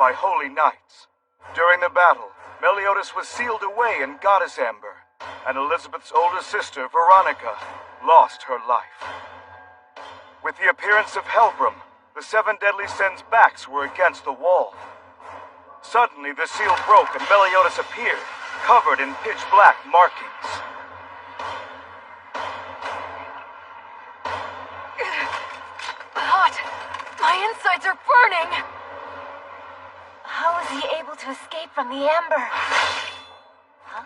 by holy knights. During the battle, Meliodas was sealed away in goddess amber, and Elizabeth's older sister, Veronica, lost her life. With the appearance of Helbram, the 7 deadly sins' backs were against the wall. Suddenly, the seal broke and Meliodas appeared, covered in pitch-black markings. Hot! My insides are burning! How was he able to escape from the amber? Huh?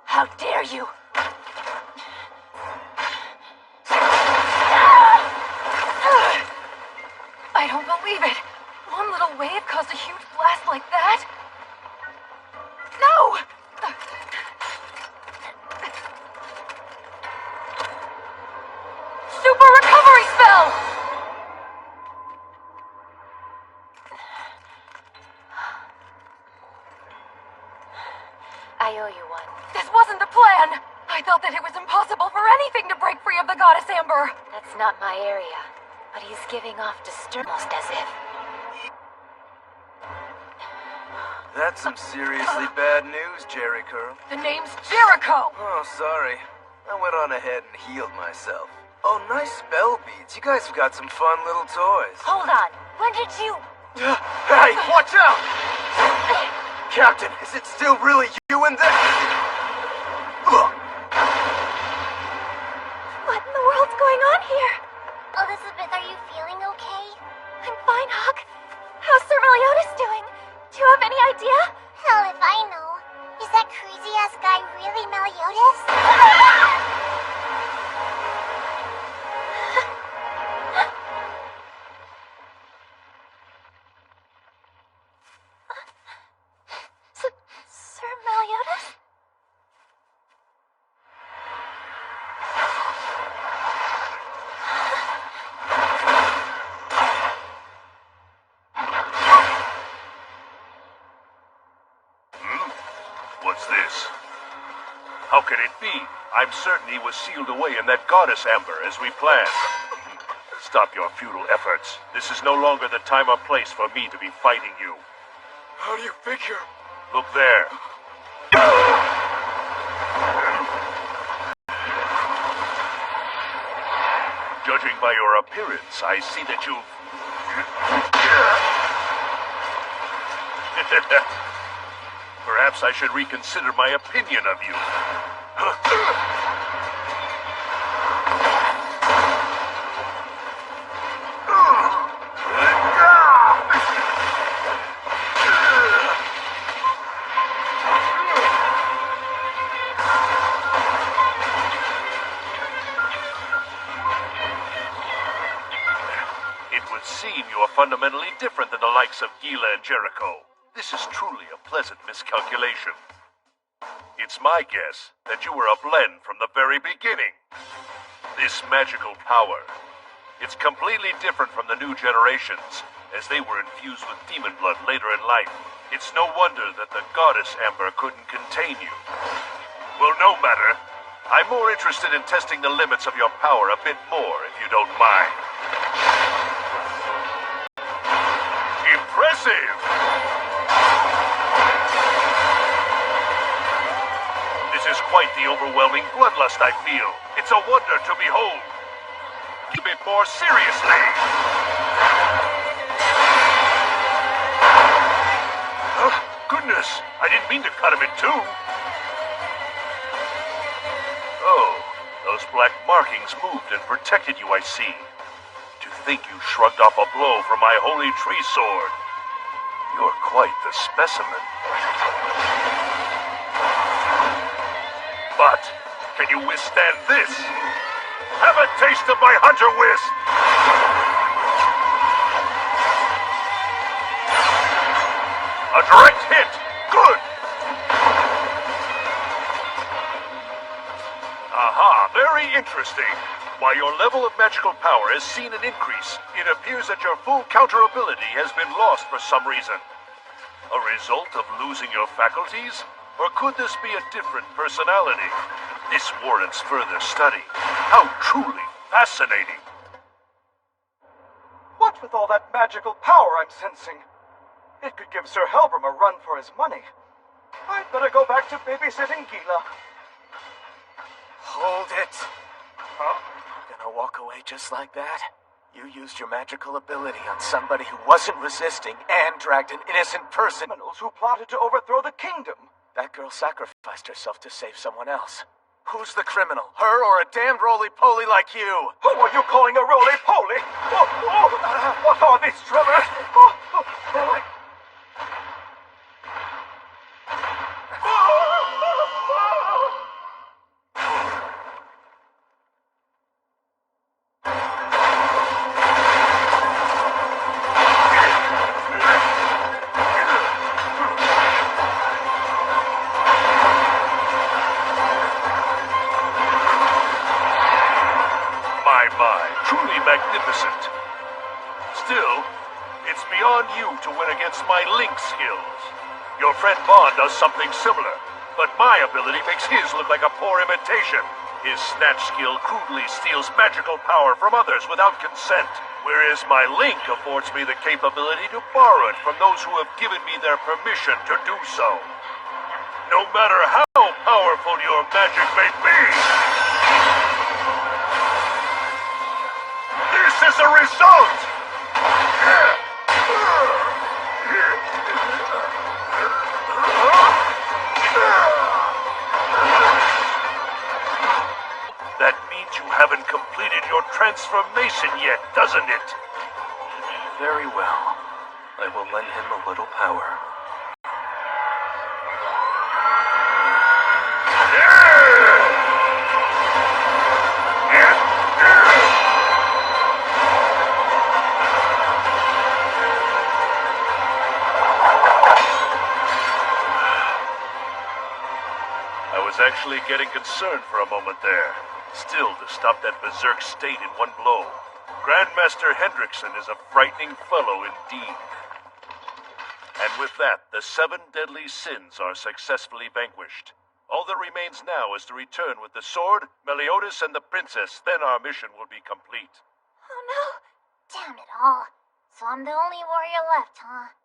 How dare you! I don't believe it! One little wave caused a huge blast like that? No! Super recovery spell! I owe you one. This wasn't the plan! I thought that it was impossible for anything to break free of the goddess Amber! That's not my area, but he's giving off almost as if. That's some seriously bad news, Jerry Curl. The name's Jericho! Oh, sorry. I went on ahead and healed myself. Oh, nice spell beads. You guys have got some fun little toys. Hold on. When did you... Hey, watch out! Captain, is it still really you in there? What in the world's going on here? Elizabeth, are you feeling okay? I'm fine, Hawk. How's Sir Meliodas doing? Do you have any idea? Hell if I know. Is that crazy-ass guy really Meliodas? Sir Meliodas? What's this? How can it be? I'm certain he was sealed away in that goddess amber as we planned. Stop your futile efforts. This is no longer the time or place for me to be fighting you. How do you figure? Look there. Judging by your appearance, I see that you've... Perhaps I should reconsider my opinion of you. It would seem you are fundamentally different than the likes of Gila and Jericho. This is truly a pleasant miscalculation. It's my guess that you were a blend from the very beginning. This magical power, it's completely different from the new generations, as they were infused with demon blood later in life. It's no wonder that the goddess Amber couldn't contain you. Well, no matter. I'm more interested in testing the limits of your power a bit more, if you don't mind. Impressive! This is quite the overwhelming bloodlust I feel. It's a wonder to behold. Keep it more seriously. Oh, goodness, I didn't mean to cut him in two. Oh, those black markings moved and protected you, I see. To think you shrugged off a blow from my holy tree sword. You're quite the specimen. But, can you withstand this? Have a taste of my hunter wisp! A direct hit! Good! Aha, very interesting. While your level of magical power has seen an increase, it appears that your full counter ability has been lost for some reason. A result of losing your faculties? Or could this be a different personality? This warrants further study. How truly fascinating. What with all that magical power I'm sensing? It could give Sir Helbram a run for his money. I'd better go back to babysitting Gila. Hold it. Huh? Gonna walk away just like that? You used your magical ability on somebody who wasn't resisting and dragged an innocent person. Criminals who plotted to overthrow the kingdom. That girl sacrificed herself to save someone else. Who's the criminal? Her or a damned roly-poly like you? Who are you calling a roly-poly? What are these tremors? Truly magnificent. Still, it's beyond you to win against my link skills. Your friend Bond does something similar, but my ability makes his look like a poor imitation. His snatch skill crudely steals magical power from others without consent, whereas my link affords me the capability to borrow it from those who have given me their permission to do so. No matter how powerful your magic may be, this is a result! That means you haven't completed your transformation yet, doesn't it? Very well. I will lend him a little power. Actually getting concerned for a moment there. Still, to stop that berserk state in one blow. Grandmaster Hendrickson is a frightening fellow indeed. And with that, the 7 deadly sins are successfully vanquished. All that remains now is to return with the sword, Meliodas, and the princess. Then our mission will be complete. Oh no! Damn it all. So I'm the only warrior left, huh?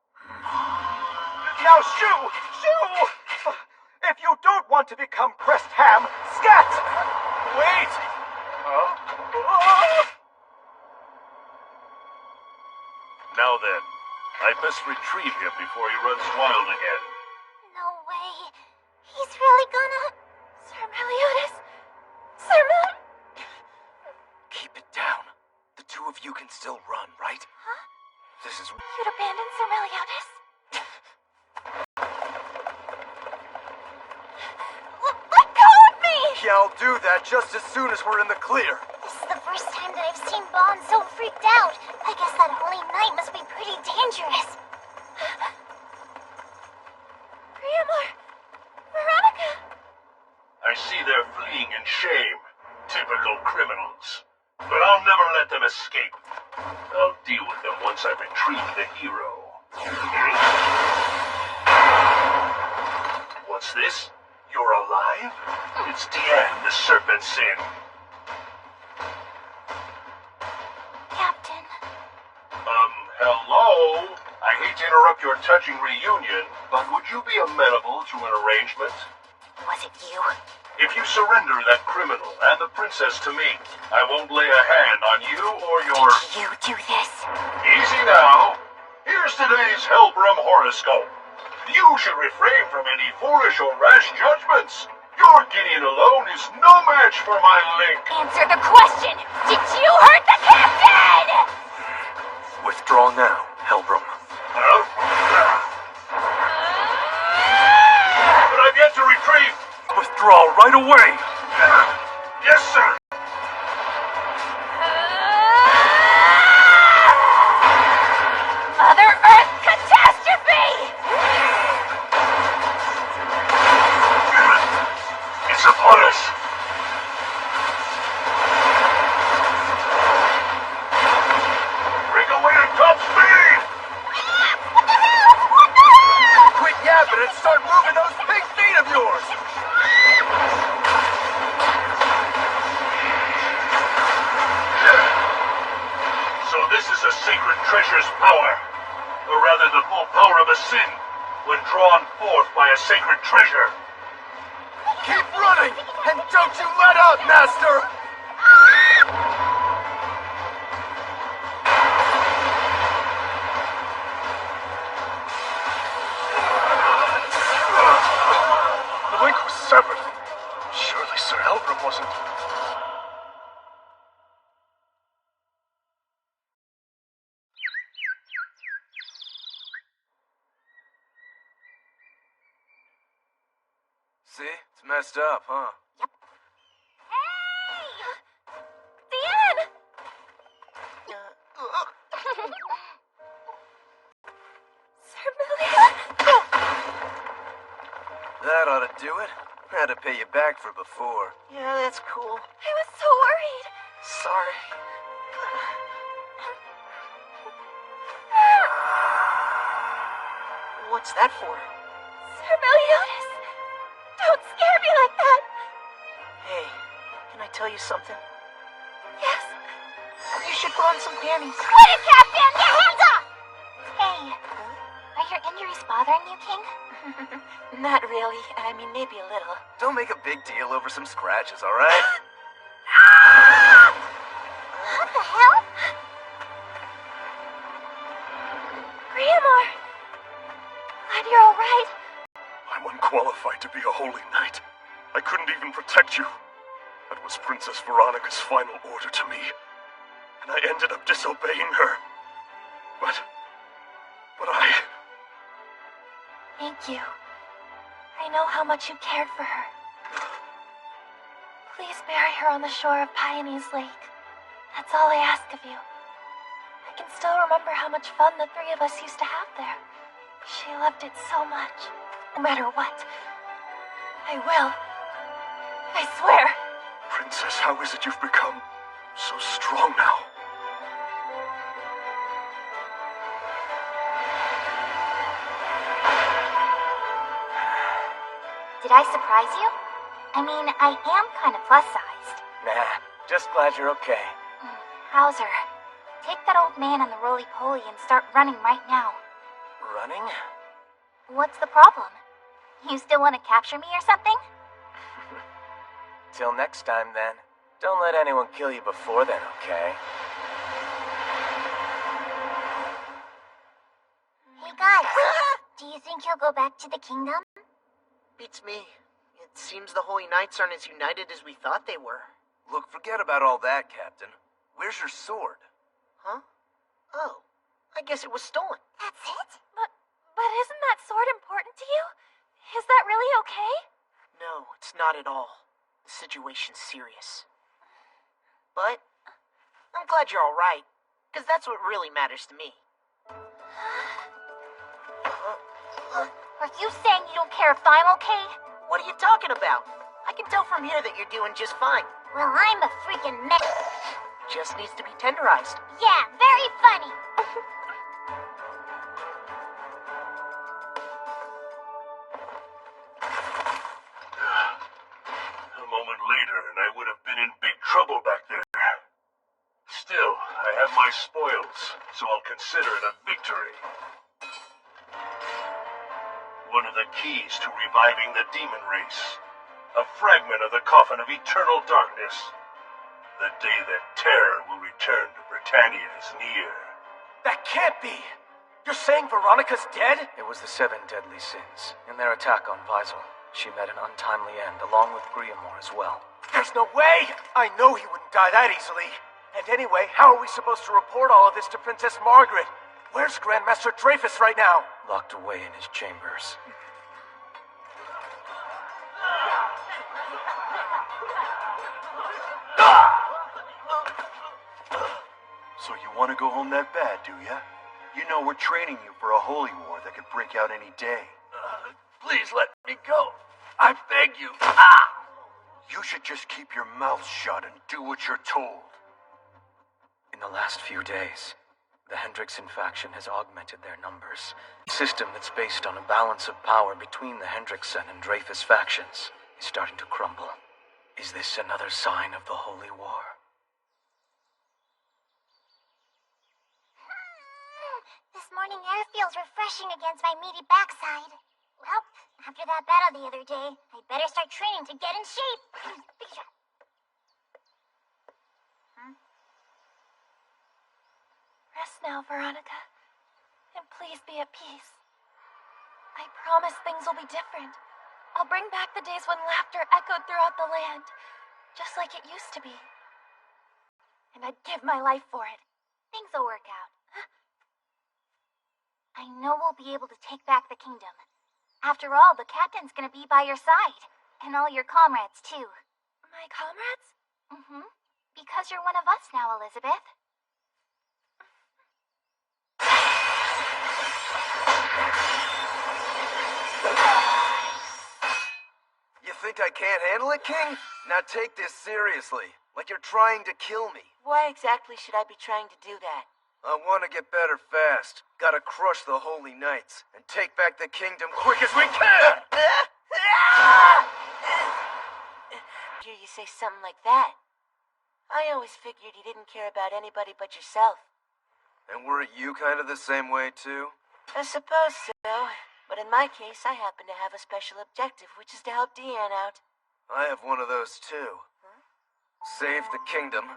Now, shoo! Shoo! If you don't want to become pressed ham, scat! Wait! Now then, I best retrieve him before he runs wild again. No way. He's really gonna... Sir Meliodas? Sir Keep it down. The two of you can still run, right? Huh? This is... You'd abandon Sir Meliodas? Let go of me! Yeah, I'll do that just as soon as we're in the clear. This is the first time that I've seen Bond so freaked out. I guess that holy night must be pretty dangerous. Priamor! Veronica! I see they're fleeing in shame. Typical criminals. But I'll never let them escape. I'll deal with them once I retrieve the hero. What's this? You're alive? It's Diane, the Serpent Sin. Captain. Hello? I hate to interrupt your touching reunion, but would you be amenable to an arrangement? Was it you? If you surrender that criminal and the princess to me, I won't lay a hand on you or your... Did you do this? Easy now. Here's today's Helbram horoscope. You should refrain from any foolish or rash judgments. Your Gideon alone is no match for my link. Answer the question! Did you hurt the captain? Withdraw now, Helbram. Huh? But I've yet to retrieve... Withdraw right away! Yes, sir. Mother Earth catastrophe! It's upon us. the sacred treasure's power, or rather the full power of a sin, when drawn forth by a sacred treasure. Keep running, and don't you let up, Master! The link was severed. Surely Sir Elbram wasn't... See? It's messed up, huh? Dan! Sir Million? That ought to do it. I had to pay you back for before. Yeah, that's cool. I was so worried. Sorry. What's that for? Sir Meliodas, don't scare me like that. Hey, can I tell you something? Yes. You should put on some panties. Quit it, Captain! Get hands up! Hey, are your injuries bothering you, King? Not really. I mean, maybe a little. Don't make a big deal over some scratches, all right? What the hell? Grandmore! Glad you're all right. I'm unqualified to be a holy knight. I couldn't even protect you. That was Princess Veronica's final order to me. And I ended up disobeying her. But I... Thank you. I know how much you cared for her. Please bury her on the shore of Pioneer's Lake. That's all I ask of you. I can still remember how much fun the three of us used to have there. She loved it so much. No matter what. I will. I swear. Princess, how is it you've become so strong now? Did I surprise you? I mean, I am kind of plus-sized. Nah, just glad you're okay. Hauser, take that old man on the roly-poly and start running right now. Running? What's the problem? You still want to capture me or something? Till next time, then. Don't let anyone kill you before then, okay? Hey guys, do you think he'll go back to the kingdom? Beats me. It seems the Holy Knights aren't as united as we thought they were. Look, forget about all that, Captain. Where's your sword? Huh? Oh, I guess it was stolen. That's it? But isn't that sword important to you? Is that really okay? No, it's not at all. The situation's serious. But I'm glad you're all right, because that's what really matters to me. Are you saying you don't care if I'm okay? What are you talking about? I can tell from here that you're doing just fine. Well, I'm a freaking mess. Just needs to be tenderized. Yeah, very funny. A moment later, and I would have been in big trouble back there. Still, I have my spoils, so I'll consider it a victory. One of the keys to reviving the demon race. A fragment of the coffin of eternal darkness. The day that terror will return to Britannia is near. That can't be! You're saying Veronica's dead? It was the 7 deadly sins. In their attack on Visel, she met an untimely end, along with Griamore as well. There's no way! I know he wouldn't die that easily. And anyway, how are we supposed to report all of this to Princess Margaret? Where's Grandmaster Dreyfus right now? Locked away in his chambers. So you want to go home that bad, do ya? You know we're training you for a holy war that could break out any day. Please let me go. I beg you. You should just keep your mouth shut and do what you're told. In the last few days, the Hendrickson faction has augmented their numbers. A system that's based on a balance of power between the Hendrickson and Dreyfus factions is starting to crumble. Is this another sign of the Holy War? running air feels refreshing against my meaty backside. Well, after that battle the other day, I better start training to get in shape. Rest now, Veronica. And please be at peace. I promise things will be different. I'll bring back the days when laughter echoed throughout the land, just like it used to be. And I'd give my life for it. Things will work out. I know we'll be able to take back the kingdom. After all, the captain's gonna be by your side. And all your comrades, too. My comrades? Mm-hmm. Because you're one of us now, Elizabeth. You think I can't handle it, King? Now take this seriously. Like you're trying to kill me. Why exactly should I be trying to do that? I want to get better fast. Gotta crush the Holy Knights and take back the kingdom quick as we can! Hear you say something like that. I always figured you didn't care about anybody but yourself. And weren't you kind of the same way, too? I suppose so. But in my case, I happen to have a special objective, which is to help Deanne out. I have one of those, too. Save the kingdom,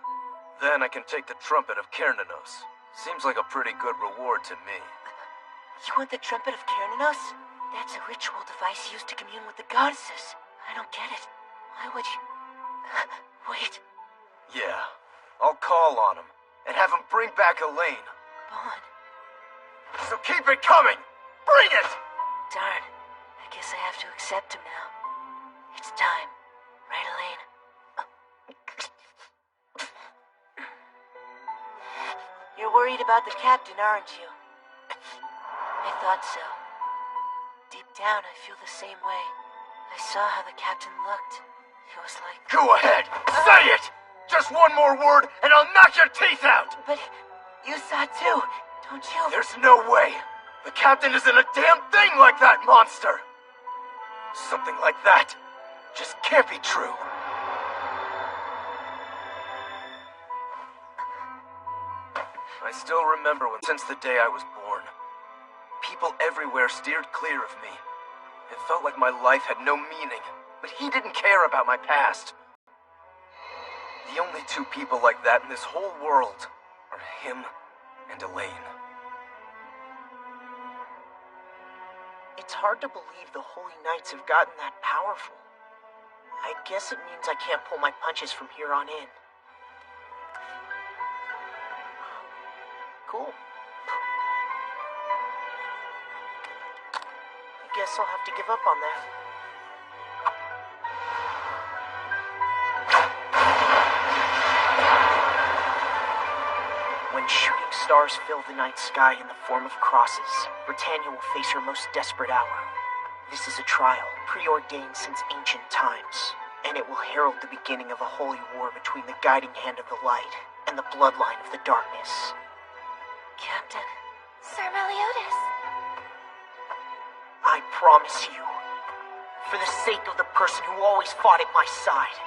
then I can take the trumpet of Kernanos. Seems like a pretty good reward to me. You want the trumpet of Kernanos? That's a ritual device used to commune with the goddesses. I don't get it. Why would you... Wait. Yeah, I'll call on him, and have him bring back Elaine. Bon. So keep it coming! Bring it! Darn. I guess I have to accept him now. It's time. Right, Elaine? You're worried about the captain, aren't you? I thought so. Deep down, I feel the same way. I saw how the captain looked. It was like... Go ahead! Say it! Just one more word, and I'll knock your teeth out! But you saw too, don't you? There's no way! The captain isn't a damn thing like that monster! Something like that just can't be true. I still remember when, since the day I was born, people everywhere steered clear of me. It felt like my life had no meaning, but he didn't care about my past. The only two people like that in this whole world are him and Elaine. It's hard to believe the Holy Knights have gotten that powerful. I guess it means I can't pull my punches from here on in. Cool. I guess I'll have to give up on that. When shooting stars fill the night sky in the form of crosses, Britannia will face her most desperate hour. This is a trial, preordained since ancient times, and it will herald the beginning of a holy war between the guiding hand of the light and the bloodline of the darkness. Captain? Sir Meliodas. I promise you, for the sake of the person who always fought at my side,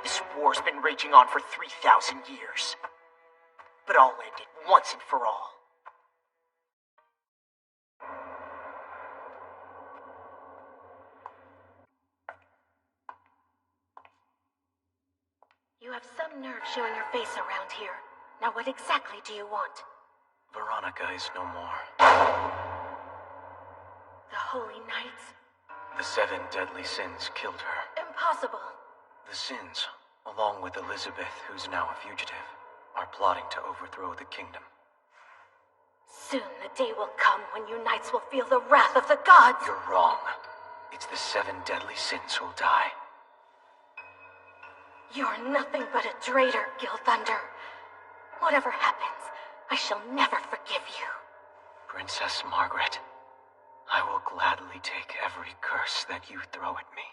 this war's been raging on for 3,000 years. But I'll end it once and for all. You have some nerve showing your face around here. Now what exactly do you want? Veronica is no more. The Holy Knights? The 7 deadly sins killed her. Impossible. The sins, along with Elizabeth, who's now a fugitive, are plotting to overthrow the kingdom. Soon the day will come when you knights will feel the wrath of the gods! You're wrong. It's the 7 deadly sins who'll die. You're nothing but a traitor, Gilthunder. Whatever happens, I shall never forgive you. Princess Margaret, I will gladly take every curse that you throw at me.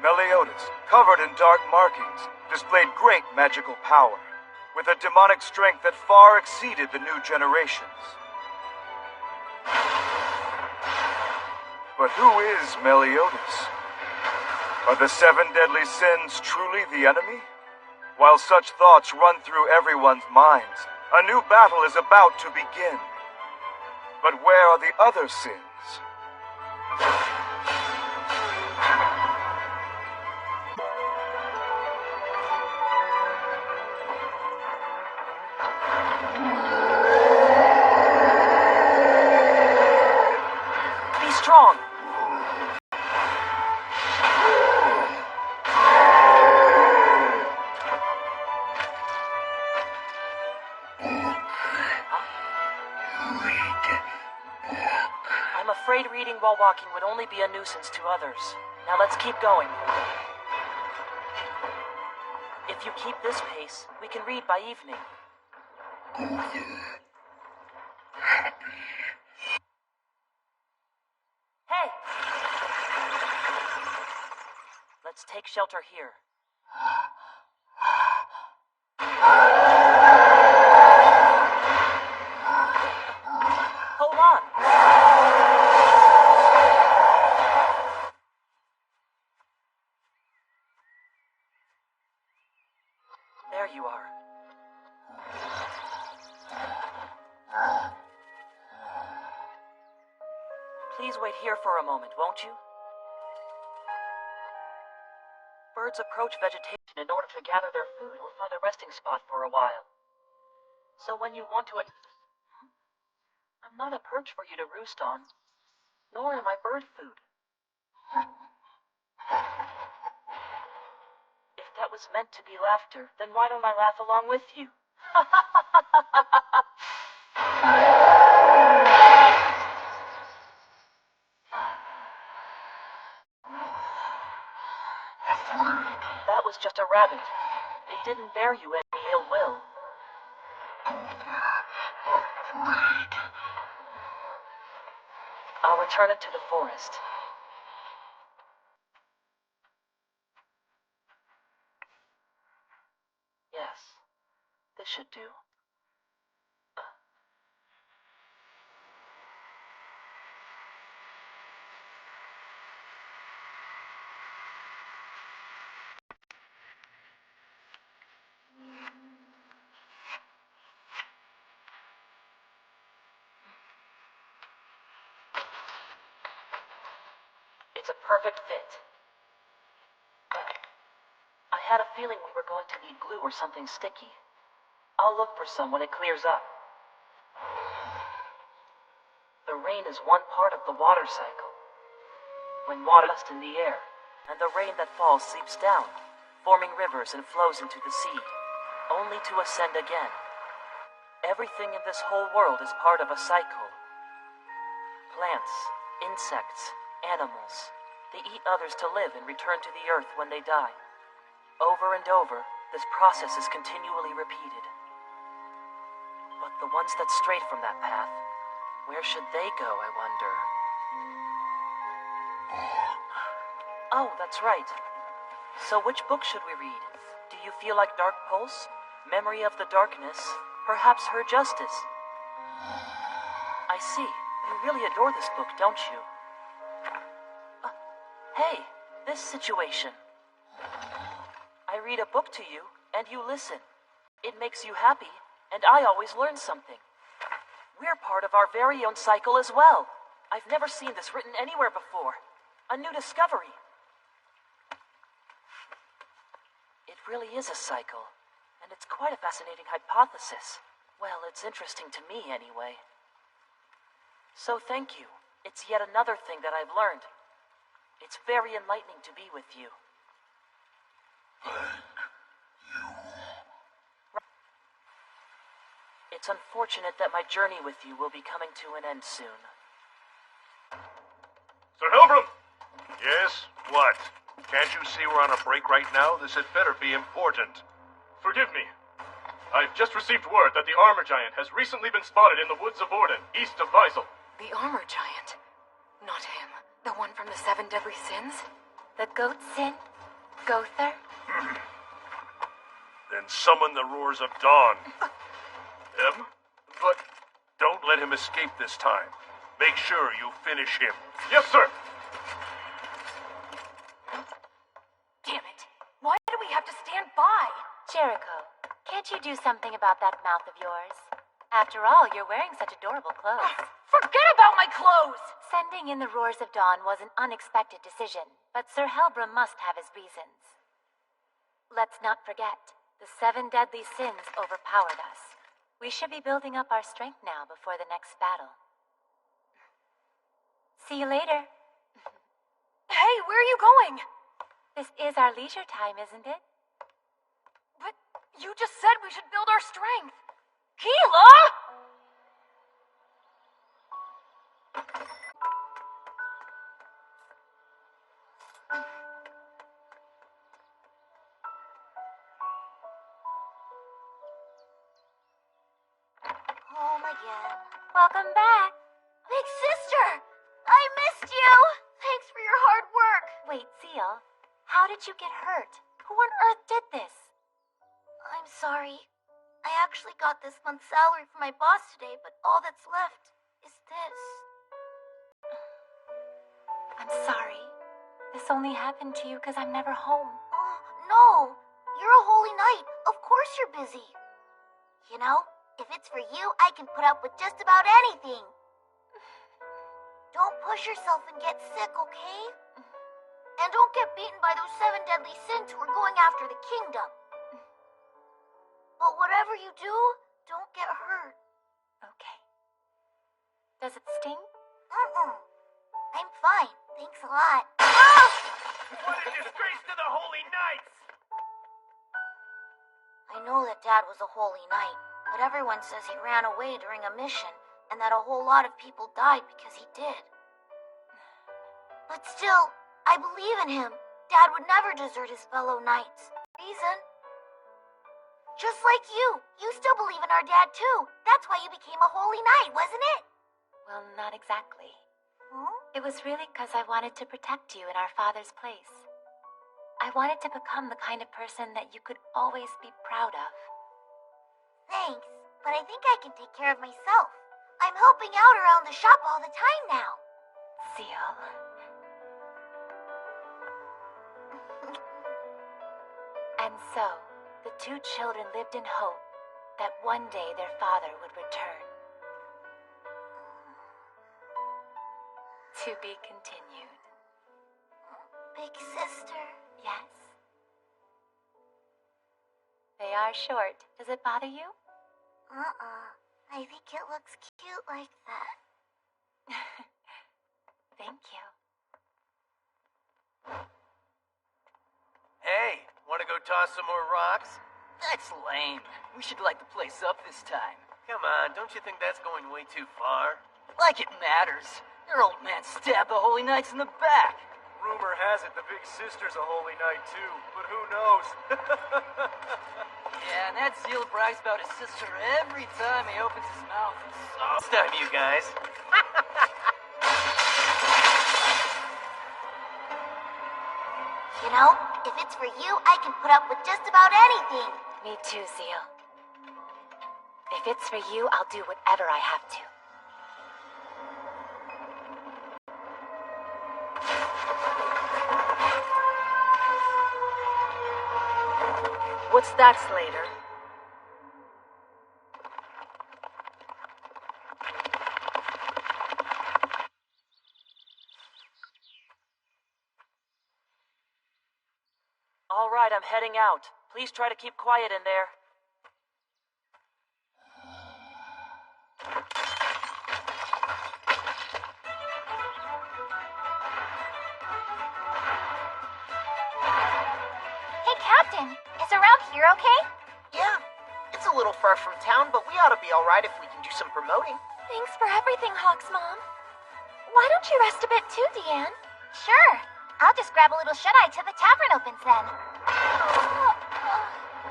Meliodas, covered in dark markings, displayed great magical power, with a demonic strength that far exceeded the new generations. But who is Meliodas? Are the 7 deadly sins truly the enemy? While such thoughts run through everyone's minds, a new battle is about to begin. But where are the other sins? Be strong! I'm afraid reading while walking would only be a nuisance to others. Now let's keep going. If you keep this pace, we can read by evening. Hey! Let's take shelter here. Hold on! There you are. Please wait here for a moment, won't you? Birds approach vegetation in order to gather their food or find a resting spot for a while. So when you want to... I'm not a perch for you to roost on, nor am I bird food. If that was meant to be laughter, then why don't I laugh along with you? That was just a rabbit. It didn't bear you any ill will. I'll return it to the forest. Yes, this should do. It's a perfect fit. I had a feeling we were going to need glue or something sticky. I'll look for some when it clears up. The rain is one part of the water cycle. When water is in the air, and the rain that falls seeps down, forming rivers and flows into the sea, only to ascend again. Everything in this whole world is part of a cycle. Plants, insects, animals. They eat others to live and return to the earth when they die. Over and over, this process is continually repeated. But the ones that strayed from that path, where should they go, I wonder? Oh, that's right. So which book should we read? Do you feel like Dark Pulse, Memory of the Darkness, perhaps Her Justice? I see. You really adore this book, don't you? Hey, this situation. I read a book to you, and you listen. It makes you happy, and I always learn something. We're part of our very own cycle as well. I've never seen this written anywhere before. A new discovery. It really is a cycle, and it's quite a fascinating hypothesis. Well, it's interesting to me anyway. So thank you. It's yet another thing that I've learned. It's very enlightening to be with you. It's unfortunate that my journey with you will be coming to an end soon. Sir Helbram! Yes? What? Can't you see we're on a break right now? This had better be important. Forgive me. I've just received word that the armor giant has recently been spotted in the woods of Orden, east of Weisel. The armor giant? Not him. The one from the 7 deadly sins? The goat sin? Gother? Then summon the roars of dawn. Him? But... Don't let him escape this time. Make sure you finish him. Yes, sir! Damn it. Why do we have to stand by? Jericho, can't you do something about that mouth of yours? After all, you're wearing such adorable clothes. Forget about my clothes! Sending in the Roars of Dawn was an unexpected decision, but Sir Helbram must have his reasons. Let's not forget, the 7 deadly sins overpowered us. We should be building up our strength now before the next battle. See you later. Hey, where are you going? This is our leisure time, isn't it? But you just said we should build our strength. Gila! Home again. Welcome back. Big sister! I missed you! Thanks for your hard work. Wait, Seal, how did you get hurt? Who on earth did this? I'm sorry. I actually got this month's salary from my boss today, but all that's left is this. I'm sorry. This only happened to you because I'm never home. Oh, no! You're a holy knight. Of course you're busy. You know, if it's for you, I can put up with just about anything. Don't push yourself and get sick, okay? And don't get beaten by those 7 deadly sins who are going after the kingdom. But whatever you do, don't get hurt. Okay. Does it sting? I'm fine. Thanks a lot. What a disgrace to the Holy Knights! I know that Dad was a holy knight, but everyone says he ran away during a mission and that a whole lot of people died because he did. But still, I believe in him. Dad would never desert his fellow knights. Reason? Just like you still believe in our dad too. That's why you became a holy knight, wasn't it? Well, not exactly. Huh? It was really because I wanted to protect you in our father's place. I wanted to become the kind of person that you could always be proud of. Thanks, but I think I can take care of myself. I'm helping out around the shop all the time now. Seal. And so, the 2 children lived in hope that one day their father would return. To be continued. Big sister. Yes. They are short. Does it bother you? I think it looks cute like that. Thank you. Hey, wanna go toss some more rocks? That's lame. We should light the place up this time. Come on, don't you think that's going way too far? Like it matters. Your old man stabbed the Holy Knights in the back. Rumor has it the big sister's a holy knight too, but who knows? Yeah, and that Seal brags about his sister every time he opens his mouth. It's time, you guys. You know, if it's for you, I can put up with just about anything. Me too, Seal. If it's for you, I'll do whatever I have to. What's that, Slater? All right, I'm heading out. Please try to keep quiet in there. Hey, Captain, is around here okay? Yeah, it's a little far from town, but we ought to be all right if we can do some promoting. Thanks for everything, Hawk's mom. Why don't you rest a bit too, Deanne? Sure. I'll just grab a little shut-eye till the tavern opens then.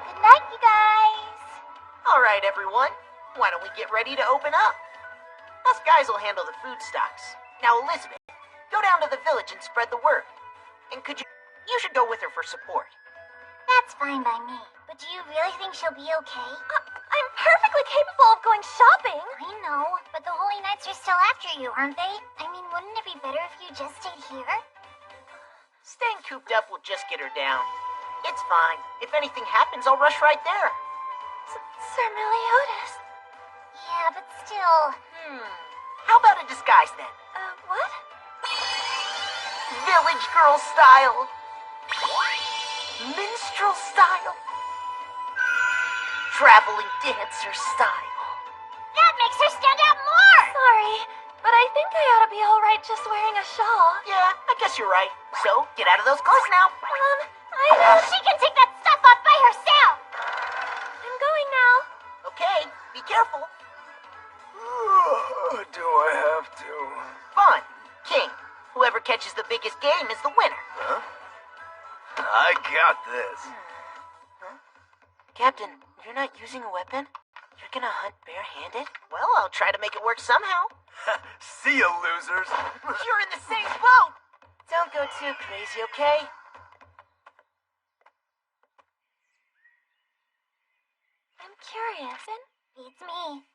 Good night, you guys. All right, everyone. Why don't we get ready to open up? Us guys will handle the food stocks. Now, Elizabeth, go down to the village and spread the word. And could you... You should go with her for support. That's fine by me. But do you really think she'll be okay? I'm perfectly capable of going shopping. I know, but the Holy Knights are still after you, aren't they? I mean, wouldn't it be better if you just stayed here? Staying cooped up will just get her down. It's fine. If anything happens, I'll rush right there. Sir Meliodas. Yeah, but still. How about a disguise then? What? Village girl style. Minstrel style. Traveling dancer style. That makes her stand out more! Sorry, but I think I ought to be all right just wearing a shawl. Yeah, I guess you're right. So, get out of those clothes now. She can take that stuff off by herself! I'm going now. Okay, be careful. Do I have to? Fun. King. Whoever catches the biggest game is the winner. Huh? I got this. Captain, you're not using a weapon? You're gonna hunt barehanded? Well, I'll try to make it work somehow. See ya, losers. You're in the same boat! Don't go too crazy, okay? I'm curious. Beats me.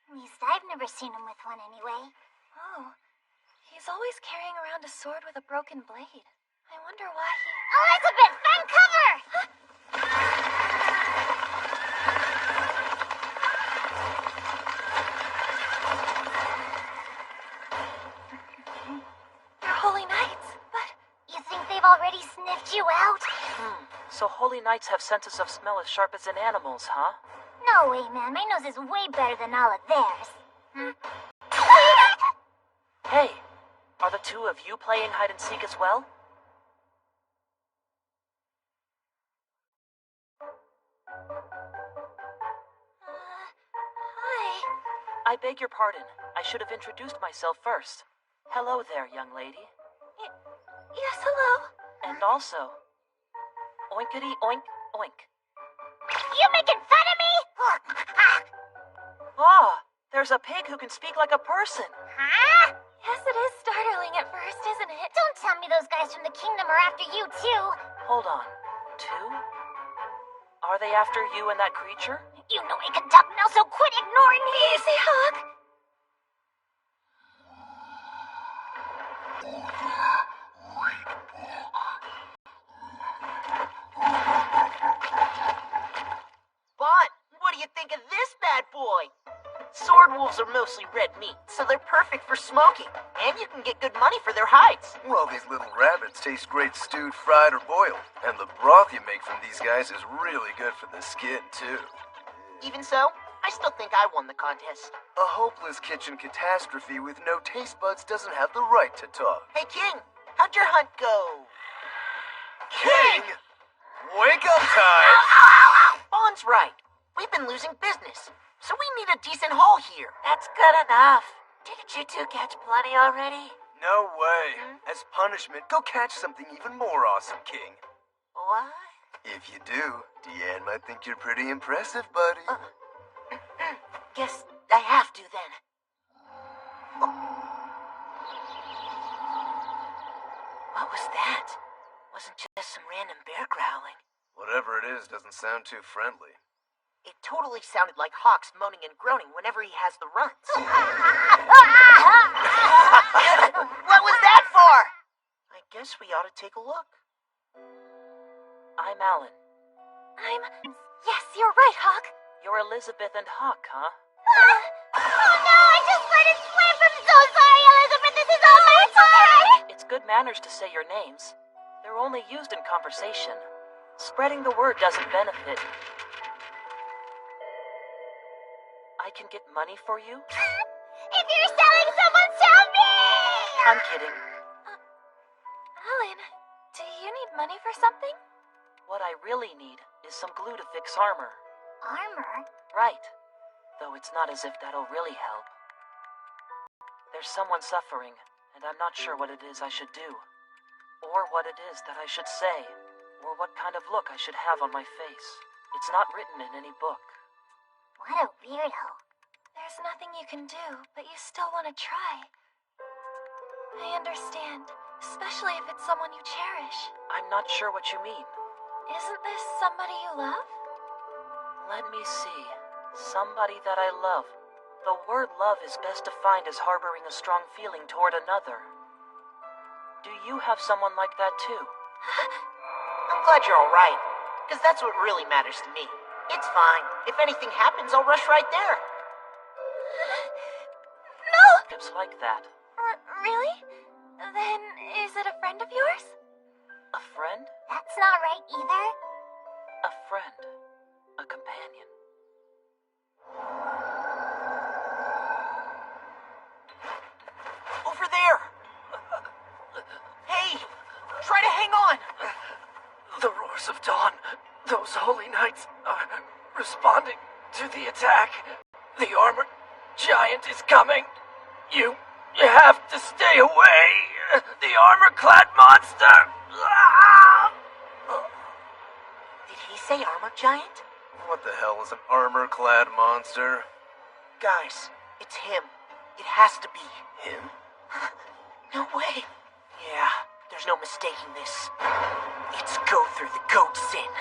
At least I've never seen him with one anyway. Oh, he's always carrying around a sword with a broken blade. I wonder why he... Elizabeth, find cover! They're holy knights, but... You think they've already sniffed you out? So holy knights have senses of smell as sharp as in animals, huh? No way, man. My nose is way better than all of theirs. Hey, are the two of you playing hide and seek as well? Hi. I beg your pardon. I should have introduced myself first. Hello there, young lady. Yes, hello. And also, oinkity oink oink. You making fun of me? Ah, there's a pig who can speak like a person. Huh? Yes, it is startling at first, isn't it? Don't tell me those guys from the kingdom are after you, too. Hold on. Two? Are they after you and that creature? You know I can talk now, so quit ignoring me. Easy, Hawk. But, what do you think of this bad boy? Sword wolves are mostly red meat, so they're perfect for smoking. And you can get good money for their hides. Well, these little rabbits taste great stewed, fried, or boiled. And the broth you make from these guys is really good for the skin, too. Even so, I still think I won the contest. A hopeless kitchen catastrophe with no taste buds doesn't have the right to talk. Hey, King, how'd your hunt go? King! Wake up time! Bond's right. We've been losing business, so we need a decent haul here. That's good enough. Didn't you two catch plenty already? No way. As punishment, go catch something even more awesome, King. What? If you do, Deanne might think you're pretty impressive, buddy. Guess I have to then. What was that? Wasn't just some random bear growling. Whatever it is doesn't sound too friendly. It totally sounded like Hawks moaning and groaning whenever he has the runs. What was that for? I guess we ought to take a look. I'm Alan. Yes, you're right, Hawk. You're Elizabeth and Hawk, huh? Oh no, I just let it slip. I'm so sorry, Elizabeth. This is all my fault. It's good manners to say your names. They're only used in conversation. Spreading the word doesn't benefit. I can get money for you? If you're selling someone, tell me! I'm kidding. Alan, do you need money for something? What I really need is some glue to fix armor. Armor? Right. Though it's not as if that'll really help. There's someone suffering, and I'm not sure what it is I should do. Or what it is that I should say. Or what kind of look I should have on my face. It's not written in any book. What a weirdo. There's nothing you can do, but you still want to try. I understand, especially if it's someone you cherish. I'm not sure what you mean. Isn't this somebody you love? Let me see. Somebody that I love. The word love is best defined as harboring a strong feeling toward another. Do you have someone like that too? I'm glad you're all right. Because that's what really matters to me. It's fine. If anything happens, I'll rush right there. No! It's like that. Really? Then is it a friend of yours? A friend? That's not right either. A friend. A companion. Over there! Hey! Try to hang on! The roars of dawn. Those holy knights are responding to the attack. The armored giant is coming. You have to stay away. The armor-clad monster. Did he say armor giant? What the hell is an armor-clad monster? Guys, it's him. It has to be. Him? No way. Yeah, there's no mistaking this. It's Gother the Goat Sin.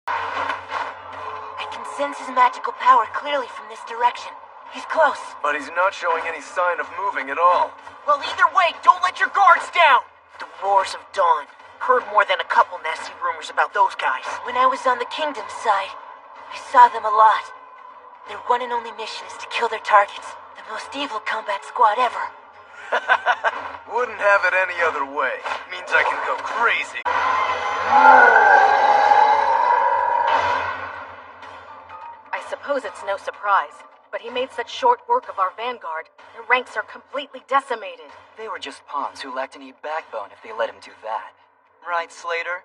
I can sense his magical power clearly from this direction. He's close. But he's not showing any sign of moving at all. Well, either way, don't let your guards down! The Roars of Dawn. Heard more than a couple nasty rumors about those guys. When I was on the Kingdom's side, I saw them a lot. Their one and only mission is to kill their targets. The most evil combat squad ever. Wouldn't have it any other way. Means I can go crazy. I suppose it's no surprise, but he made such short work of our vanguard. Their ranks are completely decimated. They were just pawns who lacked any backbone if they let him do that. Right, Slater?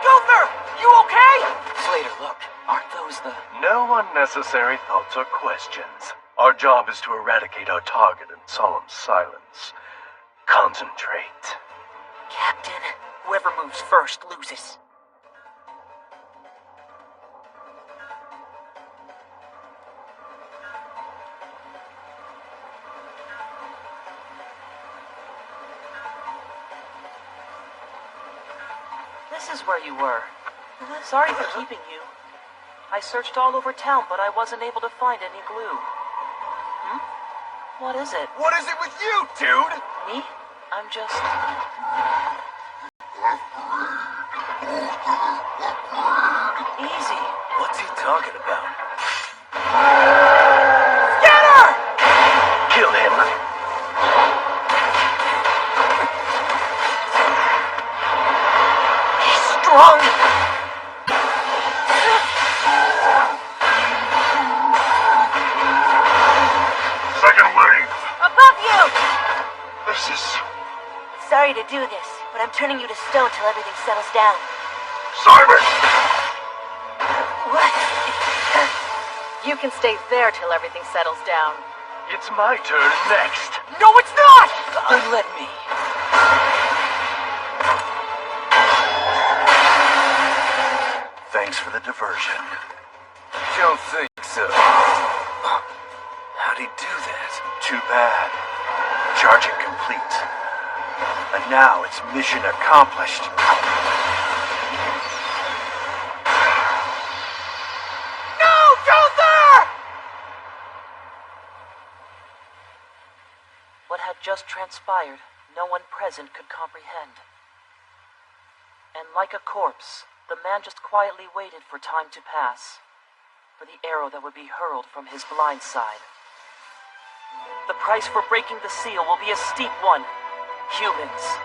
Gother! You okay? Slater, look. Aren't those the... No unnecessary thoughts or questions. Our job is to eradicate our target in solemn silence. Concentrate. Captain, whoever moves first loses. This is where you were. Sorry for keeping you. I searched all over town, but I wasn't able to find any glue. What is it? What is it with you, dude? Me? I'm just... Easy. What's he talking about? Get her! Kill him. He's strong! Second wave. Above you! This is... Sorry to do this, but I'm turning you to stone till everything settles down. Simon! What? You can stay there till everything settles down. It's my turn next. No, it's not! Then let me. Thanks for the diversion. Don't think so. How'd he do that? Too bad. Charging complete. And now it's mission accomplished. No, Gother! What had just transpired, no one present could comprehend. And like a corpse, the man just quietly waited for time to pass, for the arrow that would be hurled from his blind side. The price for breaking the seal will be a steep one. Humans.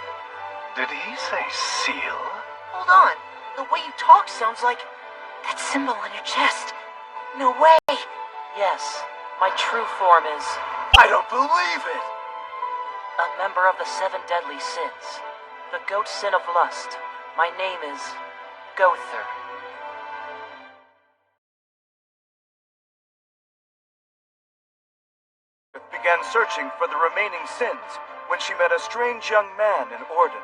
Did he say seal? Hold on. The way you talk sounds like that symbol on your chest. No way! Yes, my true form is I don't believe it! a member of the 7 deadly sins. The goat sin of lust. My name is Gother. Began searching for the remaining sins when she met a strange young man in Orden.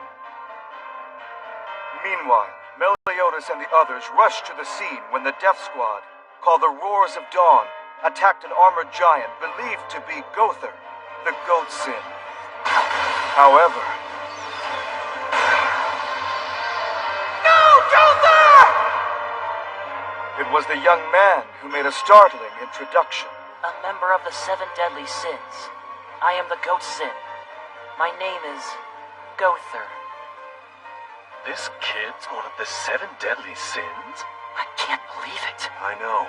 Meanwhile, Meliodas and the others rushed to the scene when the Death Squad, called the Roars of Dawn, attacked an armored giant believed to be Gother, the Goat Sin. However... No, Gother! It was the young man who made a startling introduction. A member of the 7 deadly sins. I am the goat sin. My name is Gother. This kid's one of the 7 deadly sins? I can't believe it. I know,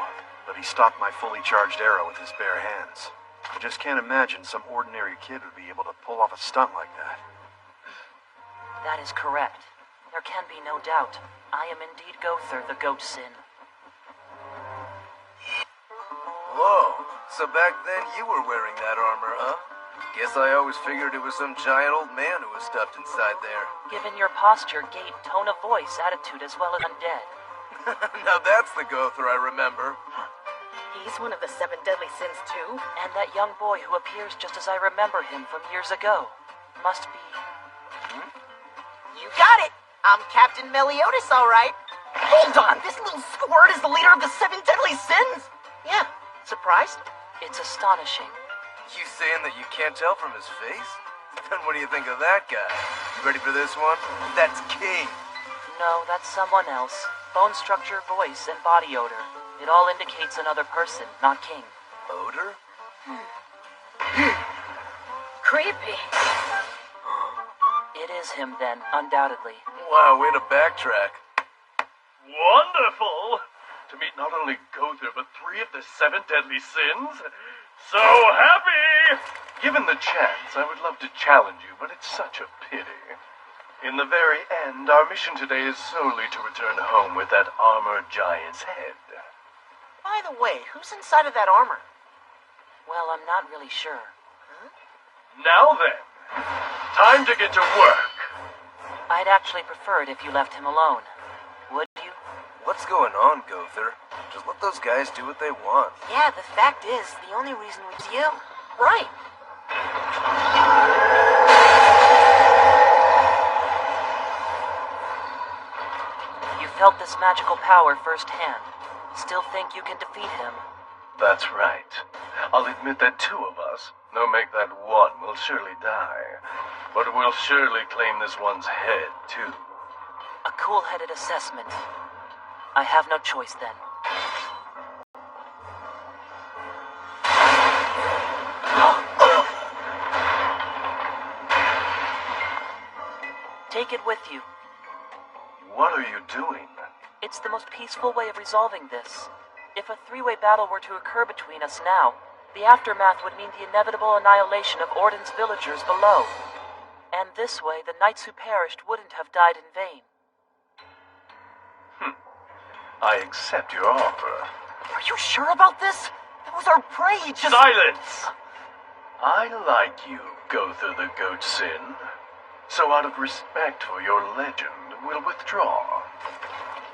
but he stopped my fully charged arrow with his bare hands. I just can't imagine some ordinary kid would be able to pull off a stunt like that. That is correct. There can be no doubt. I am indeed Gother, the goat sin. Whoa, so back then you were wearing that armor, huh? Guess I always figured it was some giant old man who was stuffed inside there. Given your posture, gait, tone of voice, attitude, as well as undead. Now that's the Gother I remember. He's one of the 7 deadly sins, too. And that young boy who appears just as I remember him from years ago. Must be... You got it! I'm Captain Meliodas, all right. Hold on! This little squirt is the leader of the 7 deadly sins? Yeah. Surprised? It's astonishing. You saying that you can't tell from his face? Then what do you think of that guy? You ready for this one? That's King. No, that's someone else. Bone structure, voice, and body odor. It all indicates another person, not King. Odor? Creepy. It is him then, undoubtedly. Wow, way to backtrack. Wonderful! To meet not only Gother, but 3 of the 7 deadly sins? So happy! Given the chance, I would love to challenge you, but it's such a pity. In the very end, our mission today is solely to return home with that armored giant's head. By the way, who's inside of that armor? Well, I'm not really sure. Now then, time to get to work. I'd actually prefer it if you left him alone. Would you? What's going on, Gother? Just let those guys do what they want. Yeah, the fact is, the only reason we... You? Right. You felt this magical power firsthand. Still think you can defeat him? That's right. I'll admit that 2 of us, no make that 1, will surely die. But we'll surely claim this one's head, too. A cool-headed assessment. I have no choice then. Take it with you. What are you doing? It's the most peaceful way of resolving this. If a 3-way battle were to occur between us now, the aftermath would mean the inevitable annihilation of Orden's villagers below. And this way, the knights who perished wouldn't have died in vain. I accept your offer. Are you sure about this? That was our prey, just... Silence! I like you, Gother the Goat Sin. So out of respect for your legend, we'll withdraw.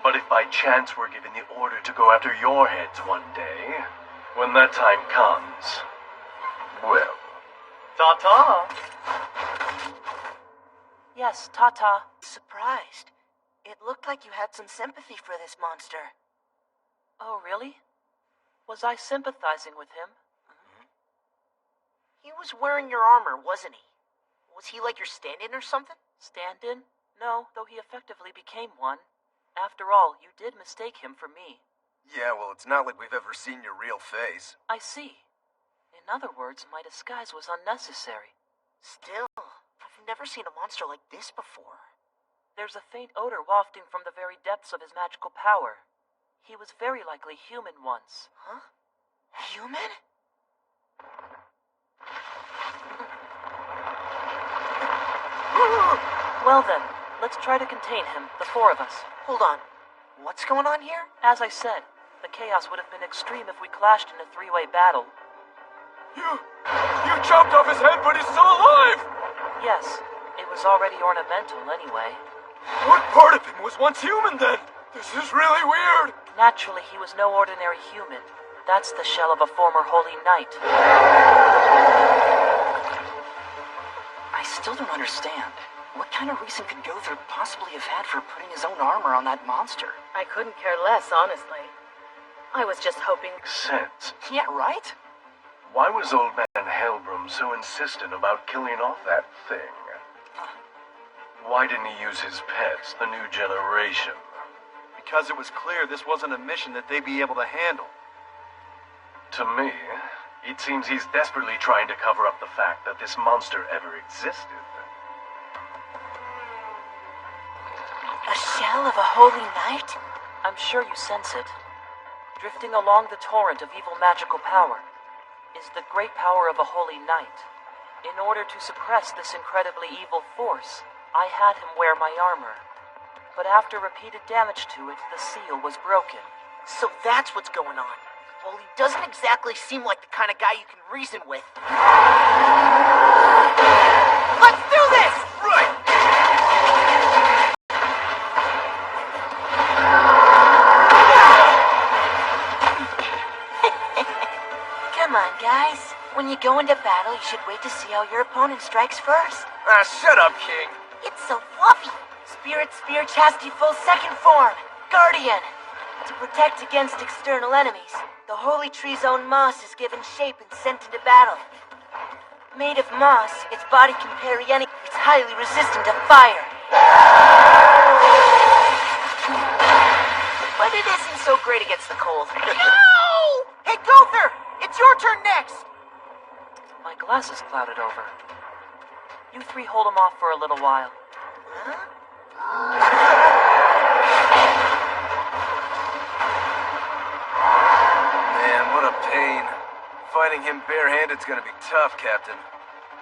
But if by chance we're given the order to go after your heads one day, when that time comes, well... Ta-ta! Yes, ta-ta. Surprised. It looked like you had some sympathy for this monster. Oh, really? Was I sympathizing with him? He was wearing your armor, wasn't he? Was he like your stand-in or something? Stand-in? No, though he effectively became one. After all, you did mistake him for me. Yeah, well, it's not like we've ever seen your real face. I see. In other words, my disguise was unnecessary. Still, I've never seen a monster like this before. There's a faint odor wafting from the very depths of his magical power. He was very likely human once. Huh? Human? Well then, let's try to contain him, the 4 of us. Hold on. What's going on here? As I said, the chaos would have been extreme if we clashed in a 3-way battle. You chopped off his head, but he's still alive! Yes, it was already ornamental anyway. What part of him was once human, then? This is really weird. Naturally, he was no ordinary human. That's the shell of a former holy knight. I still don't understand. What kind of reason could Gother possibly have had for putting his own armor on that monster? I couldn't care less, honestly. I was just hoping... Sense. Yeah, right? Why was old man Helbrum so insistent about killing off that thing? Why didn't he use his pets, the new generation? Because it was clear this wasn't a mission that they'd be able to handle. To me, it seems he's desperately trying to cover up the fact that this monster ever existed. shell of a holy knight? I'm sure you sense it. Drifting along the torrent of evil magical power is the great power of a holy knight. In order to suppress this incredibly evil force, I had him wear my armor. But after repeated damage to it, the seal was broken. So that's what's going on. Well, he doesn't exactly seem like the kind of guy you can reason with. Let's do this! Right! Come on, guys. When you go into battle, you should wait to see how your opponent strikes first. Shut up, King. It's so fluffy. Spirit Spear Chastity Full second form. Guardian. To protect against external enemies, the Holy Tree's own moss is given shape and sent into battle. Made of moss, its body can parry any... It's highly resistant to fire. But it isn't so great against the cold. No! Hey, Gother! It's your turn next! My glasses clouded over. You three hold him off for a little while. Man, what a pain. Fighting him barehanded's gonna be tough, Captain.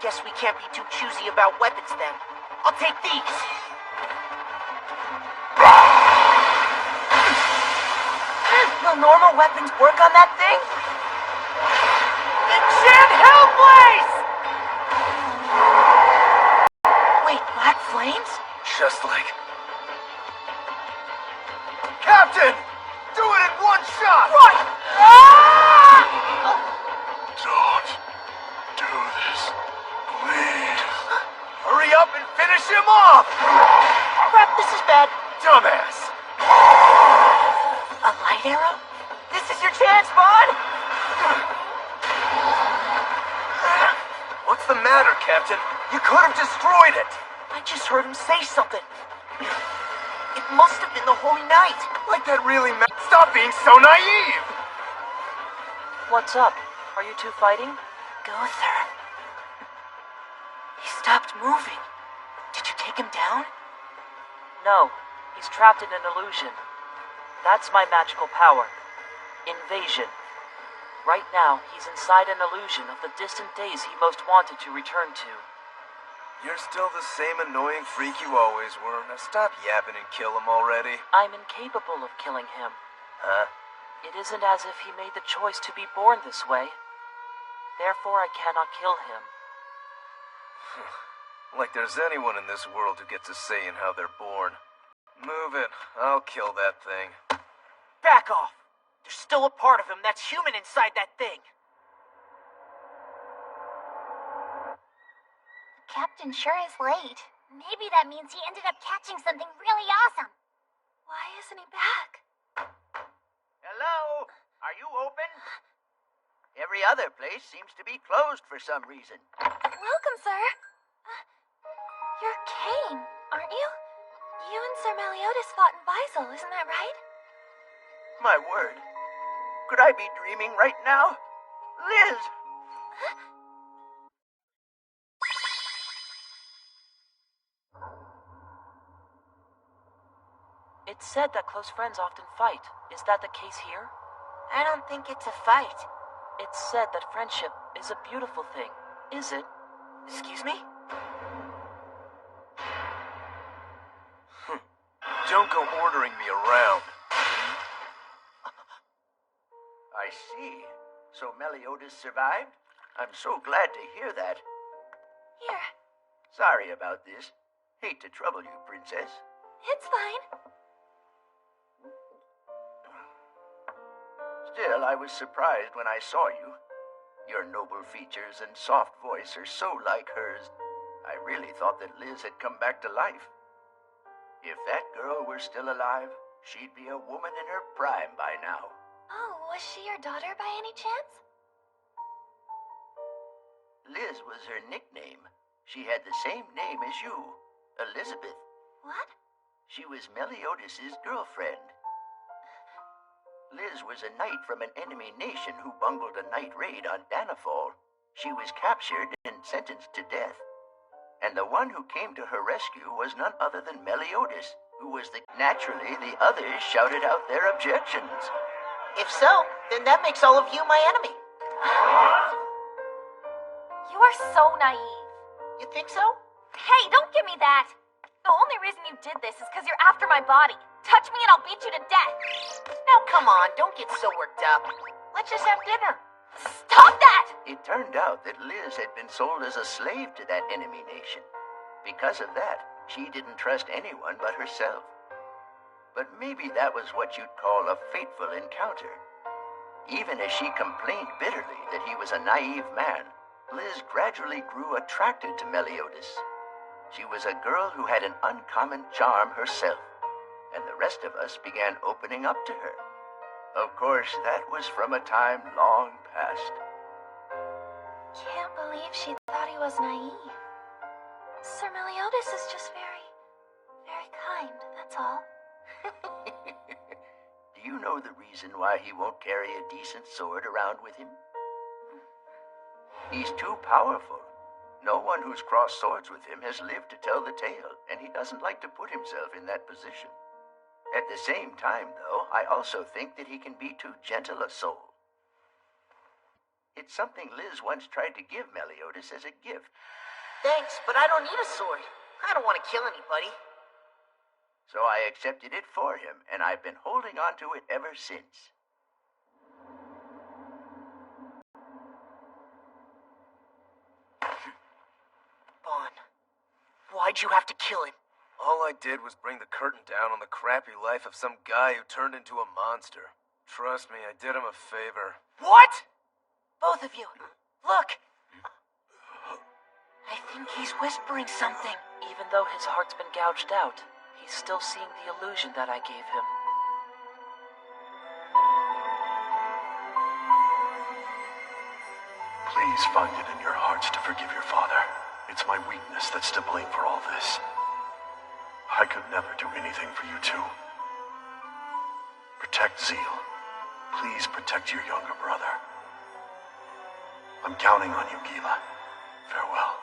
Guess we can't be too choosy about weapons then. I'll take these! Will normal weapons work on that thing? Enchant Hellblaze! Wait, black flames? Just like... Captain! Do it in one shot! Right! Don't do this, please. Hurry up and finish him off! Crap, this is bad. Dumbass! A light arrow? This is your chance, bud! What's the matter, Captain? You could have destroyed it! I just heard him say something. It must have been the Holy Knight. Like that really Stop being so naive! What's up? Are you two fighting? Gother. He stopped moving. Did you take him down? No, he's trapped in an illusion. That's my magical power. Invasion. Right now, he's inside an illusion of the distant days he most wanted to return to. You're still the same annoying freak you always were. Now stop yapping and kill him already. I'm incapable of killing him. Huh? It isn't as if he made the choice to be born this way. Therefore, I cannot kill him. Like there's anyone in this world who gets a say in how they're born. Move it. I'll kill that thing. Back off. There's still a part of him that's human inside that thing. Captain sure is late. Maybe that means he ended up catching something really awesome. Why isn't he back? Hello? Are you open? Every other place seems to be closed for some reason. Welcome, sir. You're Kane, aren't you? You and Sir Meliodas fought in Visel, isn't that right? My word. Could I be dreaming right now? Liz! It's said that close friends often fight. Is that the case here? I don't think it's a fight. It's said that friendship is a beautiful thing. Is it? Excuse me? Don't go ordering me around. I see. So Meliodas survived? I'm so glad to hear that. Here, Sorry about this. Hate to trouble you, Princess. it's fine. Still, I was surprised when I saw you. Your noble features and soft voice are so like hers. I really thought that Liz had come back to life. If that girl were still alive, she'd be a woman in her prime by now. Oh, was she your daughter by any chance? Liz was her nickname. She had the same name as you, Elizabeth. What? She was Meliodas's girlfriend. Liz was a knight from an enemy nation who bungled a night raid on Danafall. She was captured and sentenced to death. And the one who came to her rescue was none other than Meliodas, who was naturally, the others shouted out their objections. If so, then that makes all of you my enemy. You are so naive. You think so? Hey, don't give me that. The only reason you did this is because you're after my body. Touch me and I'll beat you to death. Now come on, don't get so worked up. Let's just have dinner. Stop that! It turned out that Liz had been sold as a slave to that enemy nation. Because of that, she didn't trust anyone but herself. But maybe that was what you'd call a fateful encounter. Even as she complained bitterly that he was a naive man, Liz gradually grew attracted to Meliodas. She was a girl who had an uncommon charm herself, and the rest of us began opening up to her. Of course, that was from a time long past. Can't believe she thought he was naive. Sir Meliodas is just very, very kind, that's all. Do you know the reason why he won't carry a decent sword around with him? He's too powerful. No one who's crossed swords with him has lived to tell the tale, and he doesn't like to put himself in that position. At the same time, though, I also think that he can be too gentle a soul. It's something Liz once tried to give Meliodas as a gift. Thanks, but I don't need a sword. I don't want to kill anybody. So I accepted it for him, and I've been holding on to it ever since. Bon, why'd you have to kill him? All I did was bring the curtain down on the crappy life of some guy who turned into a monster. Trust me, I did him a favor. What? Both of you, look. I think he's whispering something. Even though his heart's been gouged out, he's still seeing the illusion that I gave him. Please find it in your hearts to forgive your father. It's my weakness that's to blame for all this. I could never do anything for you two. Protect Zeal. Please protect your younger brother. I'm counting on you, Gila. Farewell.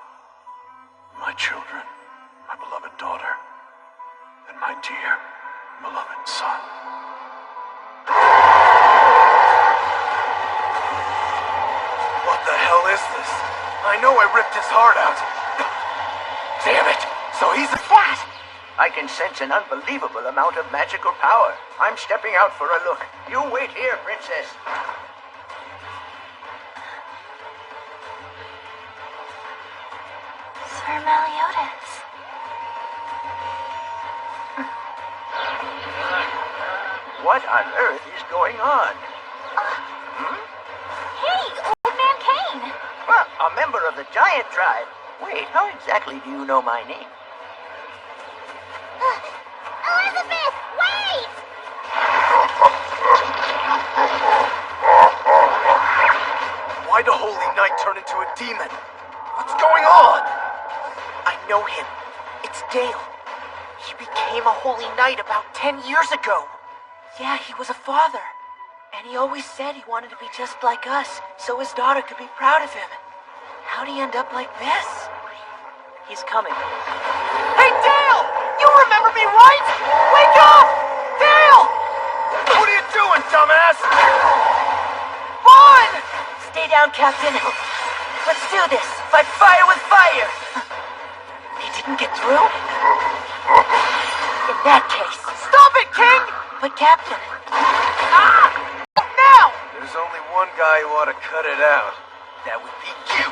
My children, my beloved daughter, and my dear, beloved son. What the hell is this? I know I ripped his heart out. Damn it! So he's a That! I can sense an unbelievable amount of magical power. I'm stepping out for a look. You wait here, Princess. Sir Meliodas. What on earth is going on? Hey, Old Man Kane! Well, a member of the giant tribe. Wait, how exactly do you know my name? Elizabeth, wait! Why'd the Holy Knight turn into a demon? What's going on? I know him. It's Dale. He became a holy knight about 10 years ago. Yeah, he was a father. And he always said he wanted to be just like us, so his daughter could be proud of him. How'd he end up like this? He's coming. Hey, Dale! You remember me, right? Wake up! Dale! What are you doing, dumbass? Bon! Stay down, Captain. Let's do this. Fight fire with fire. They didn't get through? In that case... Stop it, King! But, Captain... Ah! Now! There's only one guy who ought to cut it out. That would be you.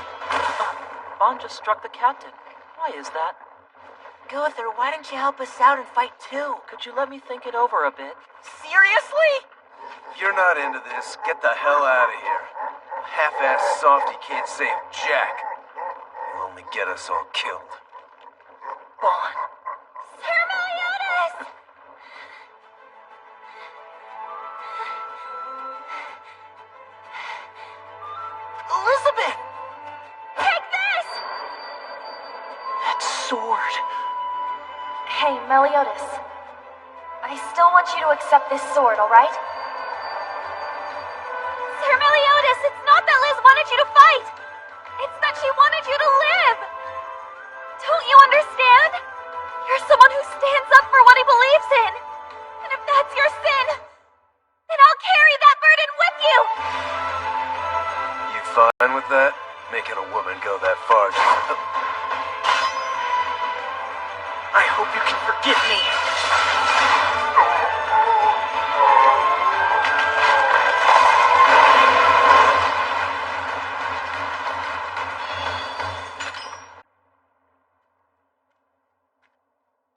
Bon just struck the captain. Why is that? Guther, why don't you help us out and fight too? Could you let me think it over a bit? Seriously? If you're not into this, get the hell out of here. A half-assed softy can't save Jack. He'll only get us all killed. Bon. Sir Meliodas! Elizabeth! Take this! That sword. Hey, Meliodas. I still want you to accept this sword, alright? Sir Meliodas, it's not that Liz wanted you to fight! It's that she wanted you to live! Don't you understand? You're someone who stands up for what he believes in. And if that's your sin, then I'll carry that burden with you. You fine with that? Making a woman go that far just... I hope you can forgive me.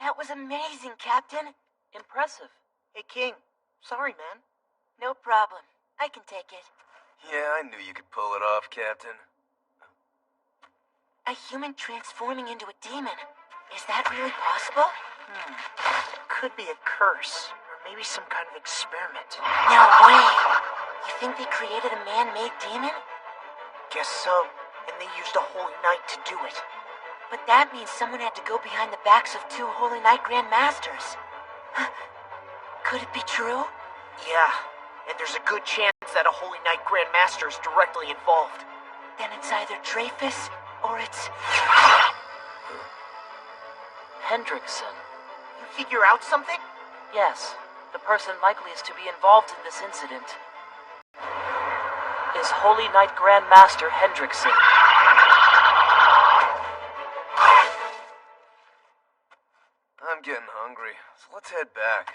That was amazing, Captain. Impressive. Hey, King. Sorry, man. No problem. I can take it. Yeah, I knew you could pull it off, Captain. A human transforming into a demon. Is that really possible? Could be a curse, or maybe some kind of experiment. No way. You think they created a man-made demon? Guess so. And they used a holy knight to do it. But that means someone had to go behind the backs of 2 Holy Knight Grand Masters. Could it be true? Yeah, and there's a good chance that a Holy Knight Grand Master is directly involved. Then it's either Dreyfus, or it's... Hendrickson. You figure out something? Yes, the person likeliest to be involved in this incident is Holy Knight Grand Master Hendrickson. I'm getting hungry, so let's head back.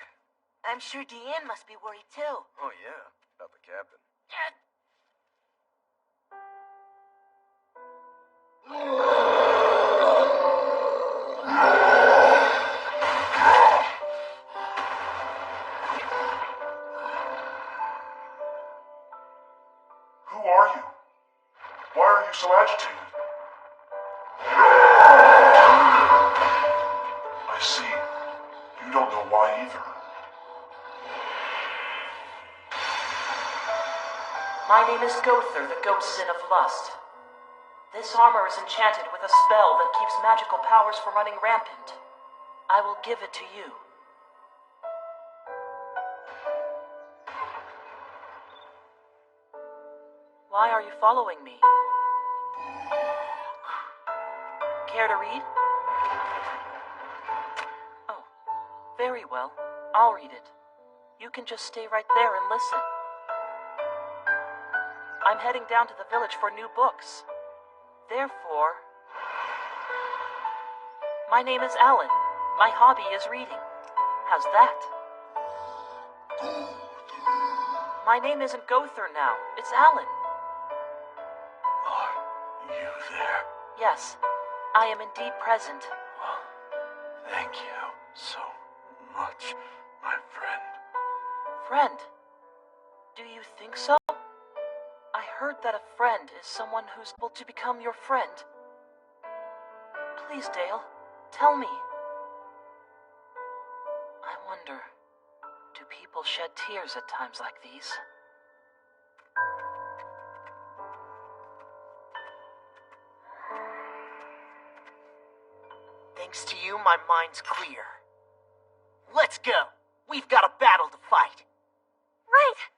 I'm sure Deanne must be worried too. Oh yeah, about the captain. Who are you? Why are you so agitated? I see. You don't know why either. My name is Gother, the goat sin of lust. This armor is enchanted with a spell that keeps magical powers from running rampant. I will give it to you. Why are you following me? Care to read? Oh, very well. I'll read it. You can just stay right there and listen. I'm heading down to the village for new books. Therefore, my name is Alan. My hobby is reading. How's that? My name isn't Gother now. It's Alan. Are you there? Yes, I am indeed present. Well, thank you so much, my friend. Friend? Do you think so? I heard that a friend is someone who's able to become your friend. Please, Dale, tell me. I wonder, do people shed tears at times like these? Thanks to you, my mind's clear. Let's go. We've got a battle to fight. Right.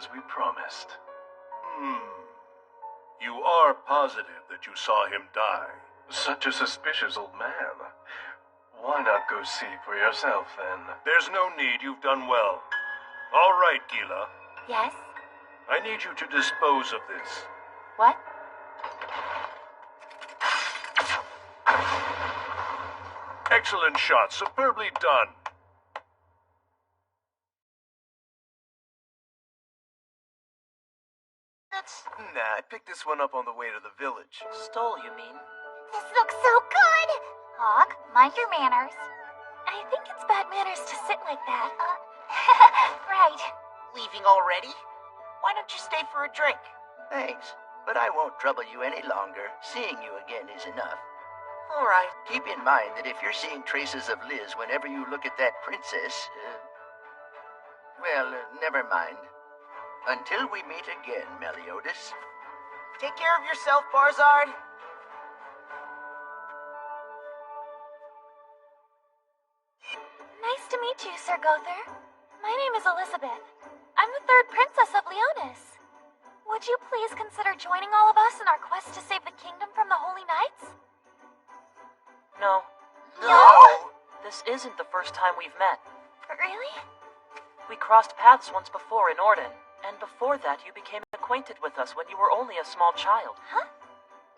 As we promised. You are positive that you saw him die? Such a suspicious old man. Why not go see for yourself, then? There's no need. You've done well. All right, Gila. Yes? I need you to dispose of this. What? Excellent shot. Superbly done. Nah, I picked this one up on the way to the village. Stole, you mean? This looks so good! Hawk, mind your manners. I think it's bad manners to sit like that. Right. Leaving already? Why don't you stay for a drink? Thanks, but I won't trouble you any longer. Seeing you again is enough. All right. Keep in mind that if you're seeing traces of Liz whenever you look at that princess, never mind. Until we meet again, Meliodas. Take care of yourself, Barzard. Nice to meet you, Sir Gother. My name is Elizabeth. I'm the 3rd princess of Leonis. would you please consider joining all of us in our quest to save the kingdom from the Holy Knights? No. No! This isn't the first time we've met. Really? We crossed paths once before in Orden, and before that you became acquainted with us when you were only a small child. Huh?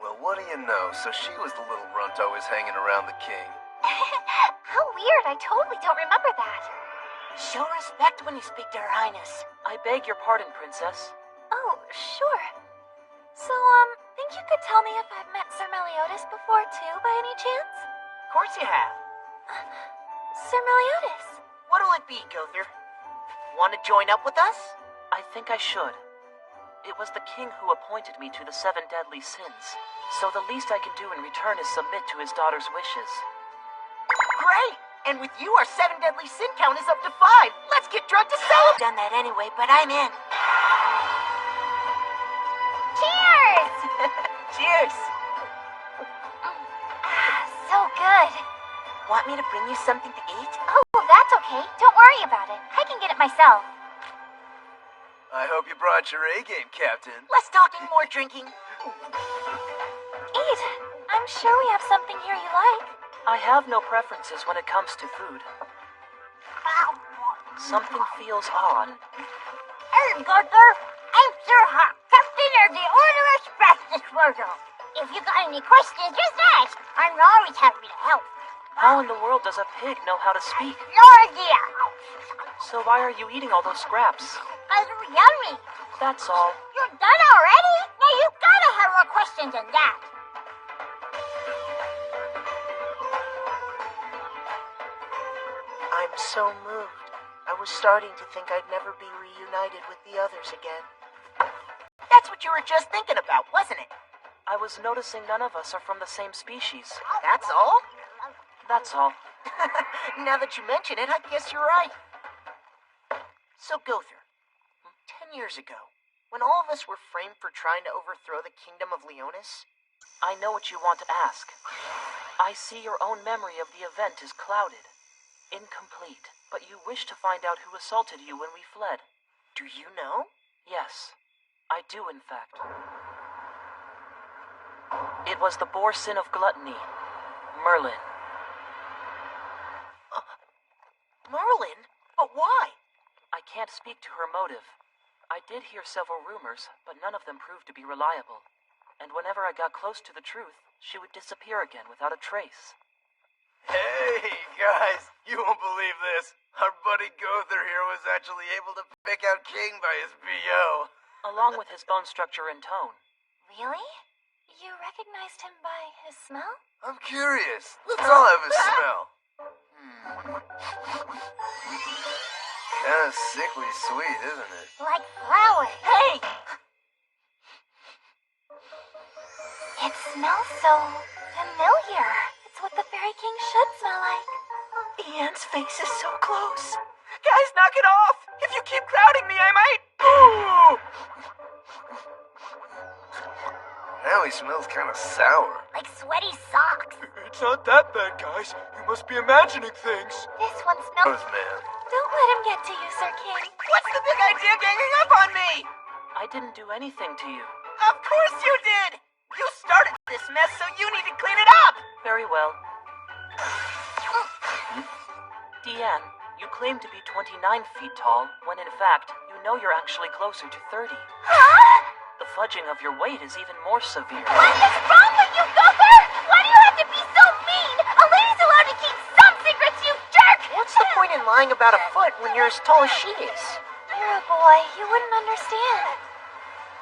Well, what do you know? So she was the little runt always hanging around the king. How weird, I totally don't remember that. Show respect when you speak to Her Highness. I beg your pardon, Princess. Oh, sure. So, think you could tell me if I've met Sir Meliodas before, too, by any chance? Of course you have. Sir Meliodas. What'll it be, Gother? Want to join up with us? I think I should. It was the king who appointed me to the 7 deadly sins, so the least I can do in return is submit to his daughter's wishes. Great! And with you, our 7 deadly sin count is up to 5. Let's get drunk to celebrate! Done that anyway, but I'm in. Cheers! Cheers! So good. Want me to bring you something to eat? Oh, that's okay. Don't worry about it. I can get it myself. I hope you brought your A-game, Captain. Less talking, more drinking. Eat. I'm sure we have something here you like. I have no preferences when it comes to food. Something feels odd. Hey, Gother. I'm Sir Hawk, Captain of the Order Express Disposal. If you got any questions, just ask. I'm always happy to help. How in the world does a pig know how to speak? No idea. So why are you eating all those scraps? Because they're yummy. That's all. You're done already? Now you gotta have more questions than that. I'm so moved. I was starting to think I'd never be reunited with the others again. That's what you were just thinking about, wasn't it? I was noticing none of us are from the same species. That's all? That's all. Now that you mention it, I guess you're right. So, Gother, 10 years ago, when all of us were framed for trying to overthrow the kingdom of Leonis, I know what you want to ask. I see your own memory of the event is clouded, incomplete, but you wish to find out who assaulted you when we fled. do you know? Yes, I do in fact. It was the boar sin of gluttony, Merlin. Merlin? But why? I can't speak to her motive. I did hear several rumors, but none of them proved to be reliable. And whenever I got close to the truth, she would disappear again without a trace. Hey, guys, you won't believe this. Our buddy Gother here was actually able to pick out King by his B.O. Along with his bone structure and tone. Really? You recognized him by his smell? I'm curious. Let's all have a smell. Kinda sickly sweet, isn't it? Like flowers. Hey! It smells so familiar. It's what the Fairy King should smell like. Ian's face is so close. Guys, knock it off! If you keep crowding me, I might... Ooh! Now he smells kinda sour. Like sweaty socks. It's not that bad, guys. You must be imagining things. This one smells... Man. Don't let him get to you, Sir King. What's the big idea ganging up on me? I didn't do anything to you. Of course you did! You started this mess, so you need to clean it up! Very well. Deanne, you claim to be 29 feet tall, when in fact, you know you're actually closer to 30. Huh? The fudging of your weight is even more severe. What is wrong with you, Gother? Why do you have to be so mean? A lady's allowed to keep some secrets, you jerk! What's the point in lying about a foot when you're as tall as she is? You're a boy. You wouldn't understand.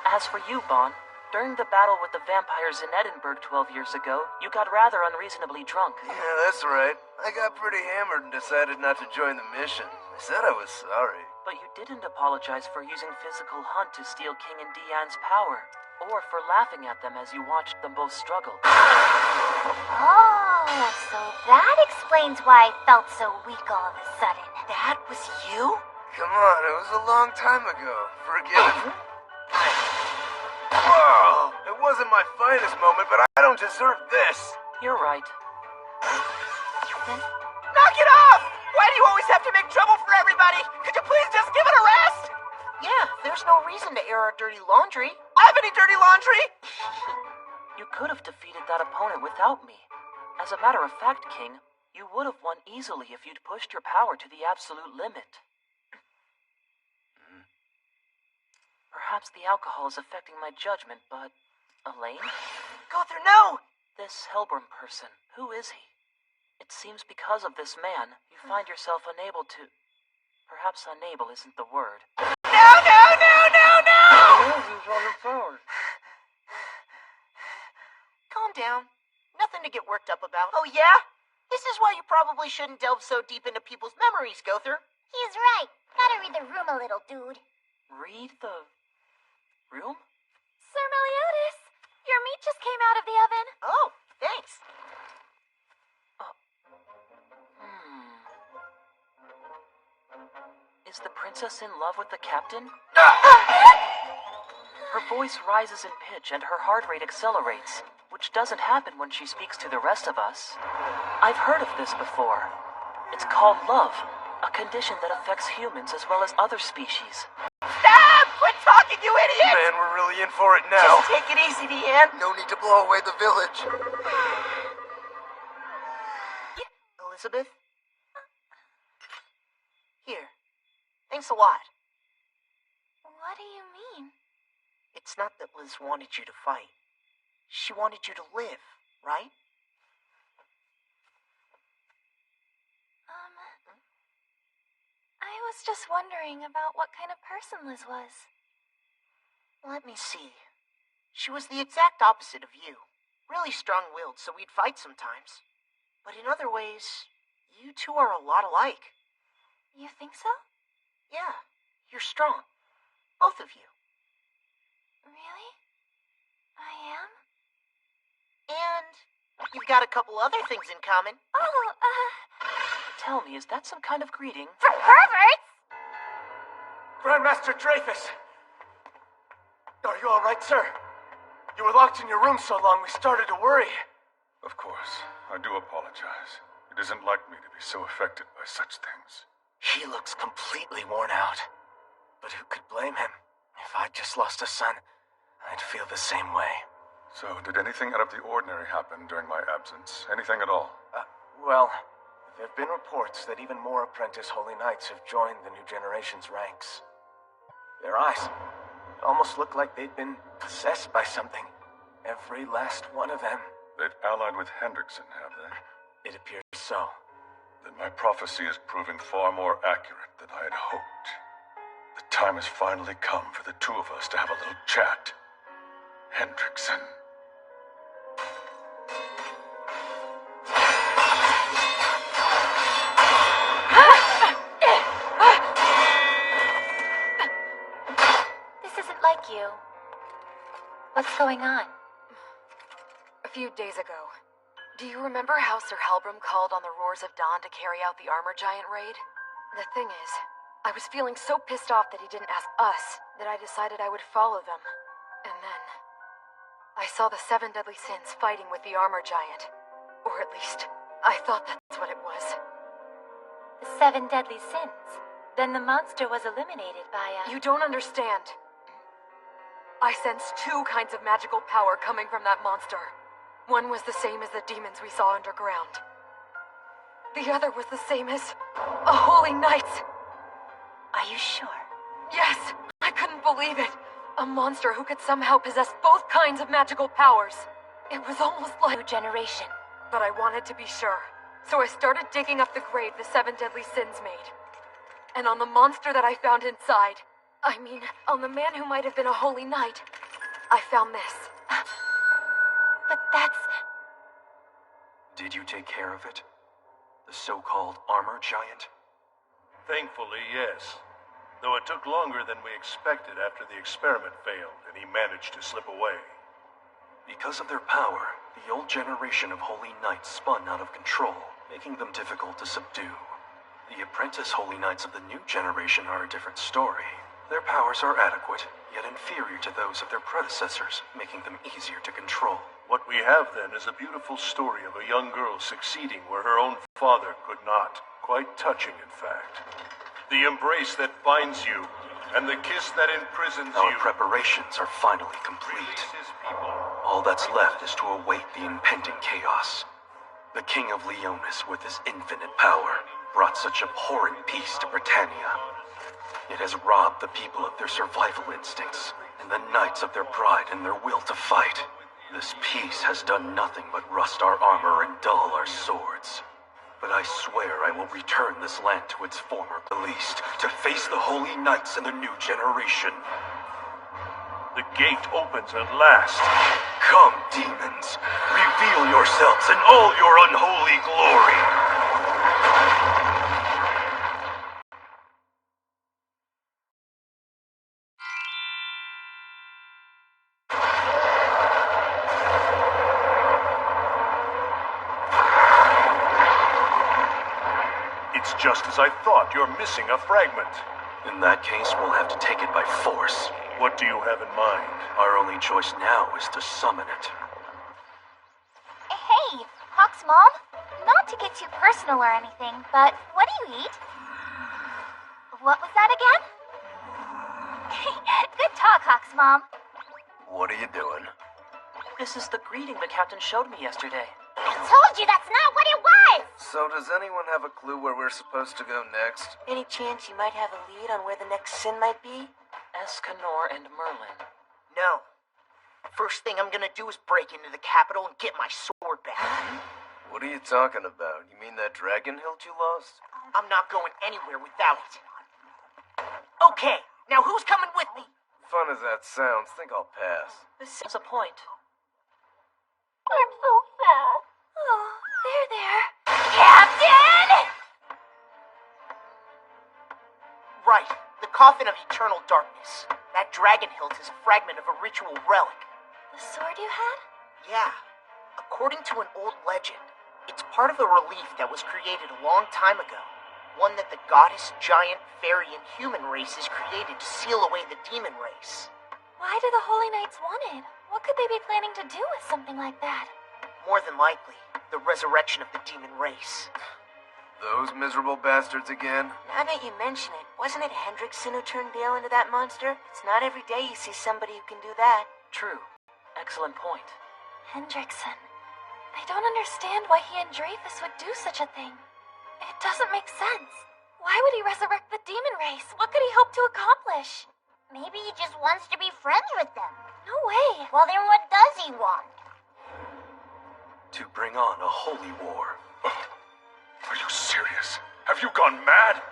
As for you, Bon, during the battle with the vampires in Edinburgh 12 years ago, you got rather unreasonably drunk. Yeah, that's right. I got pretty hammered and decided not to join the mission. I said I was sorry. But you didn't apologize for using physical hunt to steal King and Deanne's power, or for laughing at them as you watched them both struggle. Oh, so that explains why I felt so weak all of a sudden. That was you? Come on, it was a long time ago. Forgive me. Whoa! It wasn't my finest moment, but I don't deserve this. You're right. Knock it off! Why do you always have to make trouble for everybody? Could you please just give it a rest? Yeah, there's no reason to air our dirty laundry. I have any dirty laundry? You could have defeated that opponent without me. As a matter of fact, King, you would have won easily if you'd pushed your power to the absolute limit. Perhaps the alcohol is affecting my judgment, but... Elaine? Gunther, no! This Helbram person, who is he? It seems because of this man, you find yourself unable to... Perhaps unable isn't the word. No, no, no, no, no! Calm down. Nothing to get worked up about. Oh, yeah? This is why you probably shouldn't delve so deep into people's memories, Gother. He's right. Gotta read the room a little, dude. Read the... room? Sir Meliodas, your meat just came out of the oven. Oh, thanks. Is the princess in love with the captain? Her voice rises in pitch and her heart rate accelerates, which doesn't happen when she speaks to the rest of us. I've heard of this before. It's called love, a condition that affects humans as well as other species. Stop! Quit talking, you idiot! Man, we're really in for it now. Just take it easy, Deanne. No need to blow away the village. Elizabeth? Here. Thanks a lot. What do you mean? It's not that Liz wanted you to fight. She wanted you to live, right? I was just wondering about what kind of person Liz was. Let me see. She was the exact opposite of you. Really strong-willed, so we'd fight sometimes. But in other ways, you two are a lot alike. You think so? Yeah, you're strong. Both of you. Really? I am? And you've got a couple other things in common. Tell me, is that some kind of greeting? For perverts? Grandmaster Dreyfus! Are you all right, sir? You were locked in your room so long we started to worry. Of course, I do apologize. It isn't like me to be so affected by such things. He looks completely worn out. But who could blame him? If I'd just lost a son, I'd feel the same way. So, did anything out of the ordinary happen during my absence? Anything at all? Well, there have been reports that even more apprentice Holy Knights have joined the new generation's ranks. Their eyes almost look like they'd been possessed by something. Every last one of them. They've allied with Hendrickson, have they? It appears so. Then my prophecy is proving far more accurate than I had hoped. The time has finally come for the two of us to have a little chat. Hendrickson. This isn't like you. What's going on? A few days ago. Do you remember how Sir Helbram called on the Roars of Dawn to carry out the Armor Giant raid? The thing is, I was feeling so pissed off that he didn't ask us that I decided I would follow them. And then, I saw the 7 deadly sins fighting with the Armor Giant. Or at least, I thought that's what it was. The 7 deadly sins. Then the monster was eliminated by a... You don't understand. I sensed 2 kinds of magical power coming from that monster. One was the same as the demons we saw underground. The other was the same as a Holy Knight. Are you sure? Yes, I couldn't believe it. A monster who could somehow possess both kinds of magical powers. It was almost like... New generation. But I wanted to be sure. So I started digging up the grave the 7 deadly sins made. And on the monster that I found inside, on the man who might have been a Holy Knight, I found this. But that's... Did you take care of it? The so-called Armor Giant? Thankfully, yes. Though it took longer than we expected after the experiment failed and he managed to slip away. Because of their power, the old generation of Holy Knights spun out of control, making them difficult to subdue. The apprentice Holy Knights of the new generation are a different story. Their powers are adequate, yet inferior to those of their predecessors, making them easier to control. What we have then is a beautiful story of a young girl succeeding where her own father could not. Quite touching, in fact. The embrace that binds you and the kiss that imprisons Our you. preparations are finally complete. Release his people. All that's left is to await the impending chaos. The King of Leonis, with his infinite power, brought such abhorrent peace to Britannia. It has robbed the people of their survival instincts, and the knights of their pride and their will to fight. This peace has done nothing but rust our armor and dull our swords. But I swear I will return this land to its former least, to face the holy knights and the new generation. The gate opens at last. Come, demons, reveal yourselves in all your unholy glory. It's just as I thought. You're missing a fragment. In that case, we'll have to take it by force. What do you have in mind? Our only choice now is to summon it. Hey, Hawk's mom. Not to get too personal or anything, but what do you eat? What was that again? Good talk, Hawk's mom. What are you doing? This is the greeting the captain showed me yesterday. I told you that's not what it was! So does anyone have a clue where we're supposed to go next? Any chance you might have a lead on where the next sin might be? Escanor and Merlin. No. First thing I'm gonna do is break into the capital and get my sword back. What are you talking about? You mean that dragon hilt you lost? I'm not going anywhere without it. Okay, now who's coming with me? Fun as that sounds, think I'll pass. This is a point. I'm so sad. Oh, there. Captain! Right, the Coffin of Eternal Darkness. That dragon hilt is a fragment of a ritual relic. The sword you had? Yeah. According to an old legend, it's part of a relief that was created a long time ago. One that the goddess, giant, fairy, and human races created to seal away the demon race. Why do the Holy Knights want it? What could they be planning to do with something like that? More than likely, the resurrection of the demon race. Those miserable bastards again? Now that you mention it, wasn't it Hendrickson who turned Bale into that monster? It's not every day you see somebody who can do that. True. Excellent point. Hendrickson. I don't understand why he and Dreyfus would do such a thing. It doesn't make sense. Why would he resurrect the demon race? What could he hope to accomplish? Maybe he just wants to be friends with them. No way. Well, then what does he want? To bring on a holy war. Are you serious? Have you gone mad?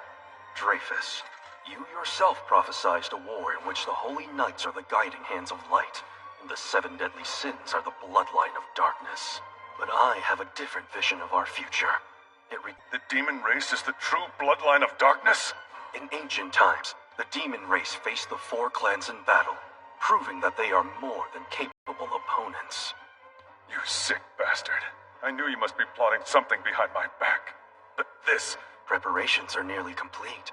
Dreyfus, you yourself prophesized a war in which the holy knights are the guiding hands of light, and the 7 deadly sins are the bloodline of darkness. But I have a different vision of our future. The demon race is the true bloodline of darkness? In ancient times, the demon race faced the 4 clans in battle, proving that they are more than capable opponents. You sick bastard. I knew you must be plotting something behind my back. But this... Preparations are nearly complete.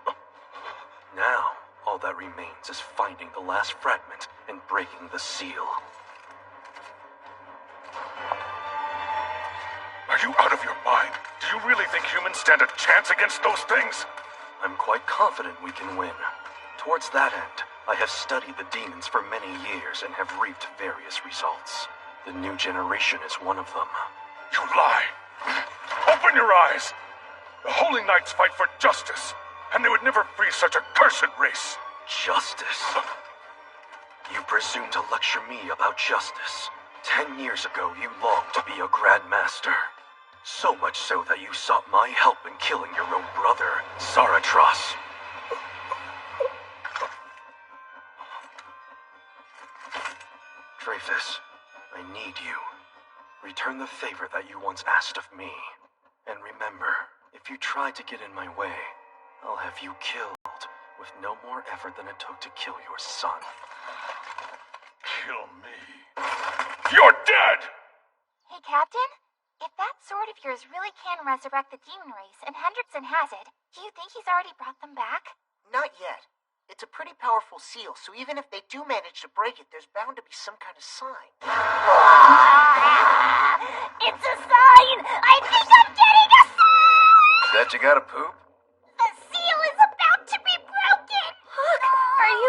Now, all that remains is finding the last fragment and breaking the seal. Are you out of your mind? Do you really think humans stand a chance against those things? I'm quite confident we can win. Towards that end, I have studied the demons for many years and have reaped various results. The new generation is one of them. You lie! Open your eyes! The Holy Knights fight for justice, and they would never free such a cursed race. Justice? You presume to lecture me about justice. 10 years ago, you longed to be a Grand Master. So much so that you sought my help in killing your own brother, Saratros. Dreyfus, I need you. Return the favor that you once asked of me. And remember, if you try to get in my way, I'll have you killed with no more effort than it took to kill your son. Kill me. You're dead! Hey, Captain? If that sword of yours really can resurrect the demon race, and Hendrickson has it, do you think he's already brought them back? Not yet. It's a pretty powerful seal, so even if they do manage to break it, there's bound to be some kind of sign. It's a sign! I think I'm getting a sign! That you gotta poop? The seal is about to be broken! Look, are you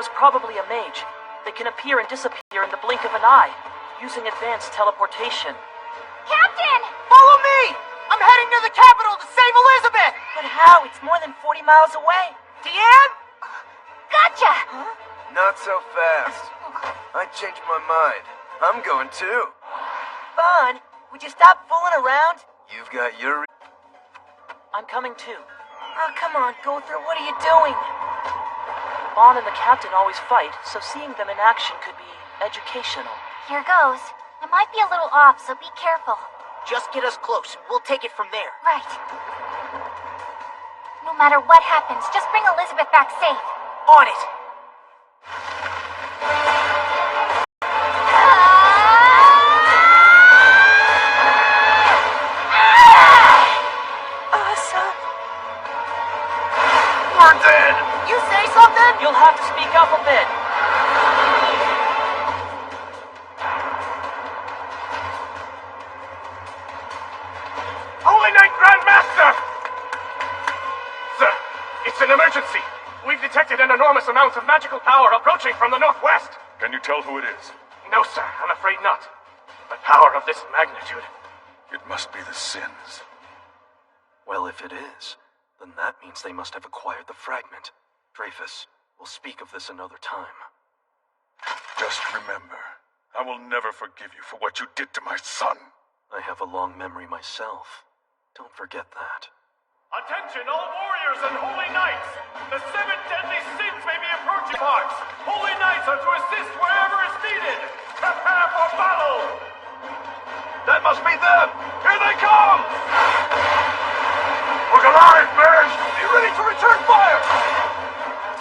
is probably a mage. They can appear and disappear in the blink of an eye, using advanced teleportation. Captain! Follow me! I'm heading to the capital to save Elizabeth! But how? It's more than 40 miles away. Deanne? Gotcha! Not so fast. I changed my mind. I'm going too. Vaughn, would you stop fooling around? You've got your... I'm coming too. Oh, come on, Gother, what are you doing? Vaughn and the captain always fight, so seeing them in action could be educational. Here goes. It might be a little off, so be careful. Just get us close and we'll take it from there. Right. No matter what happens, just bring Elizabeth back safe. On it! Awesome. We're dead! You say something? You'll have to speak up a bit. Holy Knight Grandmaster! Sir, it's an emergency. We've detected an enormous amount of magical power approaching from the northwest. Can you tell who it is? No, sir, I'm afraid not. But power of this magnitude. It must be the Sins. Well, if it is, then that means they must have acquired the fragment. Dreyfus, we'll speak of this another time. Just remember, I will never forgive you for what you did to my son. I have a long memory myself. Don't forget that. Attention, all warriors and holy knights! The 7 deadly sins may be approaching parts. Holy knights are to assist wherever is needed. Prepare for battle! That must be them! Here they come! Look alive, men! Be ready to return fire!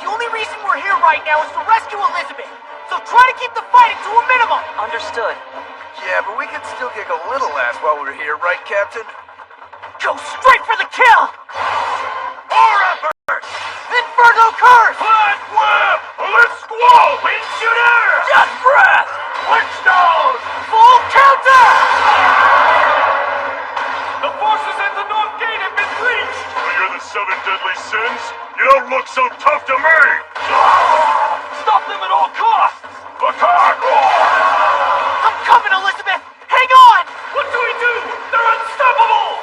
The only reason we're here right now is to rescue Elizabeth. So try to keep the fighting to a minimum. Understood. Yeah, but we can still kick a little ass while we're here, right, Captain? Go straight for the kill! More effort! Inferno curse! Black whip! Let's squall! Wind shooter! Just breath! Witchstone! Full counter! The forces at the north gate have been breached! Well, you're the 7 deadly sins? You don't look so tough to me! Stop them at all costs! Attack! I'm coming, Elizabeth! Hang on! What do we do? They're unstoppable!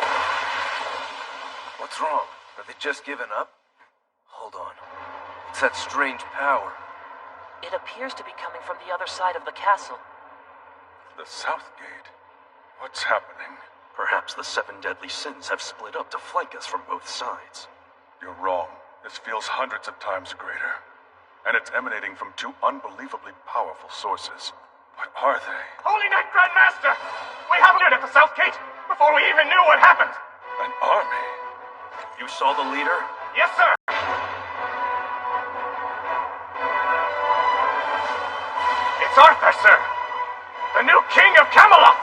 What's wrong? Are they just giving up? Hold on. It's that strange power. It appears to be coming from the other side of the castle. The south gate? What's happening? Perhaps the 7 deadly sins have split up to flank us from both sides. You're wrong. This feels hundreds of times greater. And it's emanating from 2 unbelievably powerful sources. What are they? Holy Knight Grandmaster! We have it at the south gate before we even knew what happened! An army? You saw the leader? Yes, sir! It's Arthur, sir! The new king of Camelot!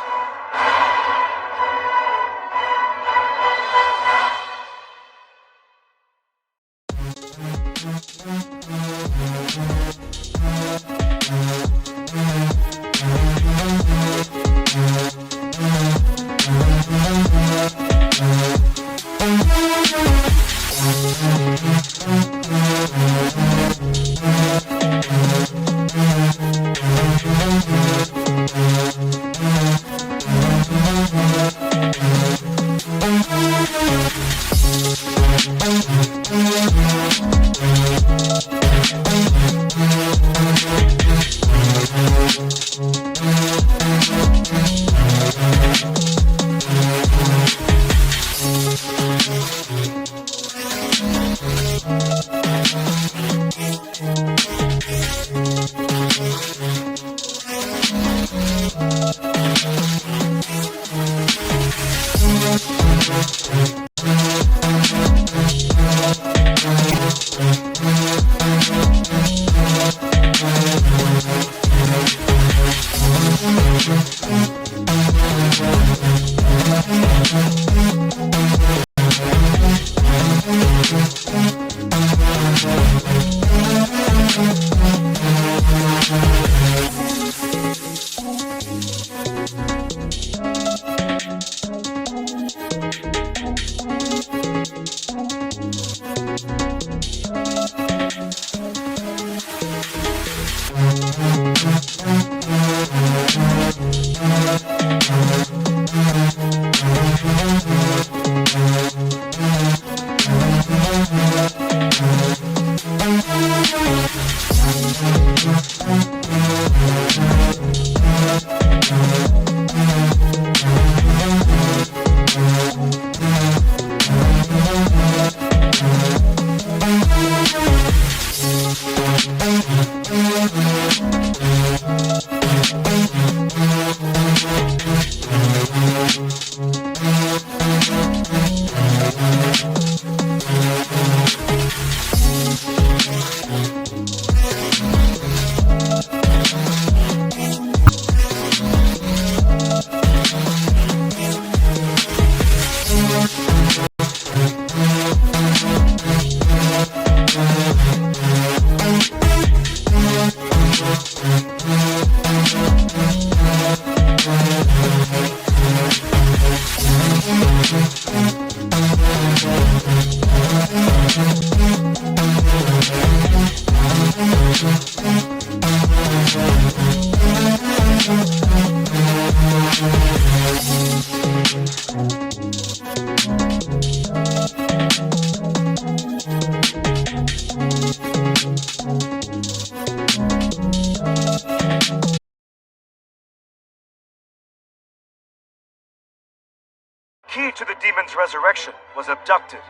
Key to the demon's resurrection was abducted.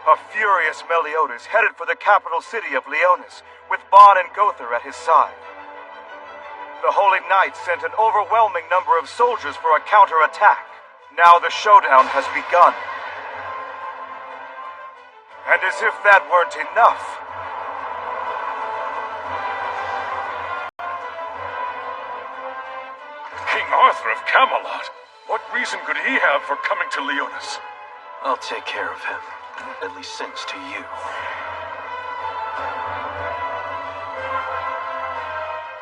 A furious Meliodas headed for the capital city of Leonis, with Bon and Gother at his side. The Holy Knight sent an overwhelming number of soldiers for a counterattack. Now the showdown has begun. And as if that weren't enough, King Arthur of Camelot. What reason could he have for coming to Leonis? I'll take care of him. Deadly sins to you.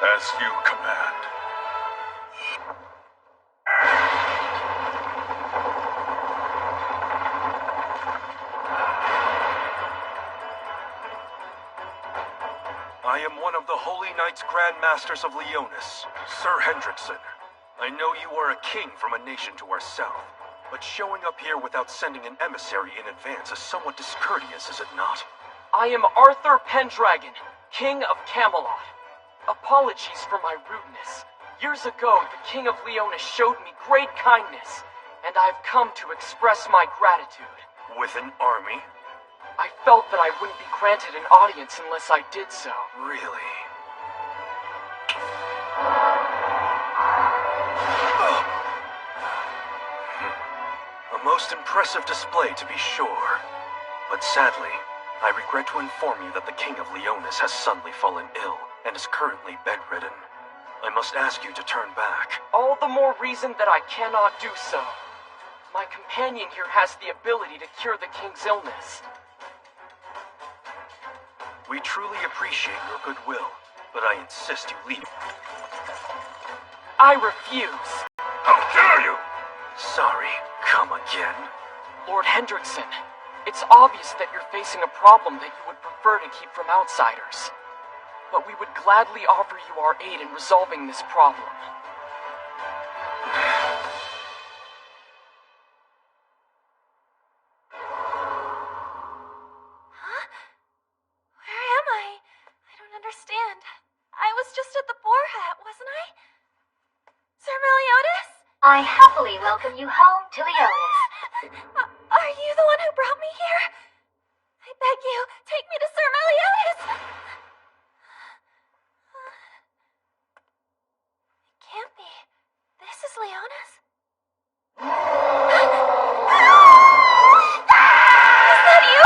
As you command. I am one of the Holy Knights Grand Masters of Leonis, Sir Hendrickson. I know you are a king from a nation to our south, but showing up here without sending an emissary in advance is somewhat discourteous, is it not? I am Arthur Pendragon, King of Camelot. Apologies for my rudeness. Years ago, the King of Leonis showed me great kindness, and I've come to express my gratitude. With an army? I felt that I wouldn't be granted an audience unless I did so. Really? A most impressive display, to be sure. But sadly, I regret to inform you that the King of Leonis has suddenly fallen ill and is currently bedridden. I must ask you to turn back. All the more reason that I cannot do so. My companion here has the ability to cure the king's illness. We truly appreciate your goodwill, but I insist you leave. I refuse. How dare you! Sorry, come again? Lord Hendrickson, it's obvious that you're facing a problem that you would prefer to keep from outsiders. But we would gladly offer you our aid in resolving this problem. I happily welcome you home to Leonis. Are you the one who brought me here? I beg you, take me to Sir Meliodas! It can't be. This is Leonis. Is that you?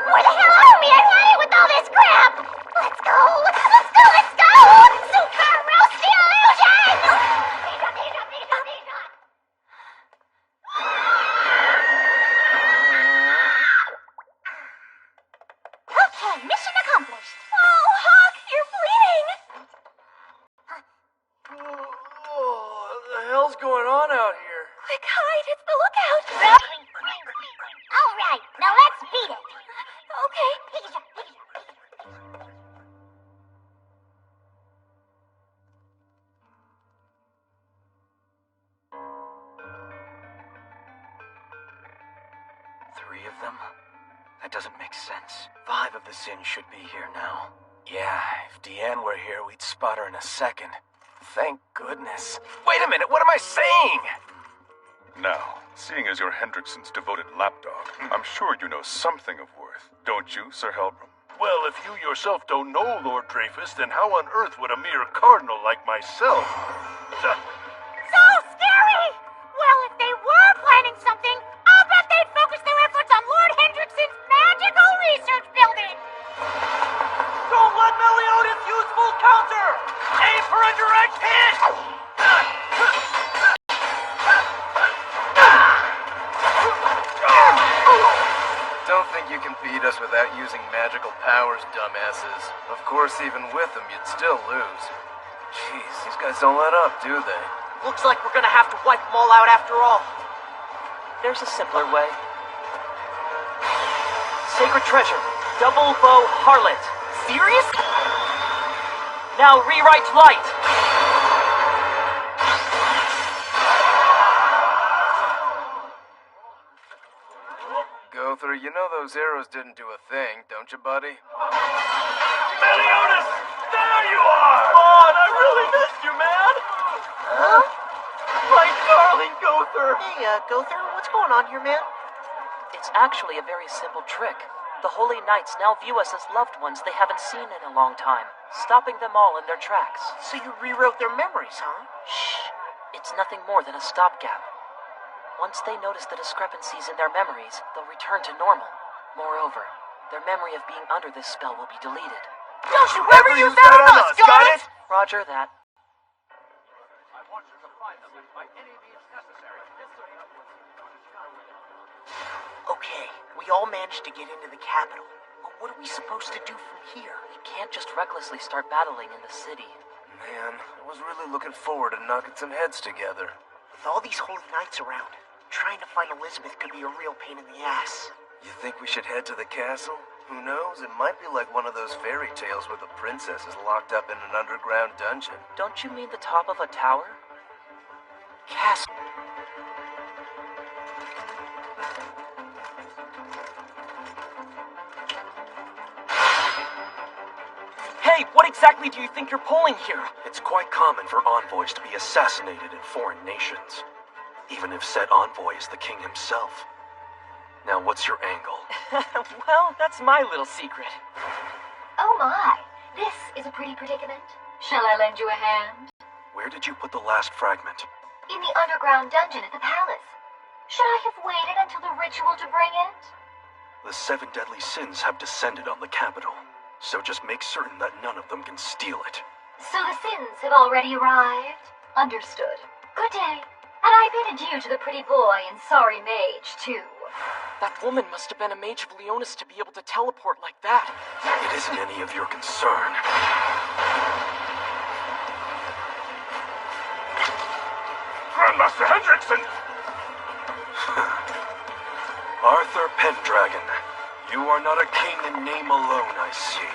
Where the hell are we? I'm ready with all this crap! Let's go! Let's go! Let's go! Super roast the illusion! Mission accomplished. Oh, Hawk, you're bleeding! What the hell's going on out here? Quick, hide, it's the lookout! All right, now let's beat it. Okay. Three of them? That doesn't make sense. 5 of the Sins should be here now. Yeah, if Deanne were here, we'd spot her in a second. Thank goodness. Wait a minute, what am I saying? Now, seeing as you're Hendrickson's devoted lapdog, I'm sure you know something of worth, don't you, Sir Helbram? Well, if you yourself don't know Lord Dreyfus, then how on earth would a mere cardinal like myself? So scary! Well, if they were planning something, I'll bet they'd focus their efforts on Lord Hendrickson's magical research building! Don't let Meliodas use full counter! Aim for a direct hit! Don't think you can beat us without using magical powers, dumbasses. Of course, even with them, you'd still lose. Jeez, these guys don't let up, do they? Looks like we're gonna have to wipe them all out after all. There's a simpler way. Sacred treasure, double bow harlot. Serious? Now rewrite light. Gother, you know those arrows didn't do a thing, don't you, buddy? Meliodas! There you are! Come on, I really missed you, man! Huh? My darling Gother! Hey, Gother, what's going on here, man? It's actually a very simple trick. The Holy Knights now view us as loved ones they haven't seen in a long time, stopping them all in their tracks. So you rewrote their memories, huh? Shh! It's nothing more than a stopgap. Once they notice the discrepancies in their memories, they'll return to normal. Moreover, their memory of being under this spell will be deleted. Don't you ever use that on us, got it? Roger that. I want you to find them by any means necessary. Okay, we all managed to get into the capital. But what are we supposed to do from here? We can't just recklessly start battling in the city. Man, I was really looking forward to knocking some heads together. With all these holy knights around, trying to find Elizabeth could be a real pain in the ass. You think we should head to the castle? Who knows? It might be like one of those fairy tales where the princess is locked up in an underground dungeon. Don't you mean the top of a tower? Castle. Hey, what exactly do you think you're pulling here? It's quite common for envoys to be assassinated in foreign nations, even if said envoy is the king himself. Now, what's your angle? Well, that's my little secret. Oh my, this is a pretty predicament. Shall I lend you a hand? Where did you put the last fragment? In the underground dungeon at the palace. Should I have waited until the ritual to bring it? The 7 deadly sins have descended on the capital, so just make certain that none of them can steal it. So the sins have already arrived? Understood. Good day. And I bid adieu to the pretty boy and sorry mage, too. That woman must have been a mage of Leonis to be able to teleport like that. It isn't any of your concern. Grandmaster Hendrickson! Arthur Pendragon, you are not a king in name alone, I see.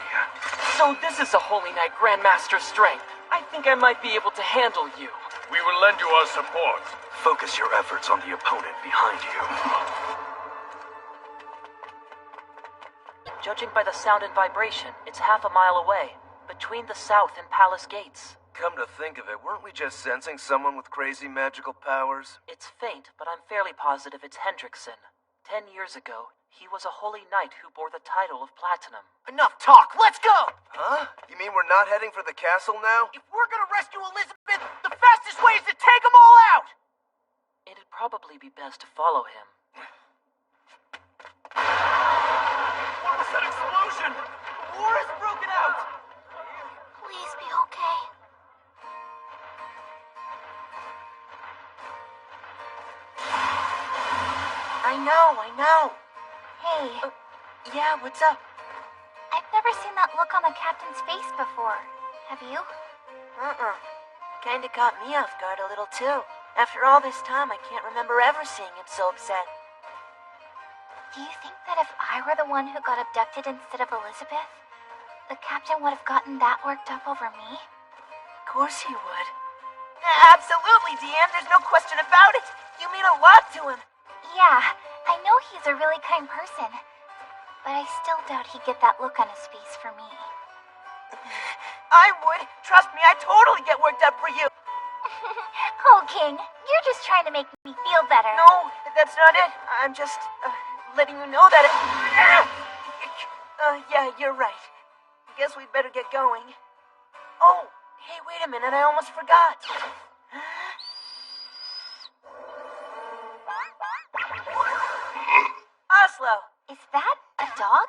So this is a Holy Knight Grandmaster's strength. I think I might be able to handle you. We will lend you our support. Focus your efforts on the opponent behind you. Judging by the sound and vibration, it's half a mile away, between the south and palace gates. Come to think of it, weren't we just sensing someone with crazy magical powers? It's faint, but I'm fairly positive it's Hendrickson. 10 years ago, he was a holy knight who bore the title of Platinum. Enough talk, let's go! Huh? You mean we're not heading for the castle now? If we're gonna rescue Elizabeth, the fastest way is to take them all out! It'd probably be best to follow him. What was that explosion? War has broken out! Please be okay. I know. Hey, Yeah, what's up? I've never seen that look on the captain's face before. Have you? Kinda caught me off guard a little too. After all this time, I can't remember ever seeing him so upset. Do you think that if I were the one who got abducted instead of Elizabeth, the captain would have gotten that worked up over me? Of course he would. Absolutely, Deanne. There's no question about it. You mean a lot to him. Yeah, I know he's a really kind person, but I still doubt he'd get that look on his face for me. I would. Trust me, I totally get worked up for you. Oh, King, you're just trying to make me feel better. No, that's not it. I'm just letting you know that it... yeah, you're right. Guess we'd better get going. Oh, hey, wait a minute. I almost forgot. Oslo. Is that a dog?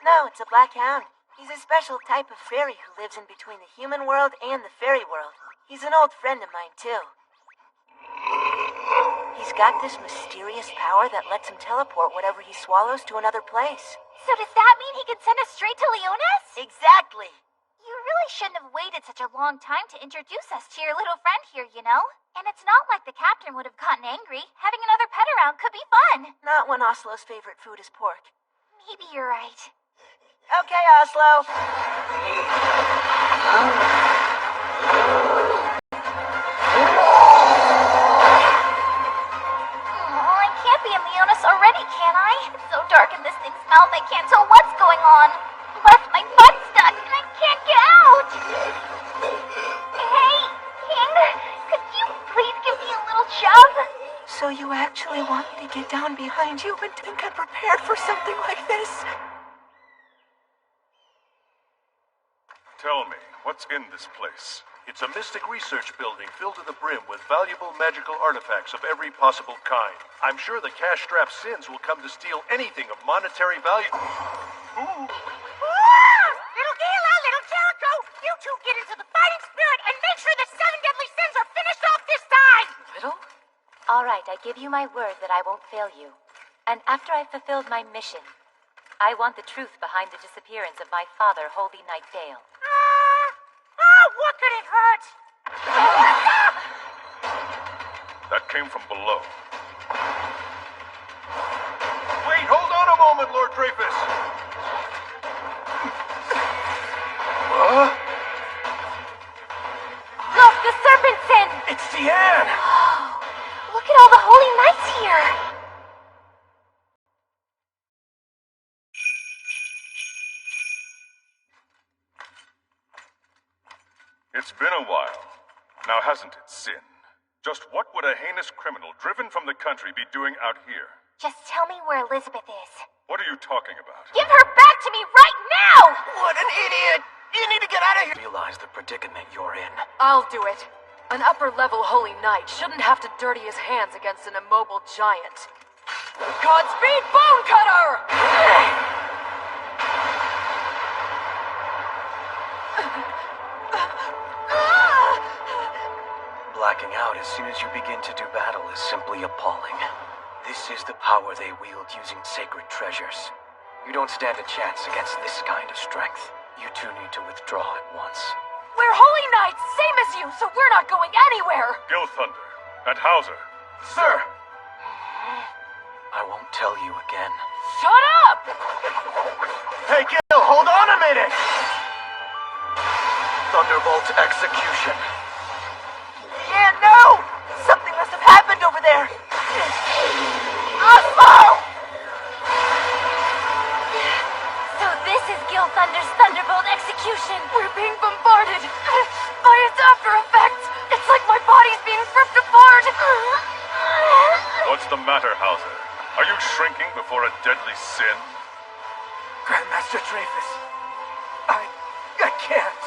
No, it's a black hound. He's a special type of fairy who lives in between the human world and the fairy world. He's an old friend of mine, too. He's got this mysterious power that lets him teleport whatever he swallows to another place. So does that mean he can send us straight to Leonis? Exactly. You really shouldn't have waited such a long time to introduce us to your little friend here, you know? And it's not like the captain would have gotten angry. Having another pet around could be fun. Not when Oslo's favorite food is pork. Maybe you're right. Okay, Oslo. Oh, I can't be in Leonis already, can I? It's so dark in this thing's mouth, I can't tell what's going on. Plus, my butt's stuck and I can't get out. Hey, King, could you please give me a little shove? So you actually want me to get down behind you and think I'm prepared for something like this? Tell me, what's in this place? It's a mystic research building filled to the brim with valuable magical artifacts of every possible kind. I'm sure the cash-strapped Sins will come to steal anything of monetary value. Ooh. Little Gila, little Jericho, you two get into the fighting spirit and make sure the 7 deadly sins are finished off this time! Little? All right, I give you my word that I won't fail you. And after I've fulfilled my mission, I want the truth behind the disappearance of my father, Holy Knight Dale. What could it hurt? That came from below. Wait, hold on a moment, Lord Dreyfus. Look, the Serpent Sin! It's Diane! Look at all the holy knights here! It's been a while. Now, hasn't it, Sin? Just what would a heinous criminal driven from the country be doing out here? Just tell me where Elizabeth is. What are you talking about? Give her back to me right now! What an idiot! You need to get out of here! Realize the predicament you're in. I'll do it. An upper-level holy knight shouldn't have to dirty his hands against an immobile giant. Godspeed, Bone Cutter! Blacking out as soon as you begin to do battle is simply appalling. This is the power they wield using sacred treasures. You don't stand a chance against this kind of strength. You two need to withdraw at once. We're holy knights, same as you, so we're not going anywhere! Gil Thunder and Hauser. Sir! I won't tell you again. Shut up! Hey, Gil, hold on a minute! Thunderbolt execution. Yeah, no! Something must have happened over there. Oslo! So this is Gil Thunder's Thunderbolt execution. We're being bombarded by its after effects. It's like my body's being ripped apart. What's the matter, Hauser? Are you shrinking before a deadly sin? Grandmaster Dreyfus. I can't.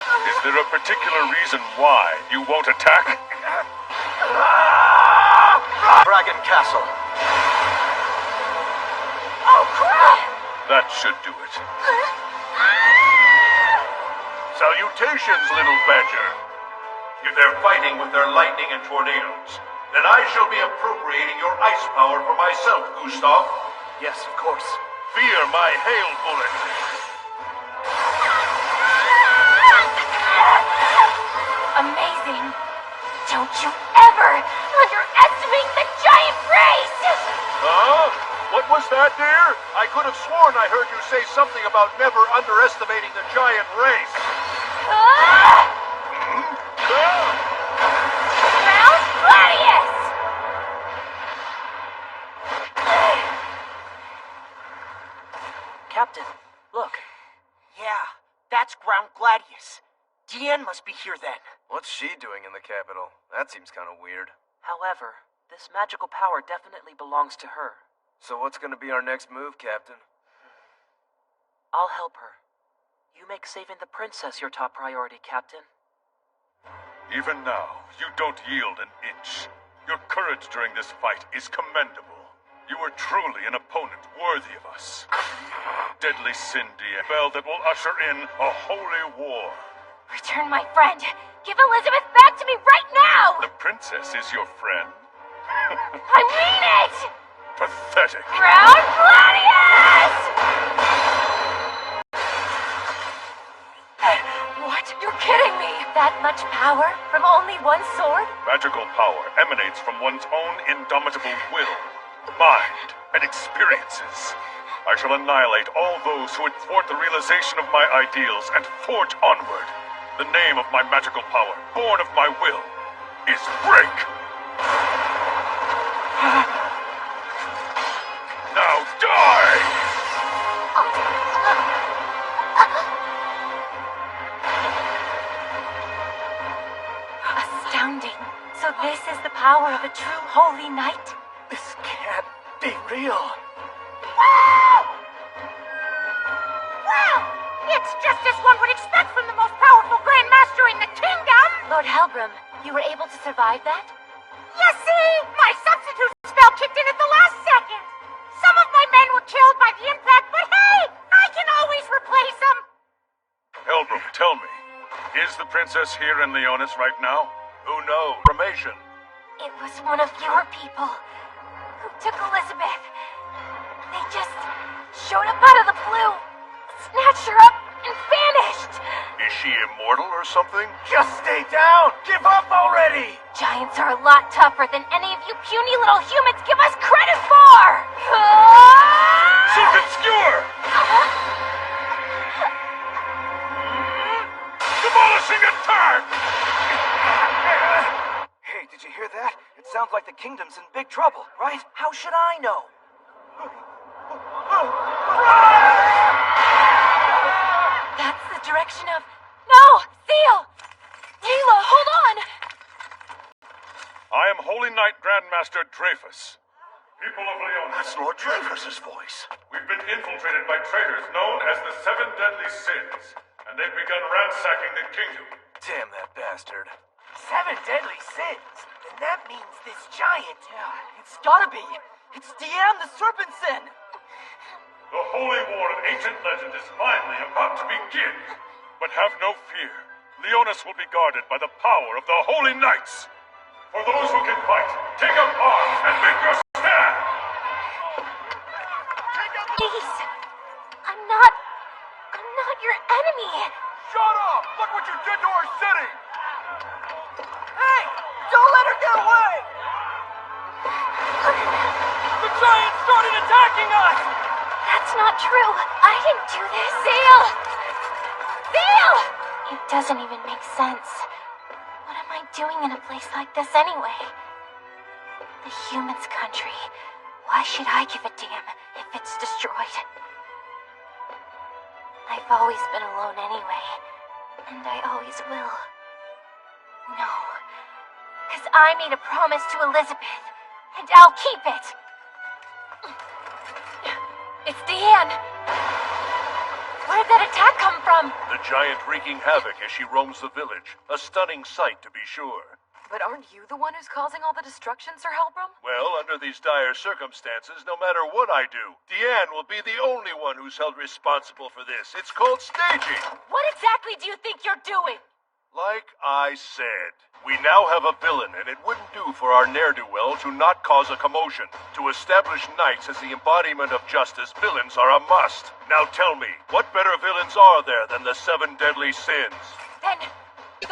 Is there a particular reason why you won't attack? Dragon Castle. Oh, crap! That should do it. Salutations, little badger. If they're fighting with their lightning and tornadoes, then I shall be appropriating your ice power for myself, Gustav. Yes, of course. Fear my hail bullet. Amazing. Don't you ever underestimate the giant race! Huh? What was that, dear? I could have sworn I heard you say something about never underestimating the giant race. Mount Gladius! Captain, look. Yeah, that's Ground Gladius. Diane must be here then. What's she doing in the capital? That seems kind of weird. However, this magical power definitely belongs to her. So what's gonna be our next move, Captain? I'll help her. You make saving the princess your top priority, Captain. Even now, you don't yield an inch. Your courage during this fight is commendable. You are truly an opponent worthy of us. Deadly Cindy, a bell that will usher in a holy war. Return my friend. Give Elizabeth back to me right now! The princess is your friend? I mean it! Pathetic. Ground Gladius! What? You're kidding me! That Much power from only one sword? Magical power emanates from one's own indomitable will, mind, and experiences. I shall annihilate all those who would thwart the realization of my ideals and forge onward. The name of my magical power, born of my will, is Break! Now die! Astounding. So this is the power of a true holy knight? This can't be real. Well, it's just as one would expect from the most powerful Grand Master in the kingdom! Lord Helbram, you were able to survive that? You see, my substitute spell kicked in at the last second. Some of my men were killed by the impact, but hey, I can always replace them. Helbram, tell me, is the princess here in Leonis right now? Who knows? Formation. It was one of your people who took Elizabeth. They just showed up out of the blue, snatched her up, and vanished. Is she immortal or something? Just stay down! Give up already! Giants are a lot tougher than any of you puny little humans give us credit for! Silk Obscure! Demolishing attack! Hey, did you hear that? It sounds like the kingdom's in big trouble, right? How should I know? That's the direction of... No! Theo! Tila, hold on! I am Holy Knight Grandmaster Dreyfus. People of Leonis. That's Lord Dreyfus's voice. We've been infiltrated by traitors known as the Seven Deadly Sins, and they've begun ransacking the kingdom. Damn that bastard. 7 deadly sins? Then that means this giant. Yeah, it's gotta be. It's Diane the Serpent Sin. The holy war of ancient legend is finally about to begin. But have no fear. Leonis will be guarded by the power of the Holy Knights. For those who can fight, take up arms and make your stand! Please. I'm not your enemy. Shut up! Look what you did to our city! Hey! Don't let her get away! The giant started attacking us! That's not true. I didn't do this. Zeal! Zeal! It doesn't even make sense. What am I doing in a place like this anyway? The humans' country. Why should I give a damn if it's destroyed? I've always been alone anyway. And I always will. No. Because I made a promise to Elizabeth. And I'll keep it. It's Diane! Where'd that attack come from? The giant wreaking havoc as she roams the village. A stunning sight, to be sure. But aren't you the one who's causing all the destruction, Sir Helbram? Well, under these dire circumstances, no matter what I do, Deanne will be the only one who's held responsible for this. It's called staging. What exactly do you think you're doing? Like I said, we now have a villain, and it wouldn't do for our ne'er-do-well to not cause a commotion. To establish knights as the embodiment of justice, villains are a must. Now tell me, what better villains are there than the 7 deadly sins? Then,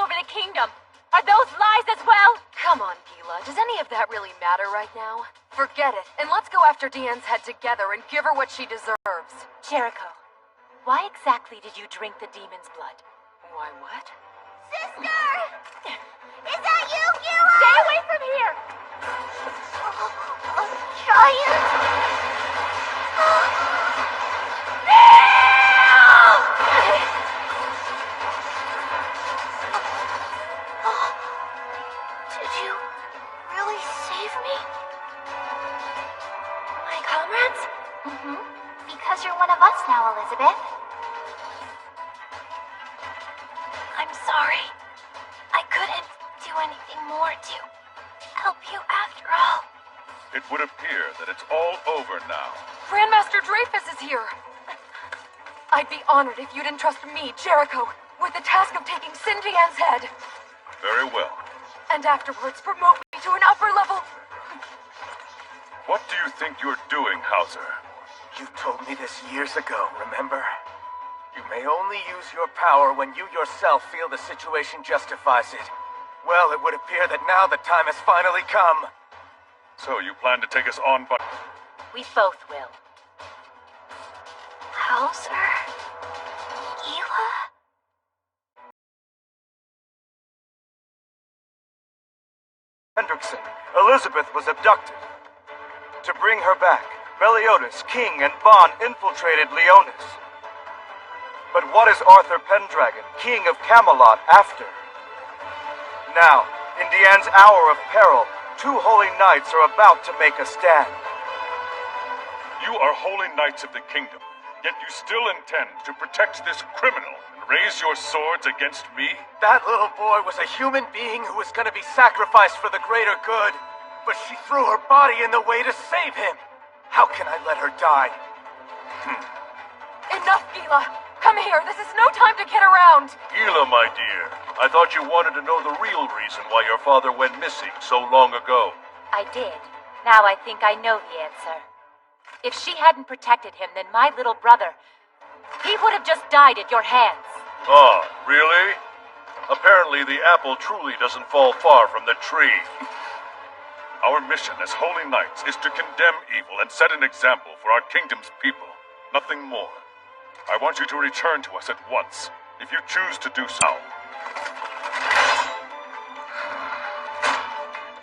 over the kingdom. Are those lies as well? Come on, Gila. Does any of that really matter right now? Forget it, and let's go after Diane's head together and give her what she deserves. Jericho, why exactly did you drink the demon's blood? Why, what? Sister! Is that you, Gila? Stay away from here! A giant? Did you really save me? My comrades? Mm-hmm. Because you're one of us now, Elizabeth. I'm sorry. I couldn't do anything more to help you after all. It would appear that it's all over now. Grandmaster Dreyfus is here! I'd be honored if you'd entrust me, Jericho, with the task of taking Sindian's head. Very well. And afterwards promote me to an upper level... What do you think you're doing, Hauser? You told me this years ago, remember? You may only use your power when you yourself feel the situation justifies it. Well, it would appear that now the time has finally come. So you plan to take us on, but... We both will. Hauser? Gila? Hendrickson, Elizabeth was abducted. To bring her back, Meliodas, King, and Bon infiltrated Leonis. But what is Arthur Pendragon, King of Camelot, after? Now, in Diane's hour of peril, two holy knights are about to make a stand. You are holy knights of the kingdom, yet you still intend to protect this criminal and raise your swords against me? That little boy was a human being who was going to be sacrificed for the greater good, but she threw her body in the way to save him. How can I let her die? Enough, Gila! Come here, this is no time to kid around! Gila, my dear, I thought you wanted to know the real reason why your father went missing so long ago. I did. Now I think I know the answer. If she hadn't protected him, then my little brother, he would have just died at your hands. Ah, really? Apparently the apple truly doesn't fall far from the tree. Our mission as holy knights is to condemn evil and set an example for our kingdom's people. Nothing more. I want you to return to us at once, if you choose to do so.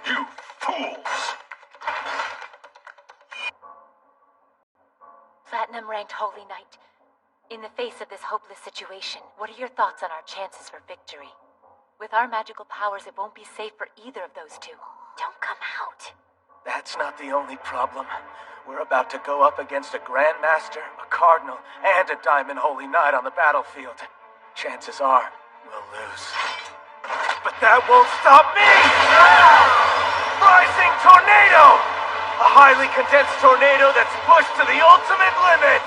You fools! Platinum-ranked Holy Knight, in the face of this hopeless situation, what are your thoughts on our chances for victory? With our magical powers, it won't be safe for either of those two. Don't come out. That's not the only problem. We're about to go up against a Grandmaster, a Cardinal, and a Diamond Holy Knight on the battlefield. Chances are, we'll lose. But that won't stop me! Rising Tornado! A highly condensed tornado that's pushed to the ultimate limit!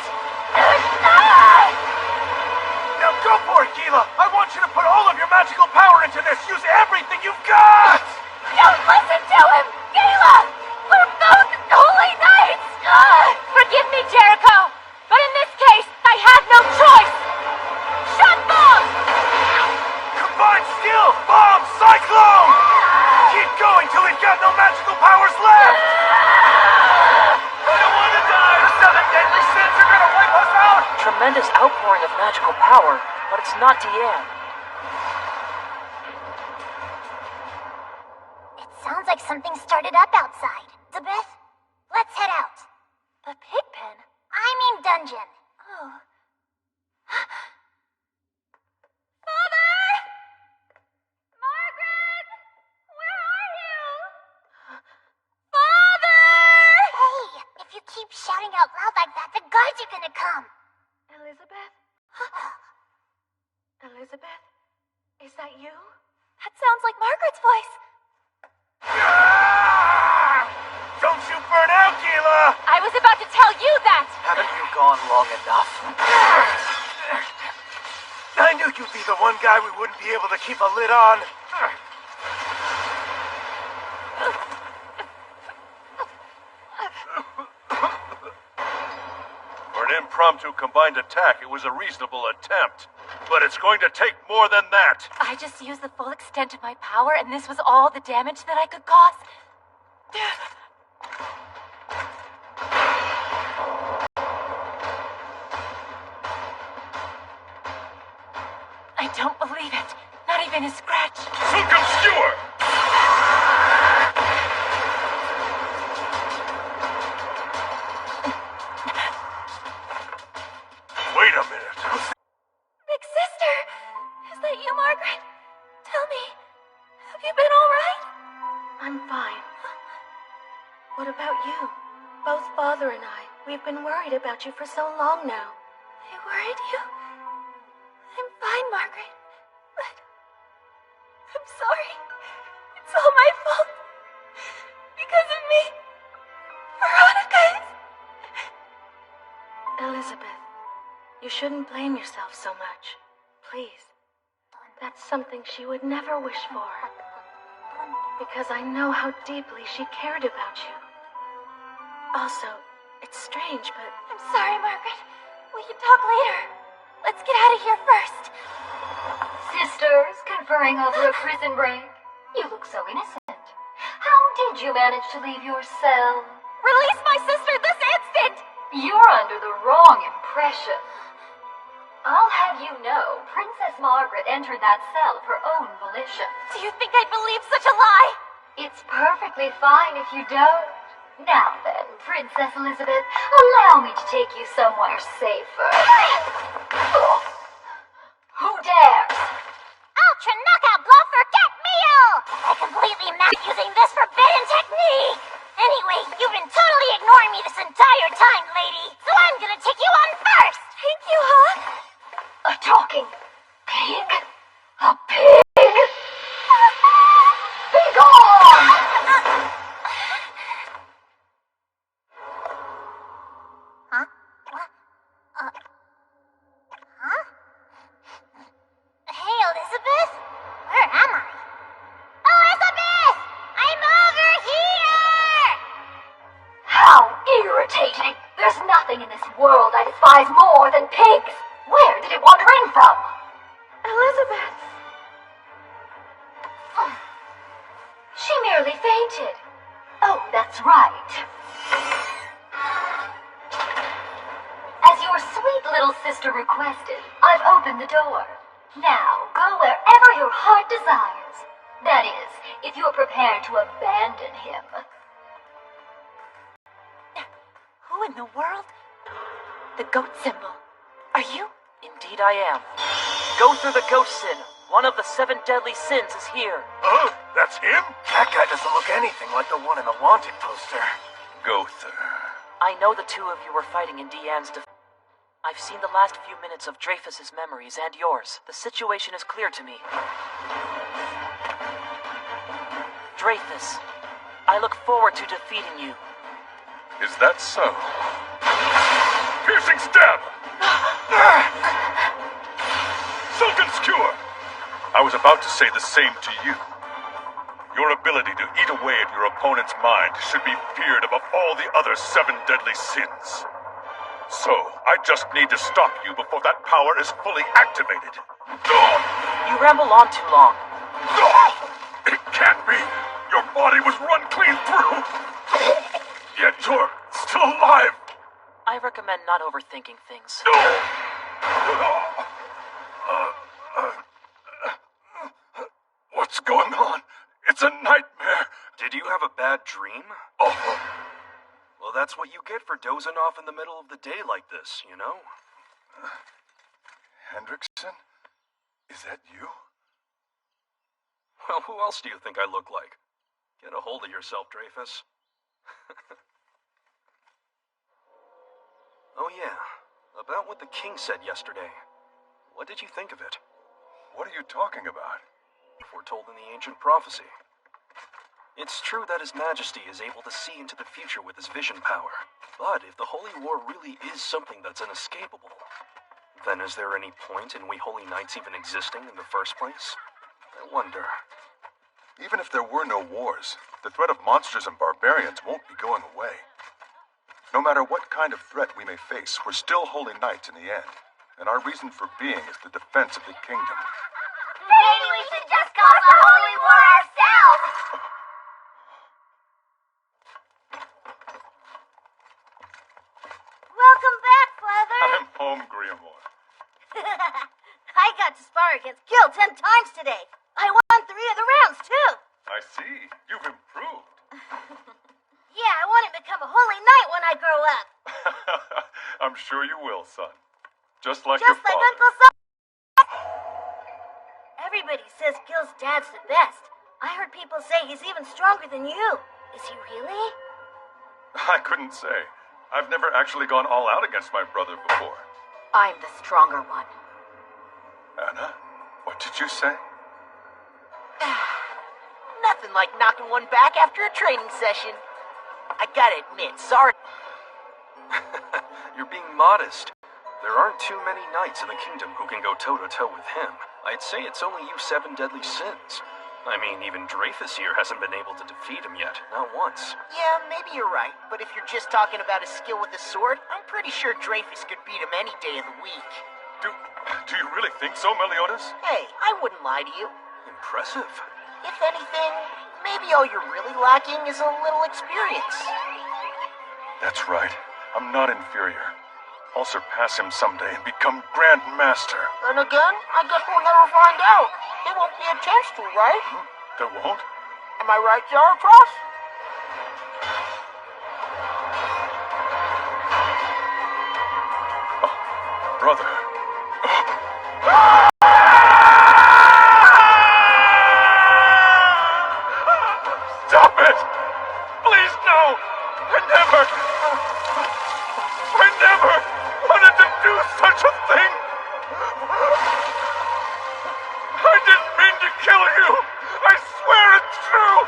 Now go for it, Gila! I want you to put all of your magical power into this! Use everything you've got! Don't listen to him! Gila! We're both holy knights! Forgive me, Jericho, but in this case, I have no choice! Shot bomb! Combined skill! Bomb! Cyclone! Keep going till we've got no magical powers left! I don't want to die! The 7 deadly sins are gonna wipe us out! Tremendous outpouring of magical power, but it's not Diane. It sounds like something started up outside. Elizabeth, let's head out. The pig pen? I mean dungeon. Oh. Father! Margaret! Where are you? Father! Hey, if you keep shouting out loud like that, the guards are gonna come. Elizabeth? Elizabeth? Is that you? That sounds like Margaret's voice. Don't you burn out, Gila! I was about to tell you that! Haven't you gone long enough? I knew you'd be the one guy we wouldn't be able to keep a lid on. For an impromptu combined attack, it was a reasonable attempt. But it's going to take more than that. I just used the full extent of my power, and this was all the damage that I could cause. I don't believe it. Not even a scratch. Silken Skewer! Wait a minute. Big sister! Is that you, Margaret? Tell me, have you been all right? I'm fine. What about you? Both Father and I, we've been worried about you for so long now. I worried you? I'm fine, Margaret. But I'm sorry. It's all my fault. Because of me. Veronica is... Elizabeth, you shouldn't blame yourself so much. Please. That's something she would never wish for. Because I know how deeply she cared about you. Also, it's strange, but... I'm sorry, Margaret. We can talk later. Let's get out of here first. Sisters conferring over a prison break. You look so innocent. How did you manage to leave your cell? Release my sister this instant! You're under the wrong impression. I'll have you know, Princess Margaret entered that cell of her own volition. Do you think I believe such a lie? It's perfectly fine if you don't. Now then, Princess Elizabeth, allow me to take you somewhere safer. Who dares? Ultra knockout blow, forget meal! I completely missed using this forbidden technique! Anyway, you've been totally ignoring me this entire time, lady, so I'm gonna take you on first! Thank you, huh? A talking pig? A pig? Be gone! Huh? What? Huh? Hey, Elizabeth? Where am I? Elizabeth! I'm over here! How irritating! There's nothing in this world I despise more than pigs! Where did it wander in from? Elizabeth! She merely fainted. Oh, that's right. As your sweet little sister requested, I've opened the door. Now, go wherever your heart desires. That is, if you're prepared to abandon him. Who in the world? The goat symbol. Are you? Indeed I am. Go through the ghost sin. One of the 7 deadly sins is here. Oh, that's him? That guy doesn't look anything like the one in the wanted poster. Gother. I know the two of you were fighting in Deanne's defense. I've seen the last few minutes of Dreyfus's memories and yours. The situation is clear to me. Dreyfus, I look forward to defeating you. Is that so? Piercing stab! Silken skewer! I was about to say the same to you. Your ability to eat away at your opponent's mind should be feared above all the other 7 deadly sins. So, I just need to stop you before that power is fully activated. You ramble on too long. It can't be! Your body was run clean through! Yet you're still alive! I recommend not overthinking things. What's going on? It's a nightmare. Did you have a bad dream? Oh. Well, that's what you get for dozing off in the middle of the day like this, you know? Hendrickson? Is that you? Well, who else do you think I look like? Get a hold of yourself, Dreyfus. Oh yeah, about what the king said yesterday. What did you think of it? What are you talking about? Foretold in the ancient prophecy. It's true that His Majesty is able to see into the future with his vision power. But if the Holy War really is something that's inescapable, then is there any point in we Holy Knights even existing in the first place? I wonder. Even if there were no wars, the threat of monsters and barbarians won't be going away. No matter what kind of threat we may face, we're still Holy Knights in the end. And our reason for being is the defense of the kingdom. Maybe we should just cause a holy war ourselves! Welcome back, Father! I'm home, Griamore. I got to spar against Gil 10 times today. I won 3 of the rounds, too. I see. You've improved. Yeah, I want to become a holy knight when I grow up. I'm sure you will, son. Just like Just your like father. Uncle Sam. Everybody says Gil's dad's the best. I heard people say he's even stronger than you. Is he really? I couldn't say. I've never actually gone all out against my brother before. I'm the stronger one. Anna, what did you say? Nothing like knocking one back after a training session. I gotta admit, sorry. You're being modest. There aren't too many knights in the kingdom who can go toe-to-toe with him. I'd say it's only you 7 deadly sins. I mean, even Dreyfus here hasn't been able to defeat him yet, not once. Yeah, maybe you're right, but if you're just talking about his skill with the sword, I'm pretty sure Dreyfus could beat him any day of the week. Do you really think so, Meliodas? Hey, I wouldn't lie to you. Impressive. If anything, maybe all you're really lacking is a little experience. That's right. I'm not inferior. I'll surpass him someday and become Grand Master. And again, I guess we'll never find out. There won't be a chance to, right? There won't? Am I right, Zarathos? Brother. Stop it! Please, no! I never wanted to do such a thing! I didn't mean to kill you! I swear it's true!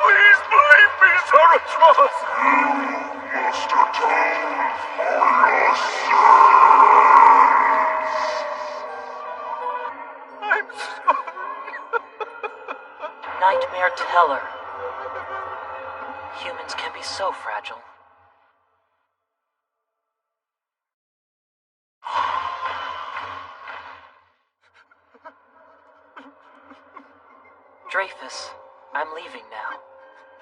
Please believe me, Zarathos! You must atone for your I'm sorry. Nightmare Teller. Humans can be so fragile. Dreyfus, I'm leaving now.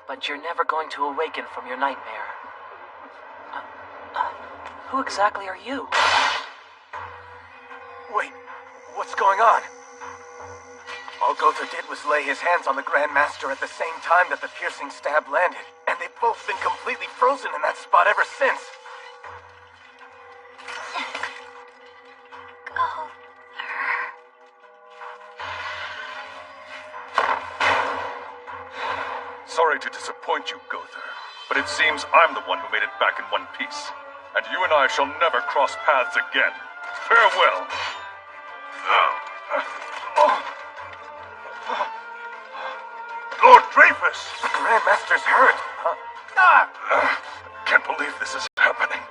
But you're never going to awaken from your nightmare. Who exactly are you? Wait, what's going on? All Gotha did was lay his hands on the Grand Master at the same time that the piercing stab landed, and they've both been completely frozen in that spot ever since. Sorry to disappoint you, Gotha, but it seems I'm the one who made it back in one piece. And you and I shall never cross paths again. Farewell. Lord Dreyfus! The Grand Master's hurt. Can't believe this is happening.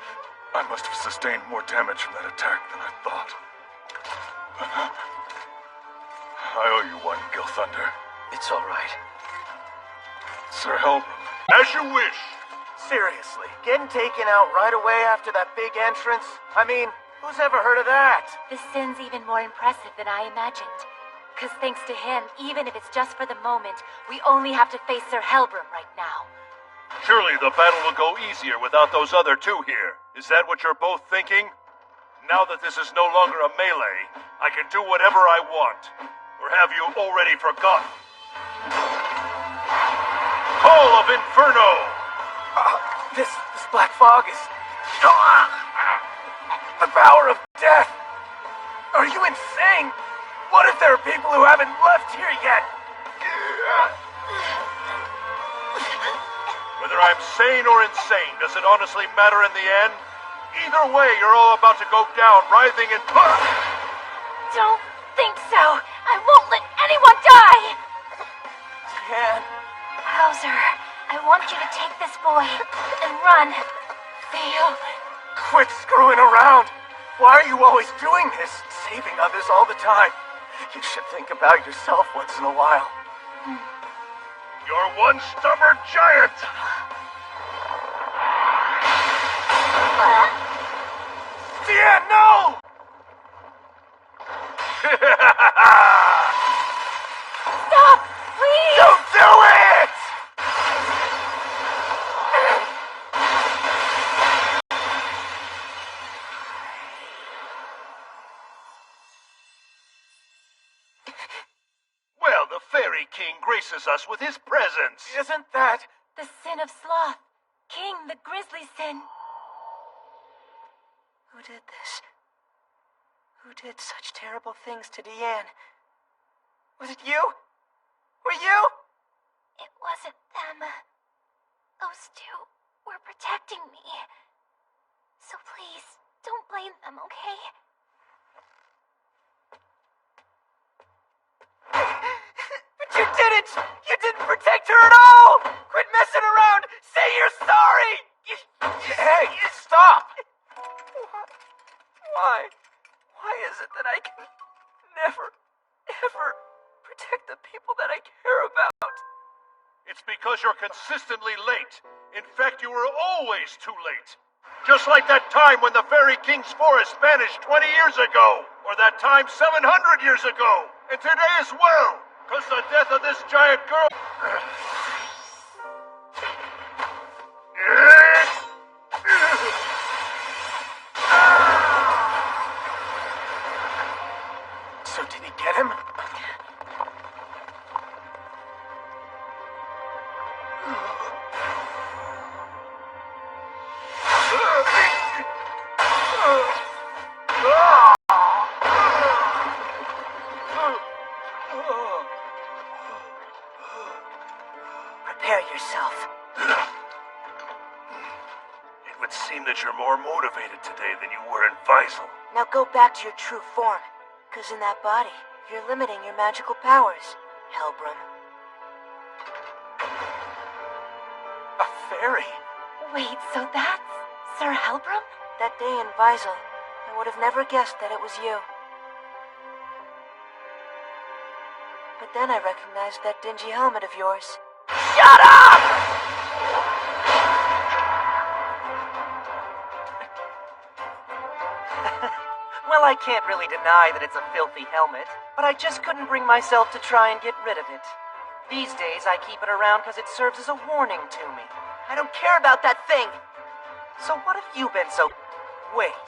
I must have sustained more damage from that attack than I thought. I owe you one, Gilthunder. It's all right. Sir Helbram. As you wish. Seriously, getting taken out right away after that big entrance? I mean, who's ever heard of that? This sin's even more impressive than I imagined. Because thanks to him, even if it's just for the moment, we only have to face Sir Helbram right now. Surely the battle will go easier without those other two here. Is that what you're both thinking? Now that this is no longer a melee, I can do whatever I want. Or have you already forgotten? Call of Inferno! This black fog is... the power of death! Are you insane? What if there are people who haven't left here yet? Whether I'm sane or insane, does it honestly matter in the end? Either way, you're all about to go down, writhing in... Don't think so. I won't let anyone die! Jan... Hauser, I want you to take this boy and run. Theo... Quit screwing around! Why are you always doing this? Saving others all the time. You should think about yourself once in a while. You're one stubborn giant! Jan, no! Stop! Please! Don't do it! Well, the Fairy King graces us with his presence. Isn't that... The sin of sloth. King, the grisly sin. Who did this? Who did such terrible things to Deanne? Was it you? Were you? It wasn't them. Those two were protecting me. So please, don't blame them, okay? But you didn't! You didn't protect her at all! Quit messing around! Say you're sorry! Hey, stop! Why? Why is it that I can never, ever protect the people that I care about? It's because you're consistently late. In fact, you were always too late. Just like that time when the Fairy King's forest vanished 20 years ago. Or that time 700 years ago. And today as well. Because the death of this giant girl... So did he get him? Prepare yourself. It would seem that you're more motivated today than you were in Visel. Now go back to your true form, because in that body, you're limiting your magical powers, Helbram. A fairy? Wait, so that's Sir Helbram? That day in Visel, I would have never guessed that it was you. But then I recognized that dingy helmet of yours. Shut up! Well, I can't really deny that it's a filthy helmet, but I just couldn't bring myself to try and get rid of it. These days, I keep it around because it serves as a warning to me. I don't care about that thing! So what have you been so... Wait,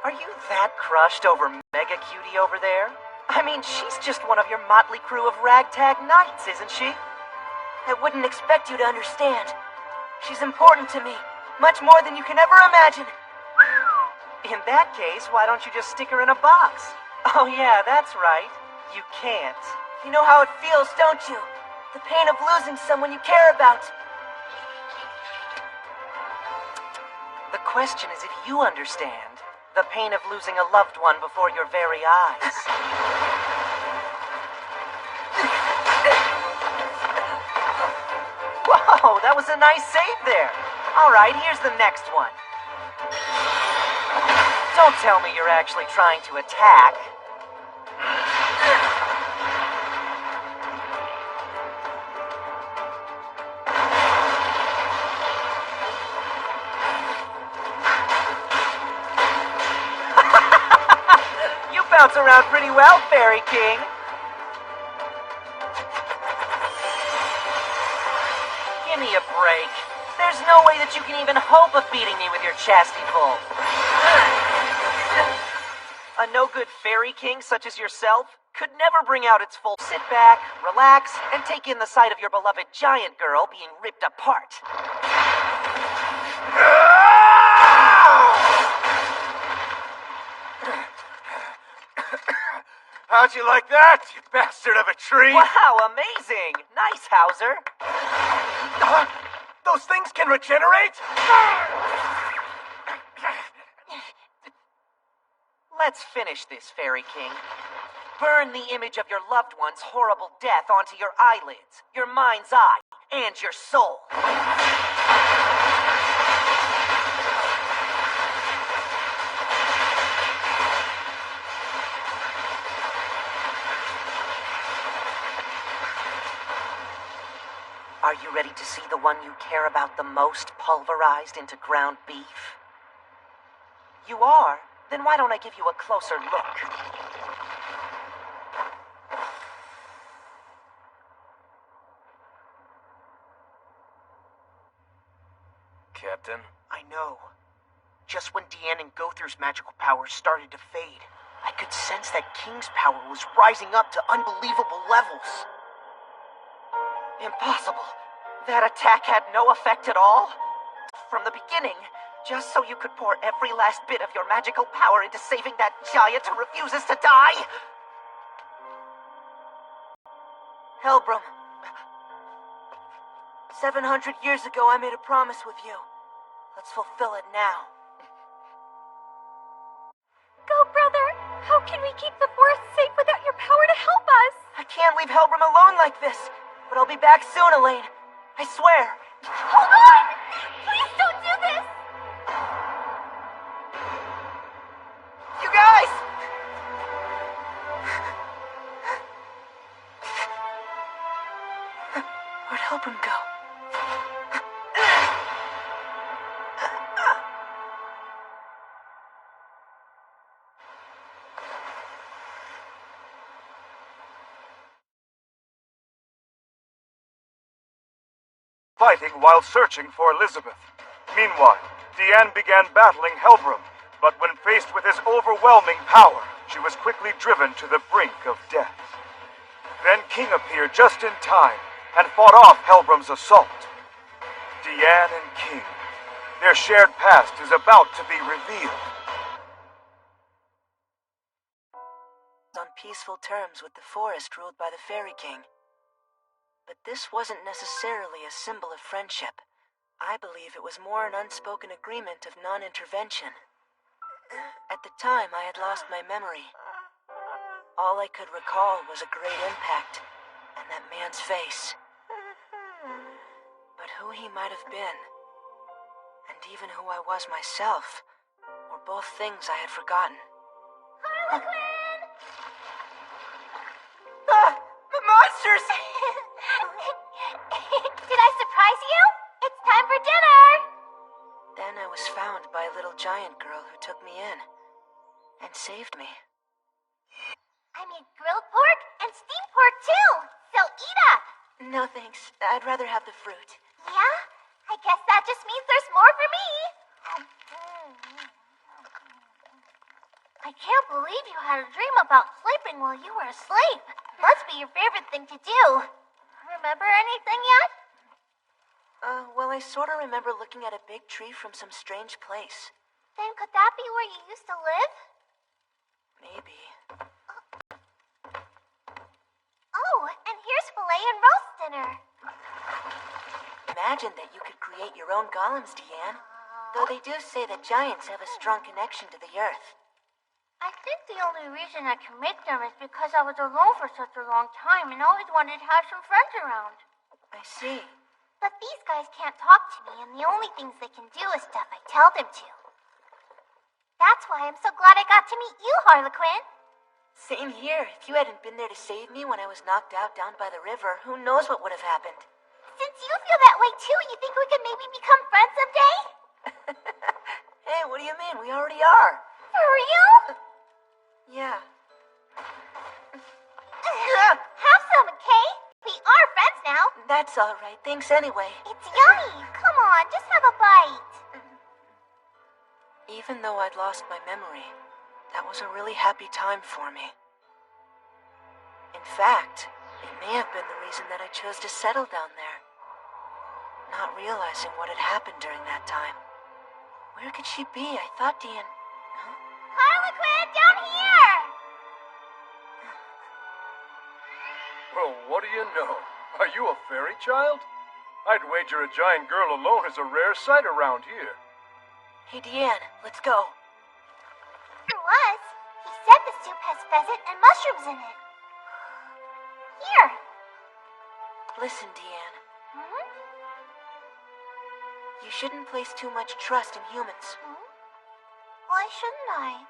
are you that crushed over Mega Cutie over there? I mean, she's just one of your motley crew of ragtag knights, isn't she? I wouldn't expect you to understand. She's important to me, much more than you can ever imagine. In that case, why don't you just stick her in a box? Oh yeah, that's right. You can't. You know how it feels, don't you? The pain of losing someone you care about. The question is if you understand the pain of losing a loved one before your very eyes. Whoa, that was a nice save there. All right, here's the next one. Don't tell me you're actually trying to attack. You bounce around pretty well, Fairy King. Give me a break. There's no way that you can even hope of beating me with your chastity full. A no-good Fairy King such as yourself could never bring out its full... Sit back, relax, and take in the sight of your beloved giant girl being ripped apart. How'd you like that, you bastard of a tree? Wow, amazing! Nice, Hauser. Those things can regenerate? Let's finish this, Fairy King. Burn the image of your loved one's horrible death onto your eyelids, your mind's eye, and your soul. Are you ready to see the one you care about the most pulverized into ground beef? You are? Then why don't I give you a closer look? Captain? I know. Just when Deanne and Gother's magical powers started to fade, I could sense that King's power was rising up to unbelievable levels. Impossible. That attack had no effect at all? From the beginning, just so you could pour every last bit of your magical power into saving that giant who refuses to die? Helbram. 700 years ago, I made a promise with you. Let's fulfill it now. Go, brother! How can we keep the forest safe without your power to help us? I can't leave Helbram alone like this, but I'll be back soon, Elaine. I swear. Hold on! Please don't do this! You guys! Where'd Helbram go? fighting while searching for Elizabeth. Meanwhile, Deanne began battling Helbram, but when faced with his overwhelming power, she was quickly driven to the brink of death. Then King appeared just in time and fought off Helbram's assault. Deanne and King, their shared past is about to be revealed. On peaceful terms with the forest ruled by the Fairy King. But this wasn't necessarily a symbol of friendship. I believe it was more an unspoken agreement of non-intervention. At the time, I had lost my memory. All I could recall was a great impact, and that man's face. But who he might have been, and even who I was myself, were both things I had forgotten. Harlequin! The monsters! Did I surprise you? It's time for dinner! Then I was found by a little giant girl who took me in and saved me. I made grilled pork and steamed pork too, so eat up! No thanks, I'd rather have the fruit. Yeah? I guess that just means there's more for me. I can't believe you had a dream about sleeping while you were asleep. Must be your favorite thing to do. Remember anything yet? Well, I sort of remember looking at a big tree from some strange place. Then could that be where you used to live? Maybe. Oh, and here's filet and roast dinner. Imagine that you could create your own golems, Deanne. Though they do say that giants have a strong connection to the earth. I think the only reason I can make them is because I was alone for such a long time and always wanted to have some friends around. I see. But these guys can't talk to me, and the only things they can do is stuff I tell them to. That's why I'm so glad I got to meet you, Harlequin. Same here. If you hadn't been there to save me when I was knocked out down by the river, who knows what would have happened. Since you feel that way too, you think we could maybe become friends someday? Hey, what do you mean? We already are. For real? Yeah. Have some, okay? We are friends now. That's all right. Thanks anyway. It's yummy. Come on, just have a bite. Even though I'd lost my memory, that was a really happy time for me. In fact, it may have been the reason that I chose to settle down there. Not realizing what had happened during that time. Where could she be? I thought Deanne... Harlequin, down here! Well, what do you know? Are you a fairy child? I'd wager a giant girl alone is a rare sight around here. Hey, Deanne, let's go. It was. He said the soup has pheasant and mushrooms in it. Here. Listen, Deanne. You shouldn't place too much trust in humans. Why shouldn't I?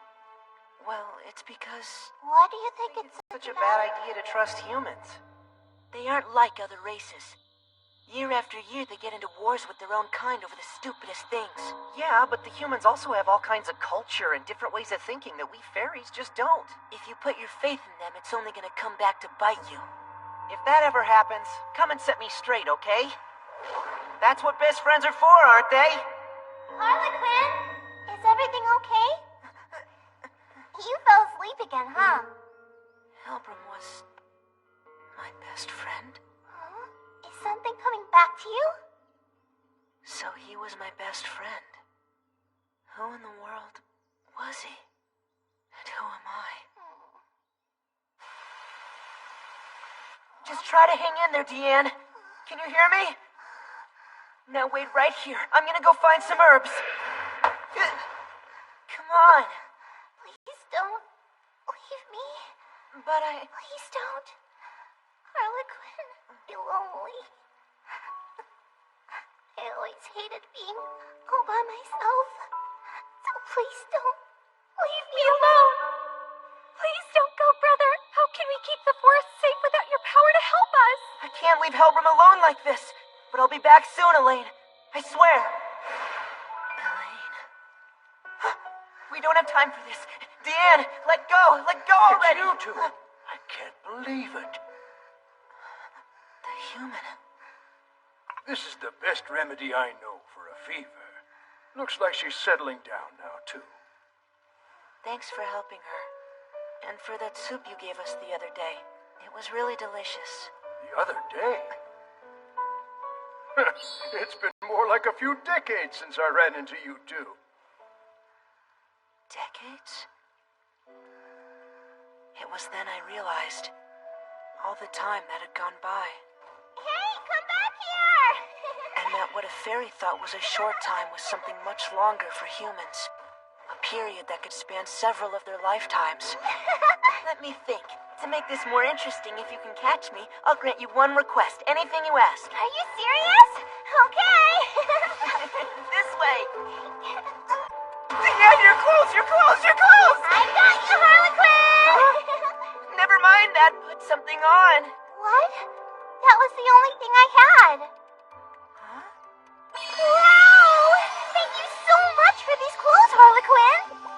Well, it's because... Why do you think it's such a bad idea to trust humans? They aren't like other races. Year after year, they get into wars with their own kind over the stupidest things. Yeah, but the humans also have all kinds of culture and different ways of thinking that we fairies just don't. If you put your faith in them, it's only gonna come back to bite you. If that ever happens, come and set me straight, okay? That's what best friends are for, aren't they? Harlequin, is everything okay? You fell asleep again, huh? Helbram was my best friend. Huh? Is something coming back to you? So he was my best friend. Who in the world was he? And who am I? Just try to hang in there, Deanne. Can you hear me? Now wait right here. I'm gonna go find some herbs. Come on. Please don't leave me. But I... Please don't. Harlequin, be lonely. I always hated being all by myself. So please don't leave me alone. Please don't go, brother. How can we keep the forest safe without your power to help us? I can't leave Helbram alone like this. But I'll be back soon, Elaine. I swear. Elaine. We don't have time for this. Deanne, let go. Let go already. It's you two. I can't believe it. The human. This is the best remedy I know for a fever. Looks like she's settling down now, too. Thanks for helping her. And for that soup you gave us the other day. It was really delicious. The other day? It's been more like a few decades since I ran into you two. Decades? It was then I realized all the time that had gone by. Hey, come back here! And that what a fairy thought was a short time was something much longer for humans. A period that could span several of their lifetimes. Let me think. To make this more interesting, if you can catch me, I'll grant you one request. Anything you ask. Are you serious? Okay. This way. Yeah, you're close, you're close, you're close! I got you, Harlequin! Never mind that. Put something on. What? That was the only thing I had. Huh? Wow! Thank you so much for these clothes, Harlequin!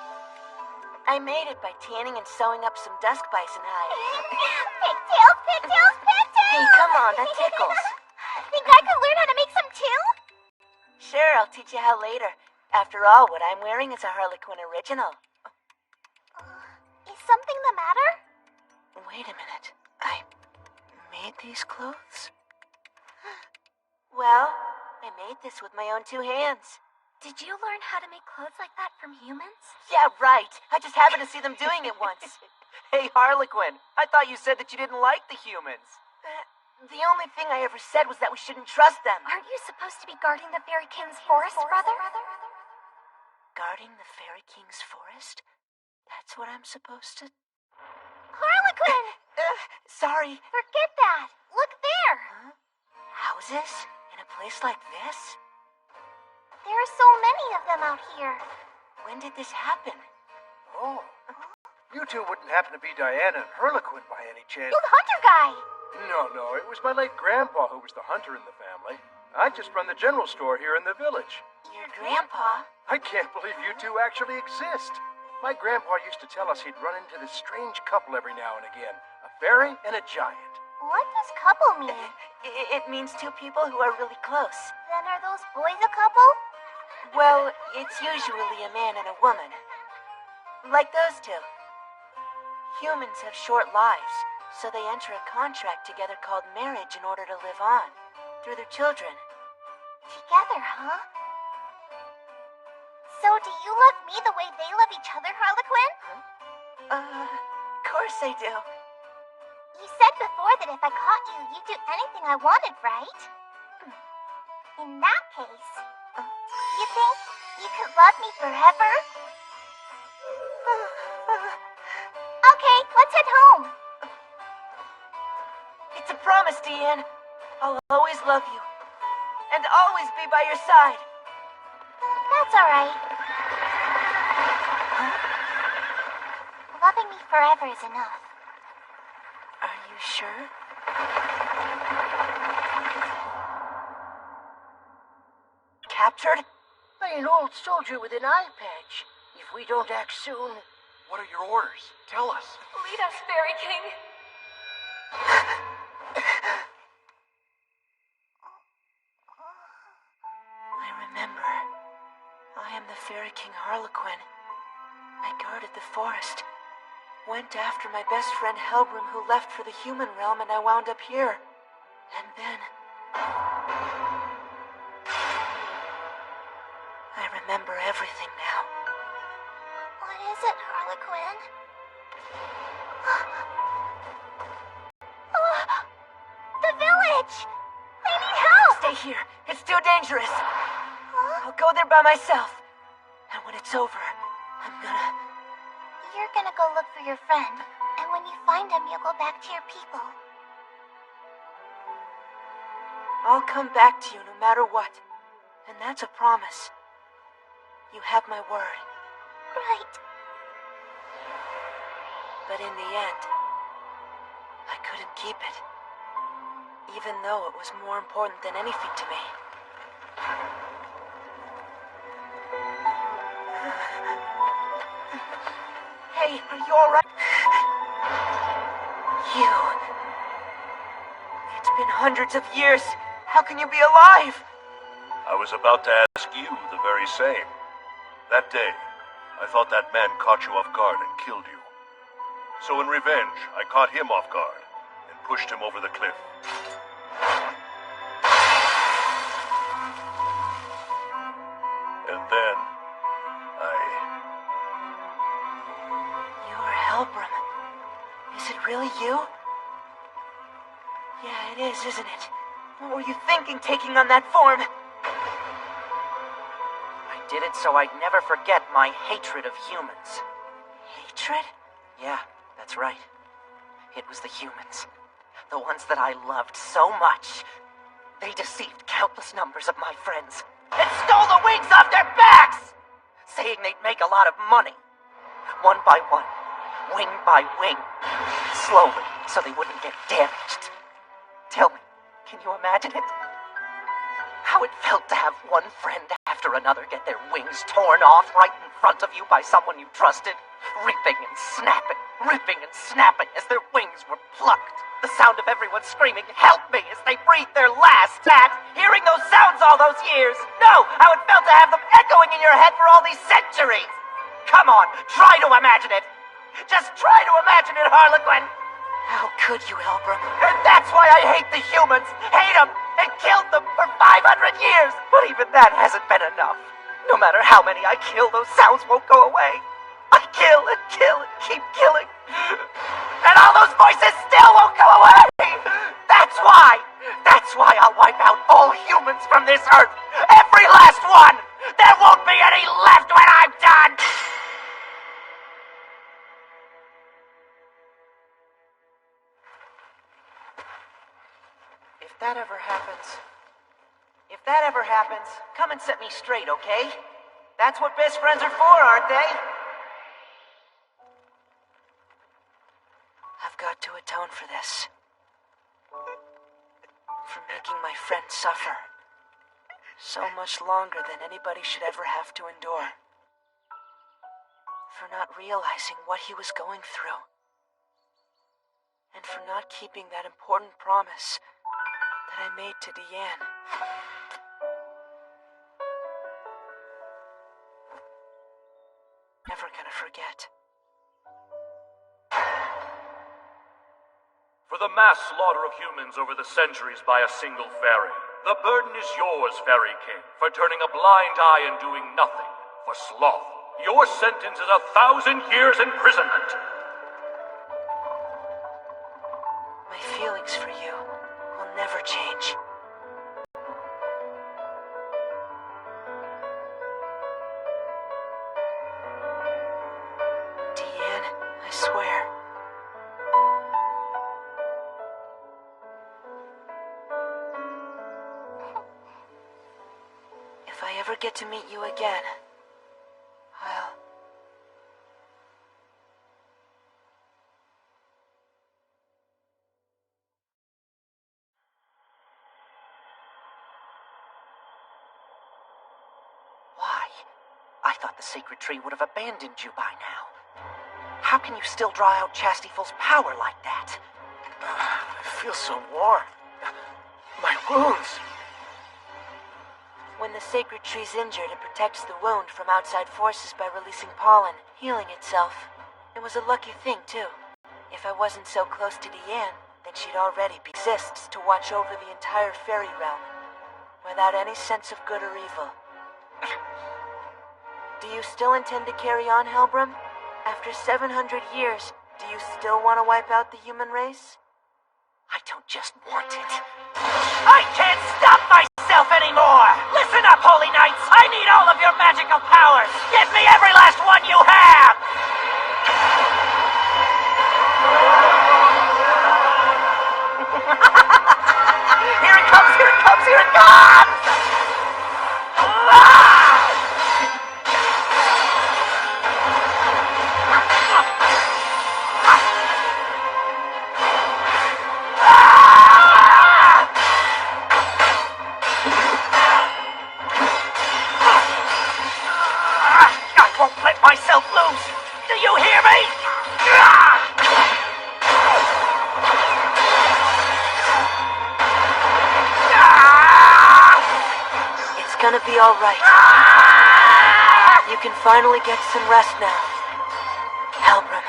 I made it by tanning and sewing up some dusk bison hide. Pigtails, pigtails, pigtails! Hey, come on, that tickles. Think I could learn how to make some too? Sure, I'll teach you how later. After all, what I'm wearing is a Harlequin original. Is something the matter? Wait a minute. I made these clothes? Well, I made this with my own two hands. Did you learn how to make clothes like that from humans? Yeah, right. I just happened to see them doing it once. Hey, Harlequin, I thought you said that you didn't like the humans. The only thing I ever said was that we shouldn't trust them. Aren't you supposed to be guarding the Fairy King's forest, brother? Guarding the Fairy King's forest? That's what I'm supposed to... Harlequin! Sorry. Forget that. Look there. Huh? Houses? In a place like this? There are so many of them out here. When did this happen? Oh. You two wouldn't happen to be Diana and Harlequin by any chance? Old hunter guy. No, it was my late grandpa who was the hunter in the family. I just run the general store here in the village. Your grandpa? I can't believe you two actually exist. My grandpa used to tell us he'd run into this strange couple every now and again. A fairy and a giant. What does couple mean? It means two people who are really close. Then are those boys a couple? Well, it's usually a man and a woman. Like those two. Humans have short lives, so they enter a contract together called marriage in order to live on, through their children. Together, huh? So do you love me the way they love each other, Harlequin? Of course I do. You said before that if I caught you, you'd do anything I wanted, right? In that case, you think you could love me forever? Okay, let's head home. It's a promise, Deanne. I'll always love you. And always be by your side. That's alright. Loving me forever is enough. Are you sure? Captured? By an old soldier with an eye patch. If we don't act soon... What are your orders? Tell us. Lead us, Fairy King. I remember. I am the Fairy King Harlequin. I guarded the forest. Went after my best friend Helbram, who left for the human realm, and I wound up here. And then... I remember everything now. What is it, Harlequin? The village! I need help! Stay here. It's too dangerous. I'll go there by myself. And when it's over, I'm gonna... You're gonna go look for your friend, and when you find him, you'll go back to your people. I'll come back to you no matter what. And that's a promise. You have my word. Right. But in the end, I couldn't keep it. Even though it was more important than anything to me. Hey, are you alright? You. It's been hundreds of years. How can you be alive? I was about to ask you the very same. That day, I thought that man caught you off guard and killed you. So in revenge, I caught him off guard and pushed him over the cliff. And then, You're Helbram. Is it really you? Yeah, it is, isn't it? What were you thinking taking on that form? I did it so I'd never forget my hatred of humans. Hatred? Yeah, that's right. It was the humans. The ones that I loved so much. They deceived countless numbers of my friends and stole the wings off their backs! Saying they'd make a lot of money. One by one, wing by wing. Slowly, so they wouldn't get damaged. Tell me, can you imagine it? How it felt to have one friend after another get their wings torn off right in front of you by someone you trusted, ripping and snapping as their wings were plucked. The sound of everyone screaming, "Help me!" as they breathed their last. Hearing those sounds all those years. No, how it felt to have them echoing in your head for all these centuries. Come on, try to imagine it. Just try to imagine it, Harlequin. How could you, Helbram? And that's why I hate the humans, hate them, and killed them for 500 years. But even that hasn't been enough. No matter how many I kill, those sounds won't go away. I kill and keep killing. And all those voices still won't go away. That's why I'll wipe out all humans from this earth. Every last one. There won't be any left when I'm done. If that ever happens, come and set me straight, okay? That's what best friends are for, aren't they? I've got to atone for this. For making my friend suffer. So much longer than anybody should ever have to endure. For not realizing what he was going through. And for not keeping that important promise that I made to Deanne. Never gonna forget. For the mass slaughter of humans over the centuries by a single fairy, the burden is yours, Fairy King, for turning a blind eye and doing nothing. For sloth, your sentence is 1,000 years imprisonment. My feelings for you will never change. Deanne, I swear. If I ever get to meet you again, Why? I thought the sacred tree would have abandoned you by now. How can you still draw out Chastieful's power like that? I feel so warm. My wounds. When the sacred tree's injured, it protects the wound from outside forces by releasing pollen, healing itself. It was a lucky thing, too. If I wasn't so close to Deanne, then she'd already exists to watch over the entire fairy realm, without any sense of good or evil. Do you still intend to carry on, Helbram? After 700 years, do you still want to wipe out the human race? I don't just want it. I can't stop myself anymore! Listen up, Holy Knights! I need all of your magical powers! Give me every last one you have! Here it comes, here it comes, here it comes! I won't let myself loose! Do you hear me? Ah! gonna be alright. You can finally get some rest now. Halbram.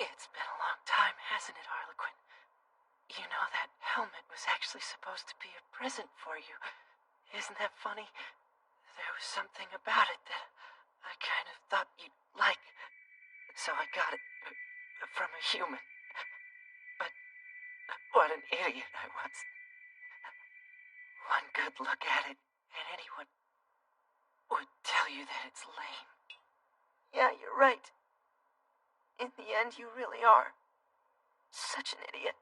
It's been a long time, hasn't it, Harlequin? You know, that helmet was actually supposed to be a present for you. Isn't that funny? There was something about it that I kind of thought you'd like, so I got it from a human. But what an idiot I was. One good look at it, and anyone would tell you that it's lame. Yeah, you're right. In the end, you really are such an idiot.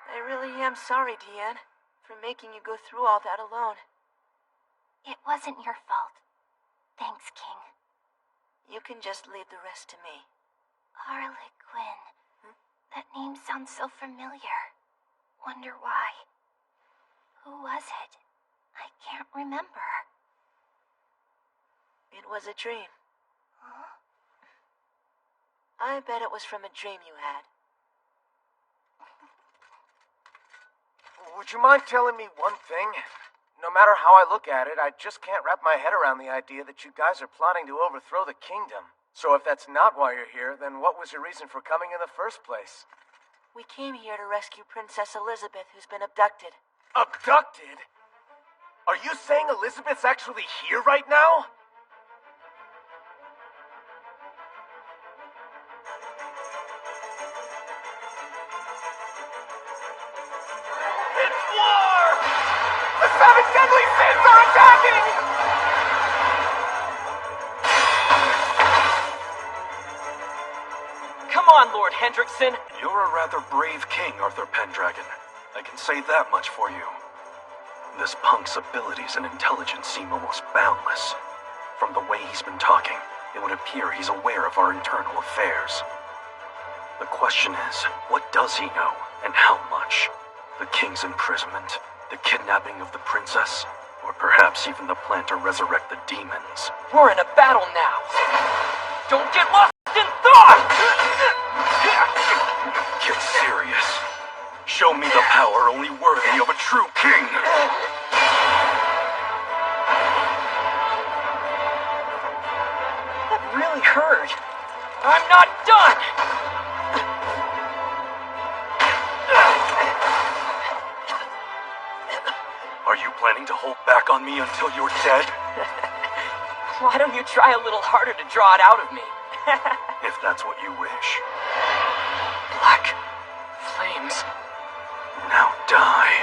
I really am sorry, Deanne, for making you go through all that alone. It wasn't your fault. Thanks, King. You can just leave the rest to me. Harlequin. That name sounds so familiar. Wonder why. Who was it? I can't remember. It was a dream. Huh? I bet it was from a dream you had. Would you mind telling me one thing? No matter how I look at it, I just can't wrap my head around the idea that you guys are plotting to overthrow the kingdom. So if that's not why you're here, then what was your reason for coming in the first place? We came here to rescue Princess Elizabeth, who's been abducted. Abducted? Are you saying Elizabeth's actually here right now? It's war! The 7 deadly sins are attacking! Come on, Lord Hendrickson. You're a rather brave king, Arthur Pendragon. I can say that much for you. This punk's abilities and intelligence seem almost boundless. From the way he's been talking, it would appear he's aware of our internal affairs. The question is, what does he know, and how much? The king's imprisonment, the kidnapping of the princess, or perhaps even the plan to resurrect the demons. We're in a battle now. Don't get lost in thought! Get serious. Show me the power only worthy of a true king. That really hurt. I'm not done! Are you planning to hold back on me until you're dead? Why don't you try a little harder to draw it out of me? If that's what you wish. Black flames. Now die.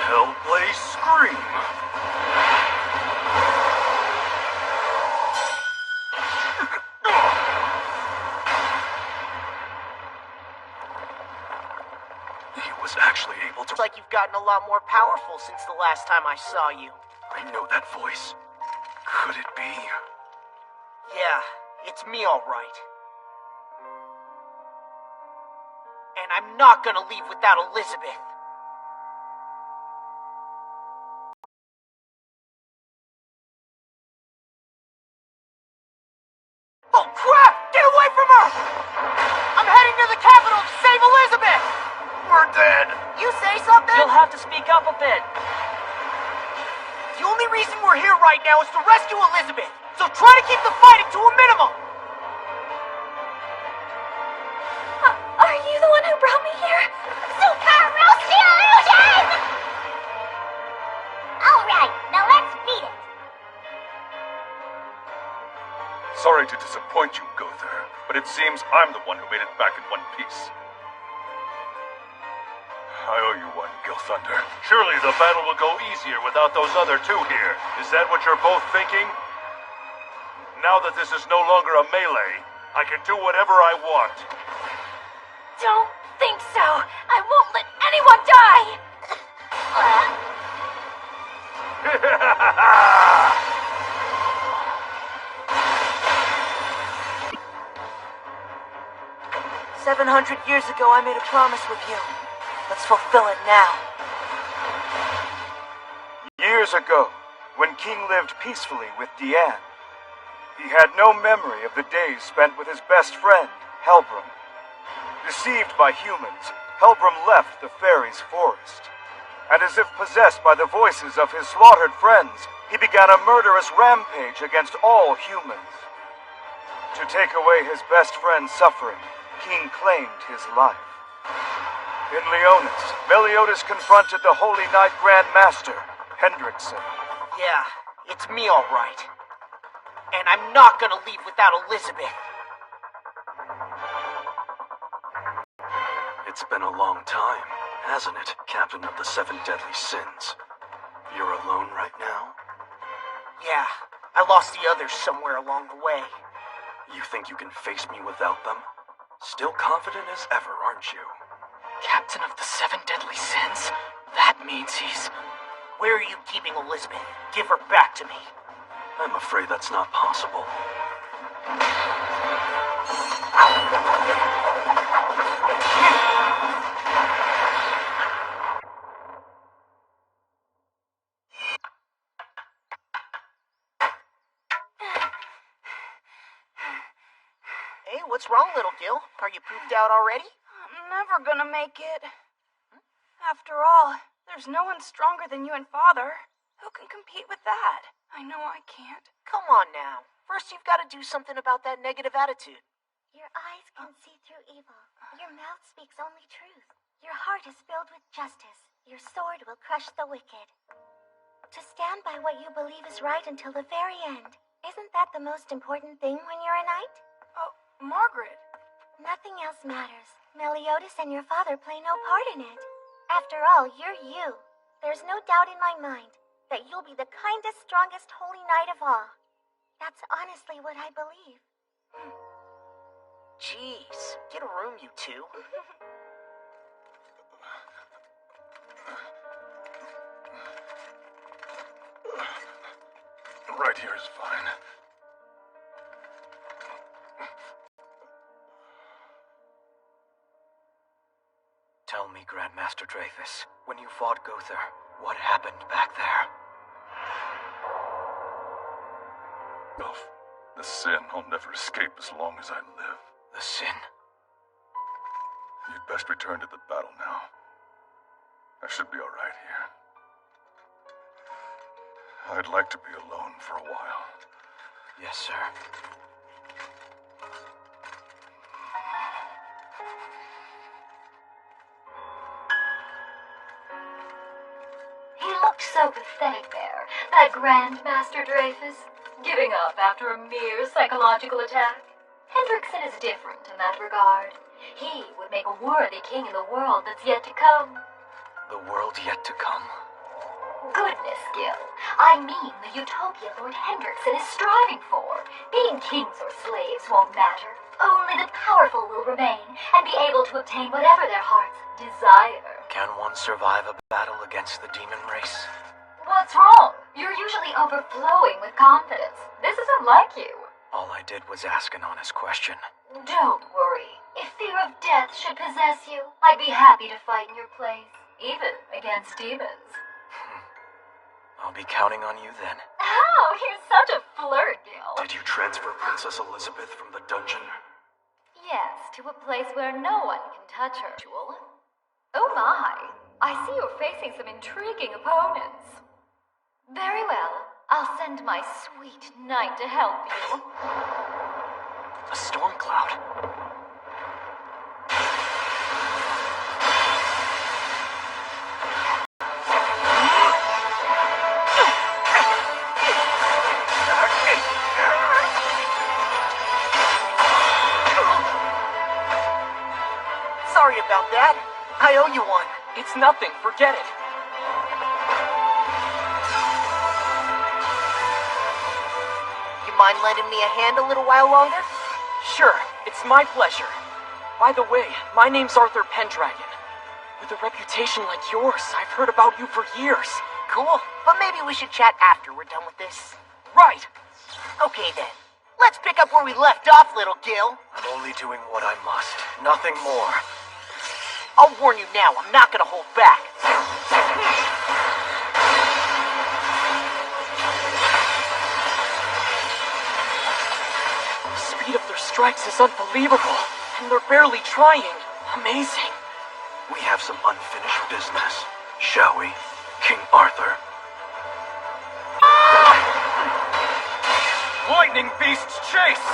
Hellblaze Scream. He was actually able to... It's like you've gotten a lot more powerful since the last time I saw you. I know that voice. Could it be? Yeah, it's me all right. And I'm not gonna leave without Elizabeth. Oh crap! Get away from her! I'm heading to the capital to save Elizabeth! We're dead! You say something? You'll have to speak up a bit. The only reason we're here right now is to rescue Elizabeth, so try to keep the fighting to a minimum! who brought me here? Super Roasty Illusion! Alright, now let's beat it. Sorry to disappoint you, Gother, but it seems I'm the one who made it back in one piece. I owe you one, Gilthunder. Surely the battle will go easier without those other two here. Is that what you're both thinking? Now that this is no longer a melee, I can do whatever I want. Don't think so. I won't let anyone die. 700 years ago, I made a promise with you. Let's fulfill it now. Years ago, when King lived peacefully with Diane, he had no memory of the days spent with his best friend, Helbram. Deceived by humans, Helbram left the fairies' forest. And as if possessed by the voices of his slaughtered friends, he began a murderous rampage against all humans. To take away his best friend's suffering, King claimed his life. In Leonis, Meliodas confronted the Holy Knight Grand Master, Hendrickson. Yeah, it's me all right. And I'm not gonna leave without Elizabeth. It's been a long time, hasn't it, Captain of the Seven Deadly Sins? You're alone right now? Yeah, I lost the others somewhere along the way. You think you can face me without them? Still confident as ever, aren't you? Captain of the Seven Deadly Sins? That means he's... Where are you keeping Elizabeth? Give her back to me. I'm afraid that's not possible. Hey, what's wrong, little Gil? Are you pooped out already? I'm never gonna make it. After all, there's no one stronger than you and Father. Who can compete with that? I know I can't. Come on now. First, you've got to do something about that negative attitude. Your eyes can see through evil. Your mouth speaks only truth. Your heart is filled with justice. Your sword will crush the wicked. To stand by what you believe is right until the very end. Isn't that the most important thing when you're a knight? Oh, Margaret. Nothing else matters. Meliodas and your father play no part in it. After all, you're you. There's no doubt in my mind that you'll be the kindest, strongest holy knight of all. That's honestly what I believe. Jeez, get a room, you two. Right here is fine. Tell me, Grandmaster Dreyfus, when you fought Gother, what happened back there? Elf, the sin will never escape as long as I live. The sin? You'd best return to the battle now. I should be all right here. I'd like to be alone for a while. Yes, sir. He looked so pathetic there, that Grandmaster Dreyfus, giving up after a mere psychological attack. Hendrickson is different in that regard. He would make a worthy king in the world that's yet to come. The world yet to come? Goodness, Gil. I mean the utopia Lord Hendrickson is striving for. Being kings or slaves won't matter. Only the powerful will remain and be able to obtain whatever their hearts desire. Can one survive a battle against the demon race? What's wrong? You're usually overflowing with confidence. This isn't like you. All I did was ask an honest question. Don't worry. If fear of death should possess you, I'd be happy to fight in your place, even against demons. I'll be counting on you then. Oh, you're such a flirt, Gil. Did you transfer Princess Elizabeth from the dungeon? Yes, to a place where no one can touch her. Oh my, I see you're facing some intriguing opponents. Very well, I'll send my sweet knight to help you. A storm cloud. It's nothing. Forget it. You mind lending me a hand a little while longer? Sure, it's my pleasure. By the way, my name's Arthur Pendragon. With a reputation like yours, I've heard about you for years. Cool, but maybe we should chat after we're done with this. Right. Okay then. Let's pick up where we left off, little Gil. I'm only doing what I must. Nothing more. I'll warn you now, I'm not gonna hold back. The speed of their strikes is unbelievable, and they're barely trying. Amazing. We have some unfinished business, shall we, King Arthur? Lightning Beast's chase!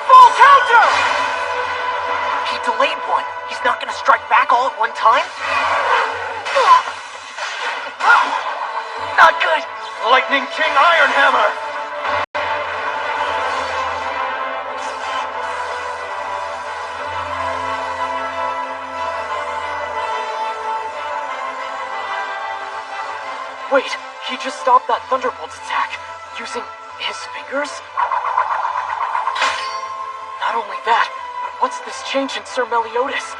Full counter! He delayed one. He's not gonna strike back all at one time? Not good. Lightning King Ironhammer! Wait, he just stopped that Thunderbolt attack using his fingers? Not only that, but what's this change in Sir Meliodas?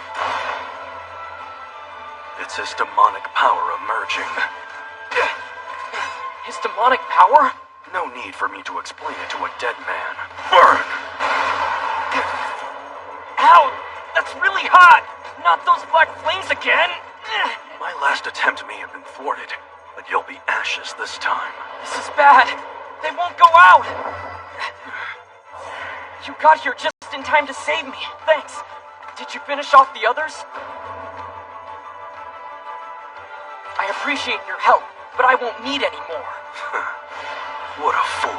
It's his demonic power emerging. His demonic power? No need for me to explain it to a dead man. Burn! Ow! That's really hot! Not those black flames again! My last attempt may have been thwarted, but you'll be ashes this time. This is bad. They won't go out. You got here just in time to save me. Thanks. Did you finish off the others? I appreciate your help, but I won't need any more. What a fool.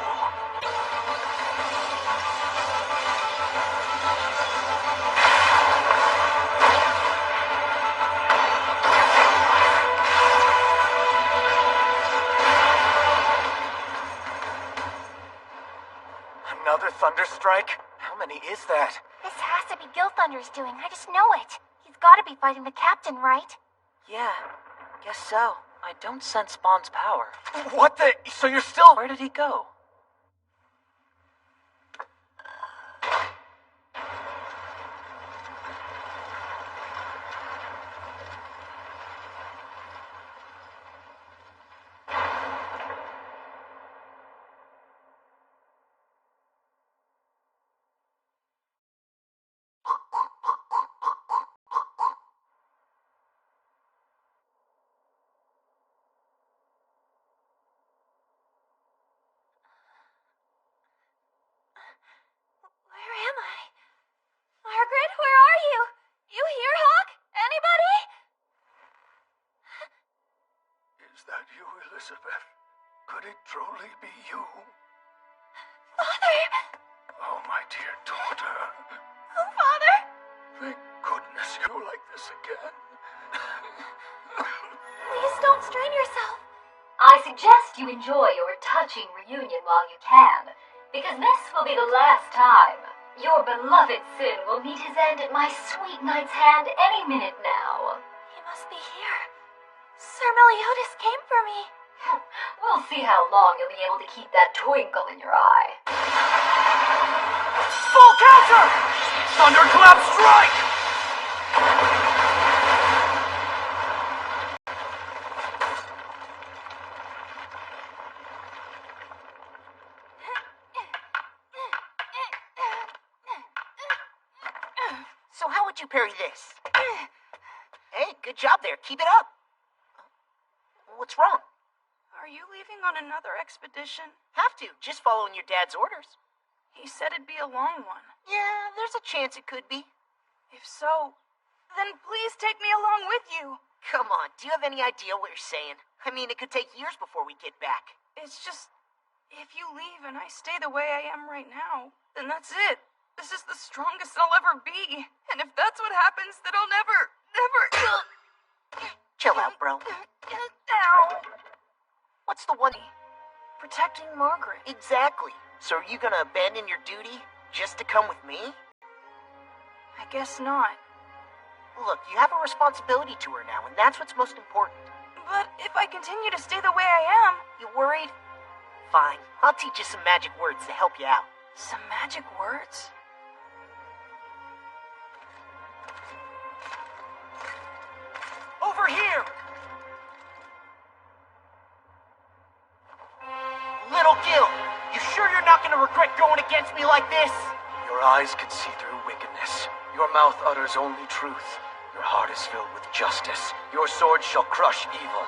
Another Thunderstrike? How many is that? This has to be Gil Thunder's doing. I just know it. He's gotta be fighting the captain, right? Yeah, guess so. I don't sense Spawn's power. What the? So you're still... Where did he go? Where am I? Margaret, where are you? You here, Hawk? Anybody? Is that you, Elizabeth? Could it truly be you? Father! Oh, my dear daughter. Oh, Father! Thank goodness you're like this again. Please don't strain yourself. I suggest you enjoy your touching reunion while you can, because this will be the last time. Your beloved Sin will meet his end at my sweet knight's hand any minute now. He must be here. Sir Meliodas came for me. We'll see how long you'll be able to keep that twinkle in your eye. Full counter! Thunderclap strike! So how would you parry this? Hey, good job there. Keep it up. What's wrong? Are you leaving on another expedition? Have to. Just following your dad's orders. He said it'd be a long one. Yeah, there's a chance it could be. If so, then please take me along with you. Come on, do you have any idea what you're saying? I mean, it could take years before we get back. It's just, if you leave and I stay the way I am right now, then that's it. This is the strongest I'll ever be. And if that's what happens, then I'll never... Chill out, bro. Ow. What's the one... Protecting Margaret. Exactly. So are you gonna abandon your duty just to come with me? I guess not. Look, you have a responsibility to her now, and that's what's most important. But if I continue to stay the way I am... You worried? Fine. I'll teach you some magic words to help you out. Some magic words? Over here! Little Gil, you sure you're not gonna regret going against me like this? Your eyes can see through wickedness. Your mouth utters only truth. Your heart is filled with justice. Your sword shall crush evil.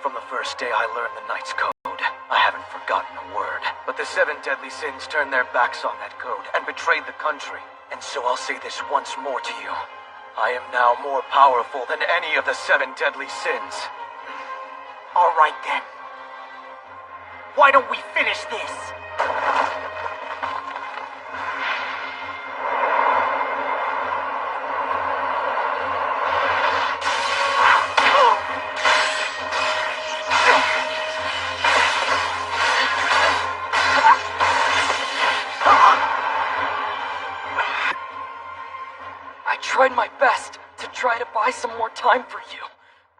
From the first day I learned the Knight's Code, I haven't forgotten a word. But the 7 deadly sins turned their backs on that code and betrayed the country. And so I'll say this once more to you. I am now more powerful than any of the 7 deadly sins. All right then. Why don't we finish this? I tried my best to try to buy some more time for you,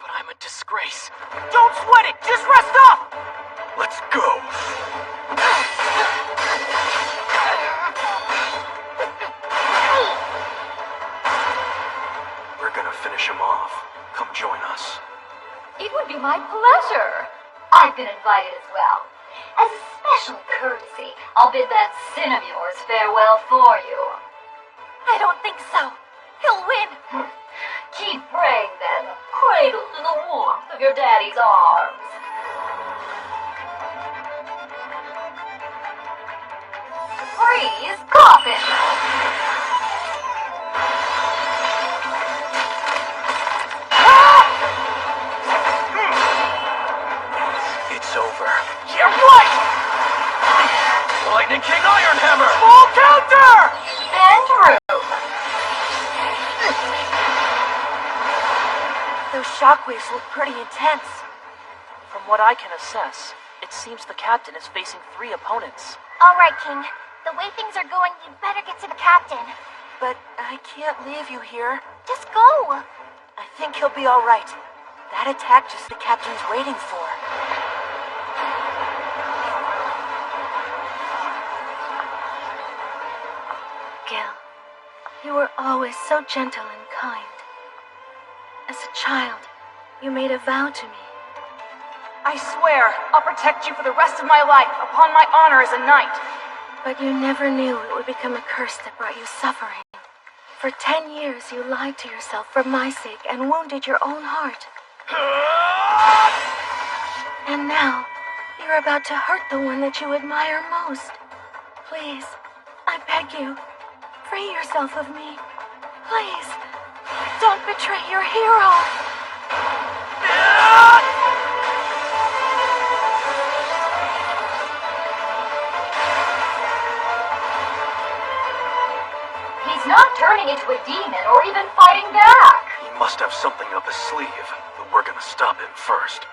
but I'm a disgrace. Don't sweat it! Just rest up! Let's go! We're gonna finish him off. Come join us. It would be my pleasure. I've been invited as well. As a special courtesy, I'll bid that sin of yours farewell for you. I don't think so. He'll win. Keep praying then, cradled in the warmth of your daddy's arms. Freeze coffin! It's over. Yeah, right! Lightning King Iron Hammer! Full counter! Bend room. Those shockwaves look pretty intense. From what I can assess, it seems the captain is facing 3 opponents. All right, King. The way things are going, you'd better get to the captain. But I can't leave you here. Just go. I think he'll be all right. That attack just the captain's waiting for. Gil, you were always so gentle and kind. As a child, you made a vow to me. I swear, I'll protect you for the rest of my life, upon my honor as a knight. But you never knew it would become a curse that brought you suffering. For 10 years, you lied to yourself for my sake and wounded your own heart. And now, you're about to hurt the one that you admire most. Please, I beg you, free yourself of me. Please, don't betray your hero. He's not turning into a demon or even fighting back. He must have something up his sleeve, but we're gonna stop him first.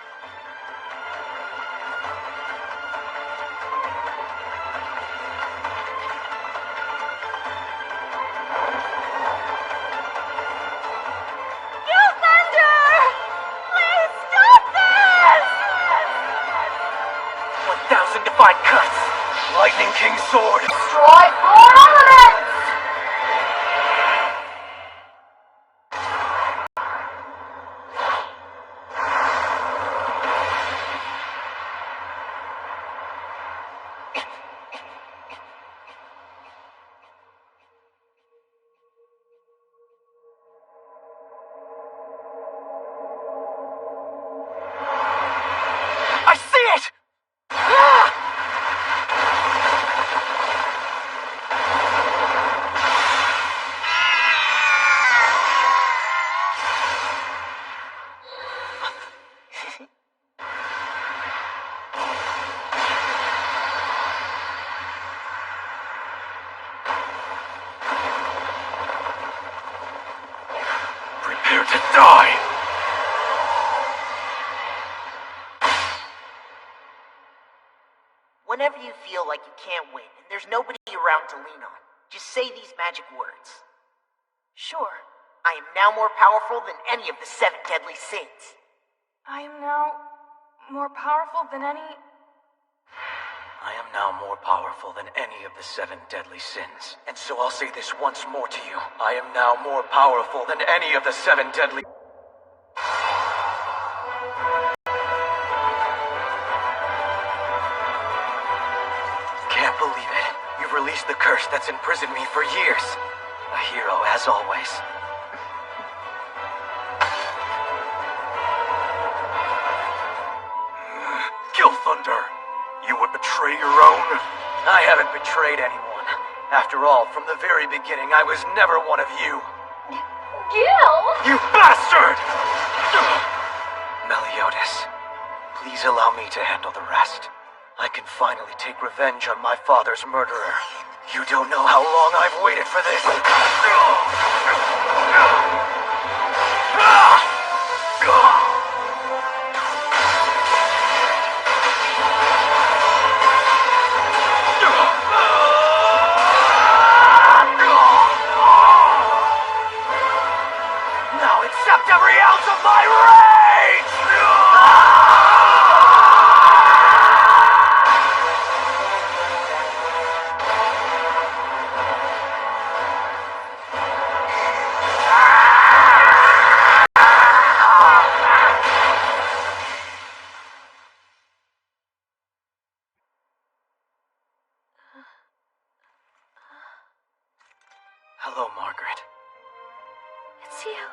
Divine cuts! Lightning King sword! Destroy 4 elements! I see it! Prepare to die! Whenever you feel like you can't win and there's nobody around to lean on, just say these magic words. Sure. I am now more powerful than any of the 7 deadly sins. I am now more powerful than any... I am now more powerful than any of the 7 deadly sins. And so I'll say this once more to you. I am now more powerful than any of the 7 deadly... Can't believe it. You've released the curse that's imprisoned me for years. A hero, as always. Kill Thunder! You would betray your own? I haven't betrayed anyone. After all, from the very beginning, I was never one of you. Gil! You bastard! Meliodas, please allow me to handle the rest. I can finally take revenge on my father's murderer. You don't know how long I've waited for this. Now accept every ounce of my rage! Hello, Margaret. It's you.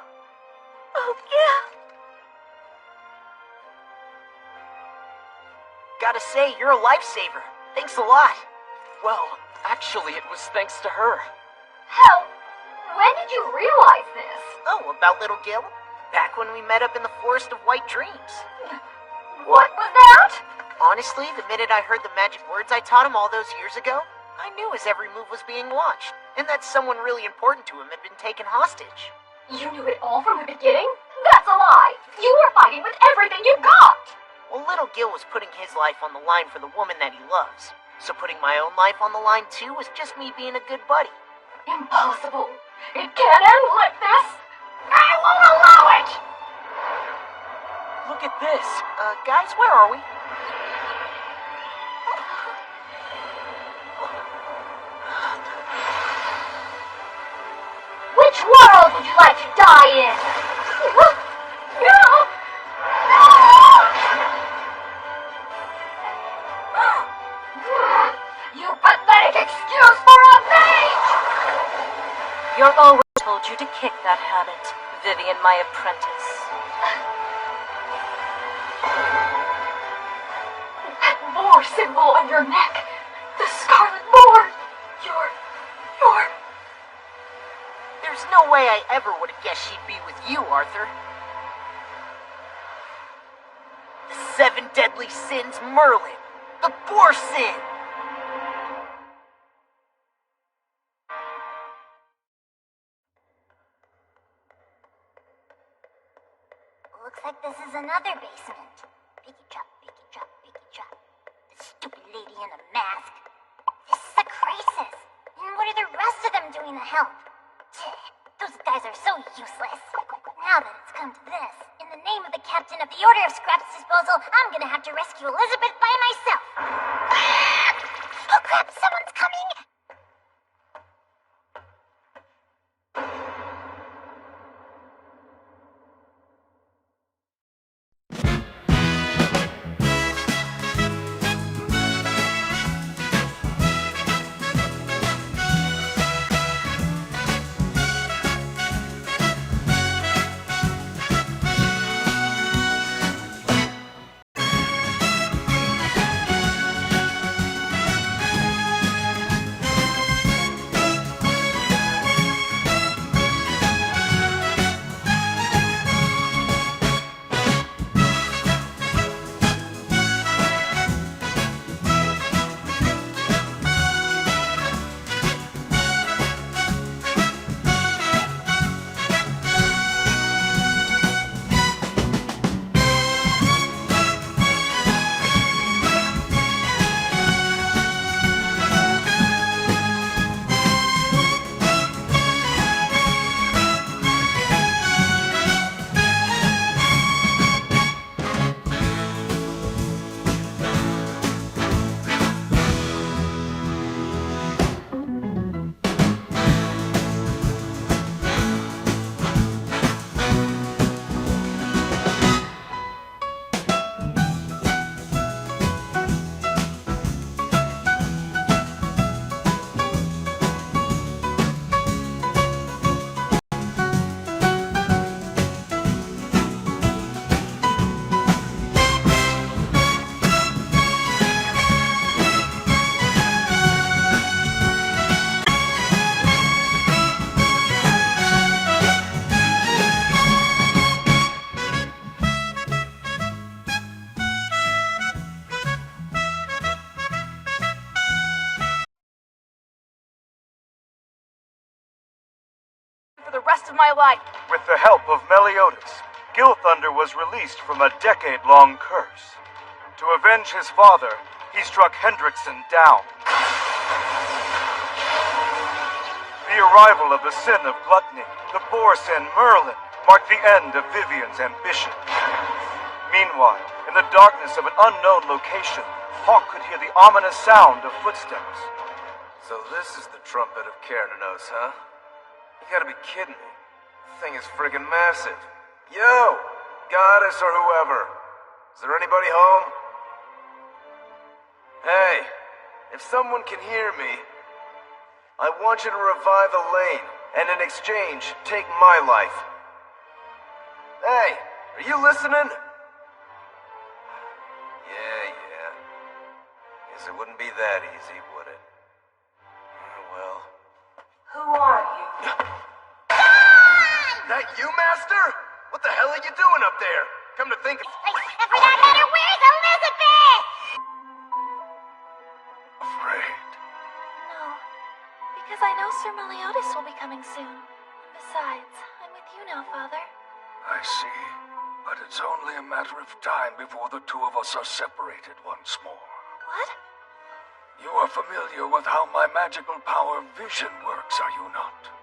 Oh, yeah. Gotta say, you're a lifesaver. Thanks a lot. Well, actually, it was thanks to her. How? When did you realize this? Oh, about little Gil? Back when we met up in the Forest of White Dreams. What was that? Honestly, the minute I heard the magic words I taught him all those years ago, I knew his every move was being watched, and that someone really important to him had been taken hostage. You knew it all from the beginning? That's a lie! You were fighting with everything you got! Well, little Gil was putting his life on the line for the woman that he loves. So putting my own life on the line too was just me being a good buddy. Impossible. It can't end like this! I won't allow it! Look at this. Guys, where are we? Which world would you like to die in? You pathetic excuse for revenge! You're always told you to kick that habit, Vivian, my apprentice. That boar symbol on your neck! The scarlet boar! You're... There's no way I ever would have guessed she'd be with you, Arthur. The 7 deadly sins, Merlin. The boar sin. Looks like this is another basement. Picky chop, picky chop, picky chop. The stupid lady in a mask. This is a crisis. And what are the rest of them doing to help? Those guys are so useless. Now that it's come to this, in the name of the captain of the Order of Scraps Disposal, I'm gonna have to rescue Elizabeth by myself. Oh crap, someone's coming! rest of my life. With the help of Meliodas, Gilthunder was released from a decade-long curse. To avenge his father, he struck Hendrickson down. The arrival of the sin of gluttony, the boar sin Merlin, marked the end of Vivian's ambition. Meanwhile, in the darkness of an unknown location, Hawk could hear the ominous sound of footsteps. So this is the trumpet of Cernunnos, huh? You gotta be kidding me. The thing is friggin' massive. Yo! Goddess or whoever. Is there anybody home? Hey, if someone can hear me, I want you to revive Elaine, and in exchange, take my life. Hey, are you listening? Yeah. Guess it wouldn't be that easy, would it? Well. Who are you? That you, Master? What the hell are you doing up there? Come to think of... And for that matter, where's Elizabeth? Afraid. No, because I know Sir Meliodas will be coming soon. And besides, I'm with you now, Father. I see. But it's only a matter of time before the two of us are separated once more. What? You are familiar with how my magical power vision works, are you not?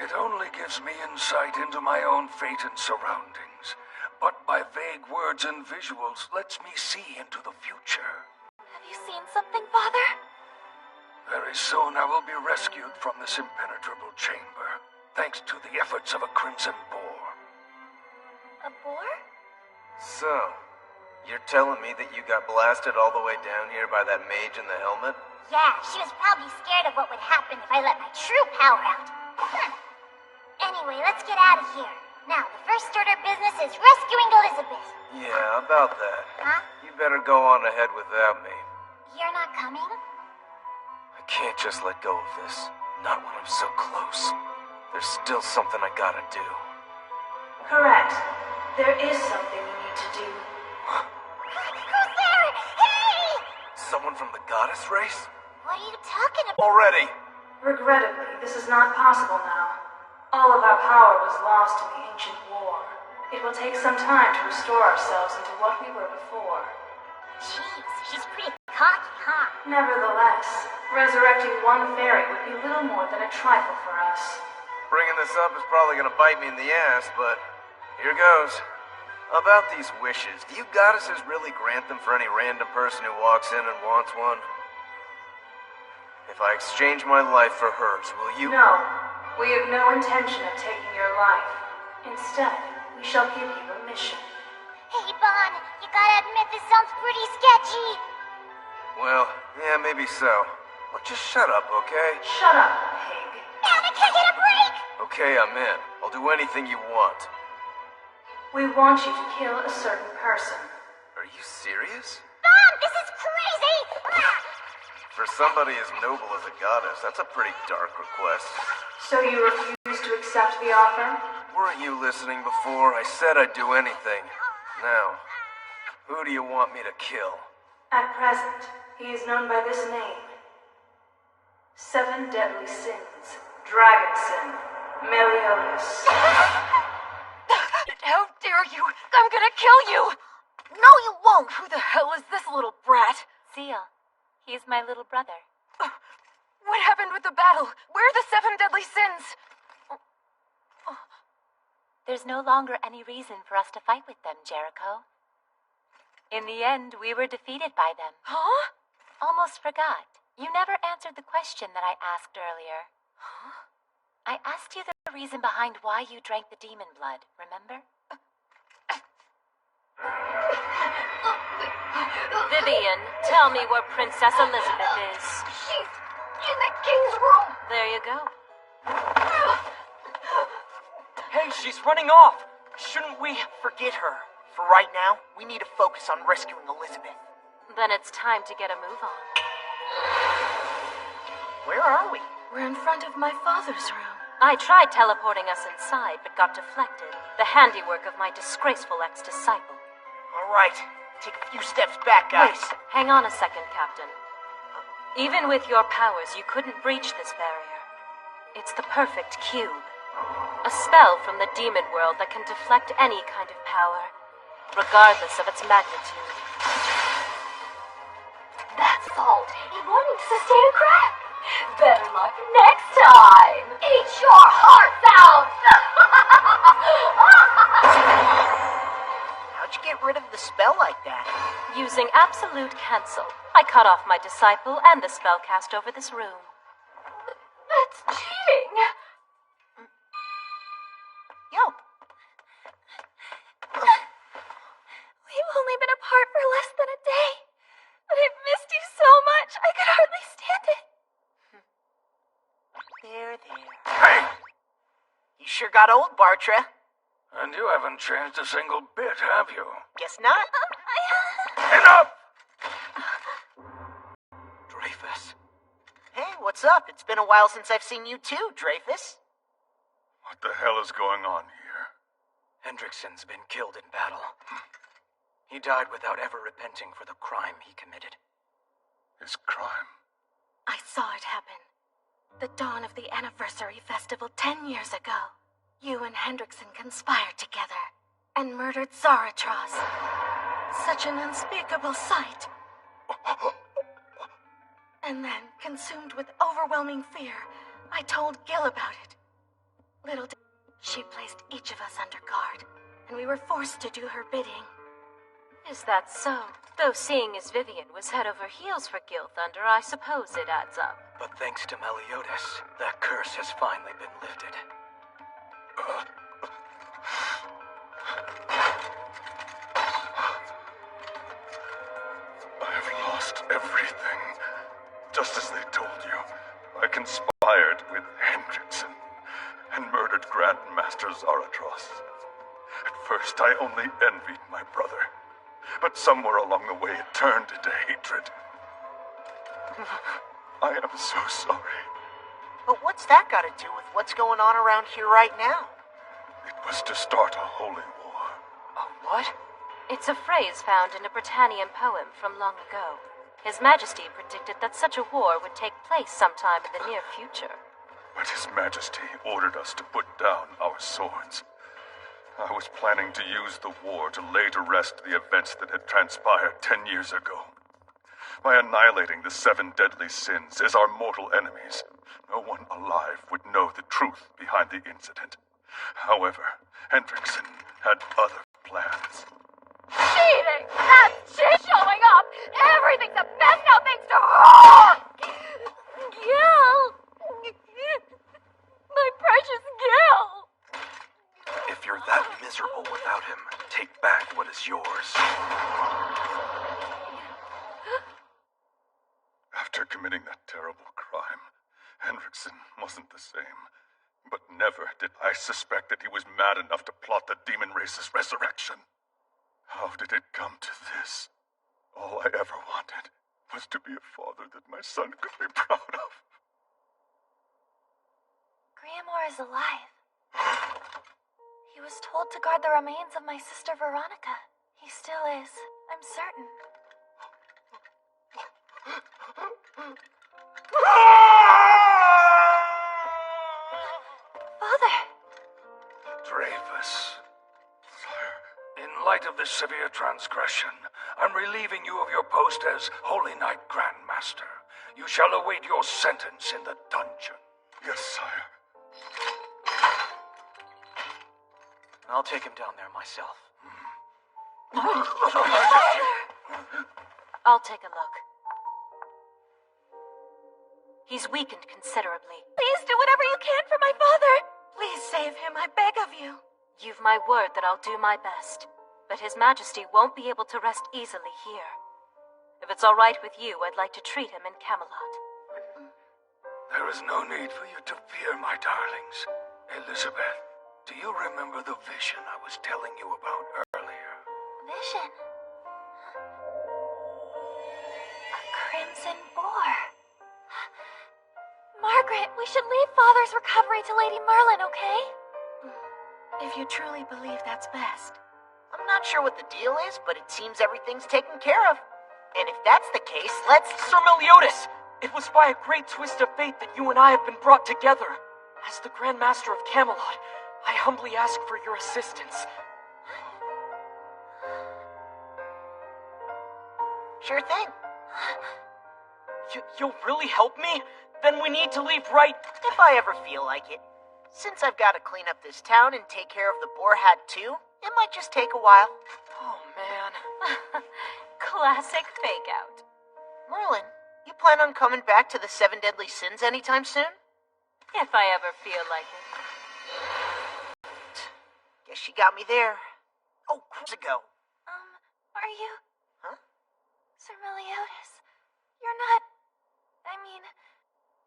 It only gives me insight into my own fate and surroundings, but by vague words and visuals lets me see into the future. Have you seen something, Father? Very soon I will be rescued from this impenetrable chamber, thanks to the efforts of a crimson boar. A boar? So, you're telling me that you got blasted all the way down here by that mage in the helmet? Yeah, she was probably scared of what would happen if I let my true power out. Anyway, let's get out of here. Now, the first order of business is rescuing Elizabeth. Yeah, about that. Huh? You better go on ahead without me. You're not coming? I can't just let go of this. Not when I'm so close. There's still something I gotta do. Correct. There is something you need to do. Who's there? Hey! Someone from the goddess race? What are you talking about? Already! Regrettably, this is not possible now. All of our power was lost in the ancient war. It will take some time to restore ourselves into what we were before. Jeez, she's pretty cocky, huh? Nevertheless, resurrecting one fairy would be little more than a trifle for us. Bringing this up is probably gonna bite me in the ass, but here goes. About these wishes, do you goddesses really grant them for any random person who walks in and wants one? If I exchange my life for hers, will you? No, we have no intention of taking your life. Instead, we shall give you a mission. Hey, Bon, you gotta admit this sounds pretty sketchy. Well, yeah, maybe so. Well, just shut up, okay? Shut up, pig. Man, I can't get a break! Okay, I'm in. I'll do anything you want. We want you to kill a certain person. Are you serious? Bon, this is crazy! For somebody as noble as a goddess, that's a pretty dark request. So you refuse to accept the offer? Weren't you listening before? I said I'd do anything. Now, who do you want me to kill? At present, he is known by this name. 7 Deadly Sins. Dragon Sin. Meliodas. How dare you! I'm gonna kill you! No, you won't! Who the hell is this little brat? Seal. He's my little brother. What happened with the battle? Where are the 7 deadly sins? There's no longer any reason for us to fight with them, Jericho. In the end, we were defeated by them. Huh? Almost forgot. You never answered the question that I asked earlier. Huh? I asked you the reason behind why you drank the demon blood, remember? Vivian, tell me where Princess Elizabeth is. She's in the king's room. There you go. Hey, she's running off. Shouldn't we forget her? For right now, we need to focus on rescuing Elizabeth. Then it's time to get a move on. Where are we? We're in front of my father's room. I tried teleporting us inside, but got deflected. The handiwork of my disgraceful ex-disciple. All right, take a few steps back, guys. Wait, hang on a second, Captain. Even with your powers, you couldn't breach this barrier. It's the perfect cube. A spell from the demon world that can deflect any kind of power, regardless of its magnitude. That salt, it won't need to sustain a crack. Better luck next time. Eat your hearts out. How'd you get rid of the spell like that? Using absolute cancel, I cut off my disciple and the spell cast over this room. That's cheating. Yo. We've only been apart for less than a day, but I've missed you so much I could hardly stand it. There. Hey! You sure got old, Bartra. And you haven't changed a single bit, have you? Guess not. Enough! Dreyfus. Hey, what's up? It's been a while since I've seen you too, Dreyfus. What the hell is going on here? Hendrickson's been killed in battle. He died without ever repenting for the crime he committed. His crime? I saw it happen. The dawn of the anniversary festival 10 years ago. You and Hendrickson conspired together and murdered Zaratros. Such an unspeakable sight. And then, consumed with overwhelming fear, I told Gil about it. Little did she placed each of us under guard, and we were forced to do her bidding. Is that so? Though seeing as Vivian was head over heels for Gil Thunder, I suppose it adds up. But thanks to Meliodas, that curse has finally been lifted. I have lost everything. Just as they told you, I conspired with Hendrickson and murdered Grandmaster Zaratros. At first, I only envied my brother, but somewhere along the way it turned into hatred. I am so sorry. But what's that got to do with what's going on around here right now? It was to start a holy war. A what? It's a phrase found in a Britannian poem from long ago. His Majesty predicted that such a war would take place sometime in the near future. But His Majesty ordered us to put down our swords. I was planning to use the war to lay to rest the events that had transpired 10 years ago. By annihilating the 7 deadly sins as our mortal enemies, no one alive would know the truth behind the incident. However, Hendrickson had other plans. Cheating! That's she showing up! Everything's a mess now thanks to her! Gil! My precious Gil! If you're that miserable without him, take back what is yours. After committing that terrible crime, Hendrickson wasn't the same. But never did I suspect that he was mad enough to plot the demon race's resurrection. How did it come to this? All I ever wanted was to be a father that my son could be proud of. Griamore is alive. He was told to guard the remains of my sister Veronica. He still is, I'm certain. Father! Dreyfus. In light of this severe transgression, I'm relieving you of your post as Holy Knight Grandmaster. You shall await your sentence in the dungeon. Yes, sire. I'll take him down there myself. I'll take a look. He's weakened considerably. Please do whatever you can for my father! Please save him, I beg of you. You've my word that I'll do my best. But His Majesty won't be able to rest easily here. If it's all right with you, I'd like to treat him in Camelot. There is no need for you to fear, my darlings. Elizabeth, do you remember the vision I was telling you about earlier? Vision? A crimson boar. Margaret, we should leave Father's recovery to Lady Merlin, okay? If you truly believe that's best. I'm not sure what the deal is, but it seems everything's taken care of. And if that's the case, let's... Sir Meliodas! It was by a great twist of fate that you and I have been brought together. As the Grand Master of Camelot, I humbly ask for your assistance. Sure thing. You'll really help me? Then we need to leave right... If I ever feel like it. Since I've got to clean up this town and take care of the boar hat too, it might just take a while. Oh, man. Classic fake out. Merlin, you plan on coming back to the 7 Deadly Sins anytime soon? If I ever feel like it. Guess she got me there. Oh, years ago. Are you... Huh? Sir Meliodas, you're not... I mean,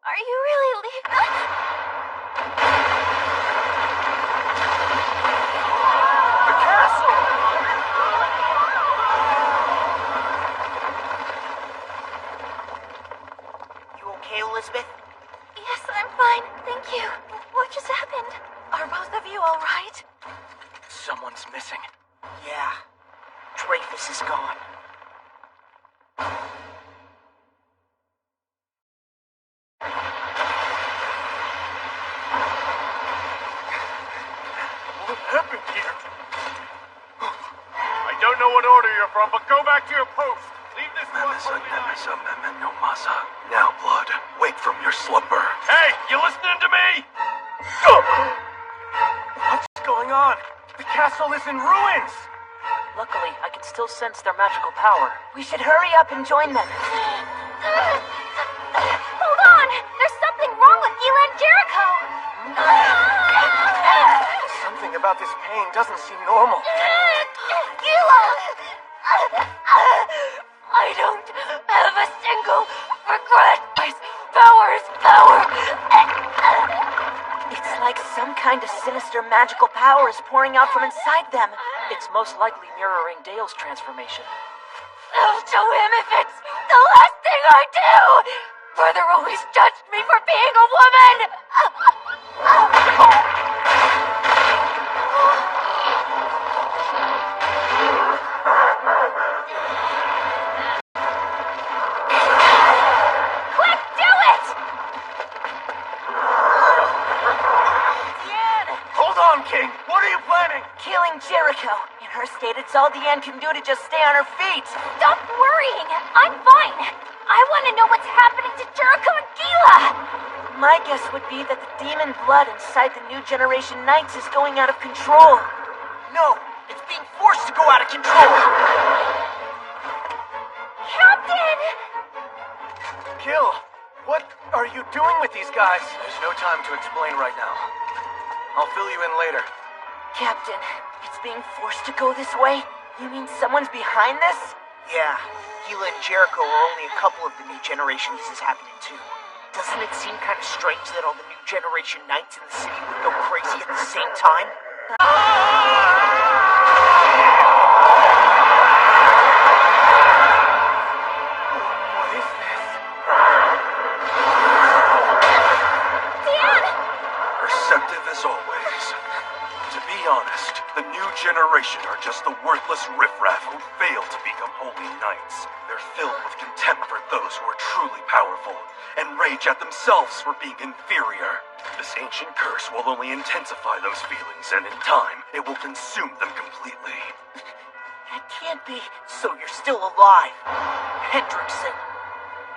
are you really leaving? The castle! You okay, Elizabeth? Yes, I'm fine, thank you. What just happened? Are both of you all right? Someone's missing. Yeah. Dreyfus is gone. What happened here? I don't know what order you're from, but go back to your post. Leave this to us. Now, Blood, wake from your slumber. Hey, you listening to me? What's going on? The castle is in ruins! Luckily, I can still sense their magical power. We should hurry up and join them. Hold on! There's something wrong with Gila and Jericho! Something about this pain doesn't seem normal. Gila! I don't have a single regret. Power! It's like some kind of sinister magical power is pouring out from inside them. It's most likely mirroring Dale's transformation. I'll show him if it's the last thing I do! Brother always judged me for being a woman! Quick, do it! Hold on, King! What are you planning? Killing Jericho. In her state, it's all Deanne can do to just stay on her feet. Stop worrying! I'm fine! I want to know what's happening to Jericho and Gila! My guess would be that the demon blood inside the new generation knights is going out of control. No, it's being forced to go out of control. Captain! Gil, what are you doing with these guys? There's no time to explain right now. I'll fill you in later. Captain, it's being forced to go this way? You mean someone's behind this? Yeah, Gila and Jericho are only a couple of the new generation this is happening to. Doesn't it seem kind of strange that all the new generation knights in the city would go crazy at the same time? What is this? Deanne! Perceptive as always. To be honest, the new generation are just the worthless riffraff who fail to become holy knights. They're filled with contempt for those who are truly powerful, and rage at themselves for being inferior. This ancient curse will only intensify those feelings, and in time, it will consume them completely. That can't be. So you're still alive. Hendrickson.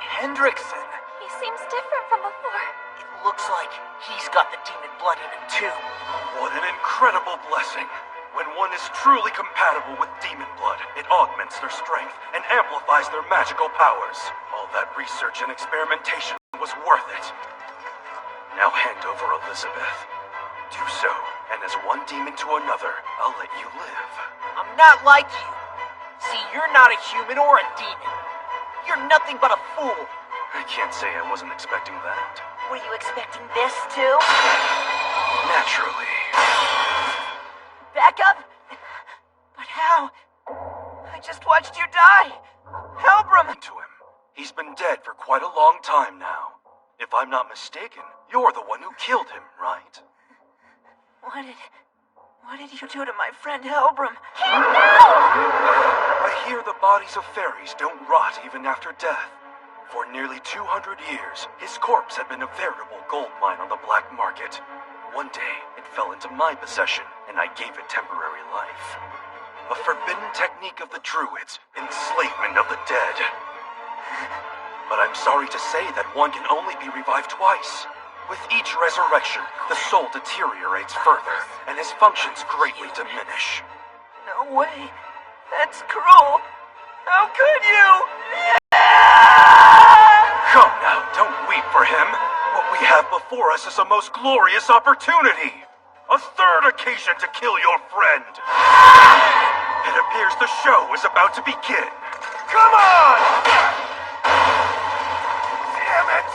Hendrickson? He seems different from before. It looks like he's got the demon blood in him too. What an incredible blessing. When one is truly compatible with demon blood, it augments their strength and amplifies their magical powers. All that research and experimentation was worth it. Now hand over Elizabeth. Do so, and as one demon to another, I'll let you live. I'm not like you. See, you're not a human or a demon. You're nothing but a fool. I can't say I wasn't expecting that. Were you expecting this too? Naturally. Back up? But how? I just watched you die. Helbram! To him. He's been dead for quite a long time now. If I'm not mistaken, you're the one who killed him, right? What did you do to my friend Helbram? I hear the bodies of fairies don't rot even after death. For nearly 200 years, his corpse had been a veritable gold mine on the black market. One day, it fell into my possession, and I gave it temporary life. A forbidden technique of the Druids, enslavement of the dead. But I'm sorry to say that one can only be revived twice. With each resurrection, the soul deteriorates further, and his functions greatly diminish. No way. That's cruel. How could you? Come now, don't weep for him. What we have before us is a most glorious opportunity. A third occasion to kill your friend. It appears the show is about to begin. Come on! Damn it!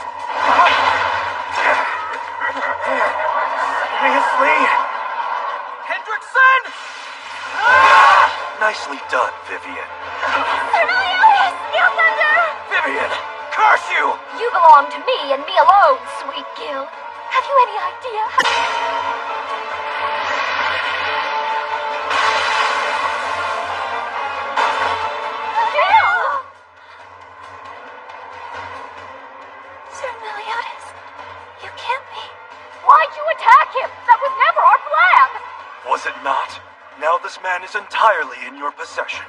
Seriously? Hendrickson! Nicely done, Vivian. Vivian, curse you! You belong to me and me alone, sweet Gil. Have you any idea Sir Meliodas, you can't be. Why'd you attack him? That was never our plan! Was it not? Now this man is entirely in your possession.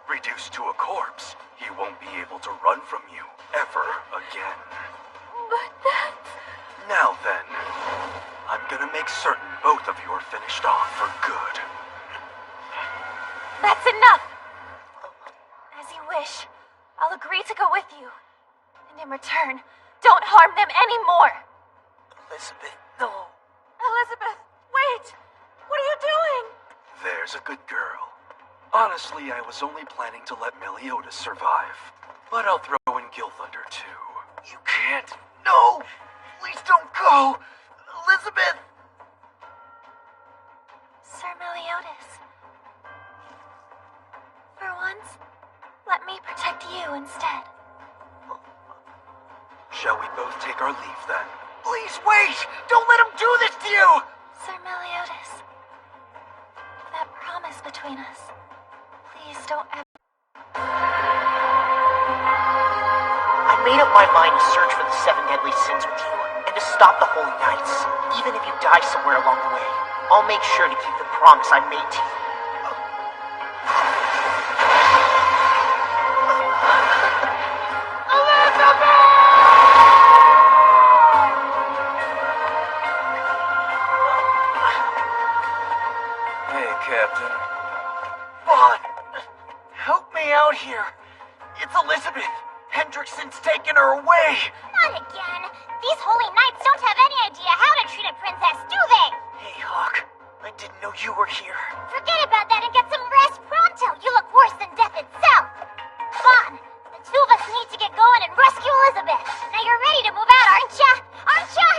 Reduced to a corpse, he won't be able to run from you ever again. But that's... Now then, I'm gonna make certain both of you are finished off for good. That's enough! As you wish. I'll agree to go with you. And in return, don't harm them anymore! Elizabeth, no. Elizabeth, wait! What are you doing? There's a good girl. Honestly, I was only planning to let Meliodas survive. But I'll throw in Gilthunder too. You can't. No! Please don't go! Elizabeth! Sir Meliodas. For once, let me protect you instead. Shall we both take our leave then? Please wait! Don't let him do this to you! Sir Meliodas. That promise between us. Please don't ever... I made up my mind to search for the 7 deadly sins with you, and to stop the Holy Knights. Even if you die somewhere along the way, I'll make sure to keep the promise I made to you. Hey, Captain. Vaughn! Help me out here. It's Elizabeth. Hendrickson's taken her away. Not again. These holy knights don't have any idea how to treat a princess, do they? Hey, Hawk. I didn't know you were here. Forget about that and get some rest pronto. You look worse than death itself. Vaughn, the two of us need to get going and rescue Elizabeth. Now you're ready to move out, aren't ya? Aren't ya?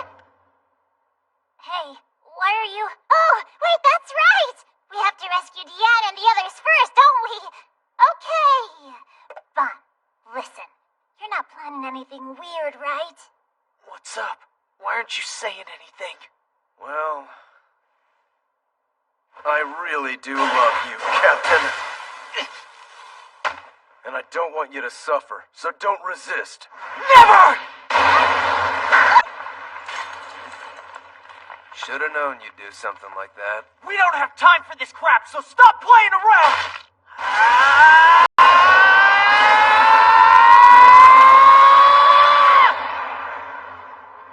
Hey, why are you... Oh, wait, that's right! We have to rescue Deanne and the others first, don't we? Okay. Vaughn, listen. You're not planning anything weird, right? What's up? Why aren't you saying anything? Well, I really do love you, Captain. And I don't want you to suffer, so don't resist. Never! Should have known you'd do something like that. We don't have time for this crap, so stop playing around!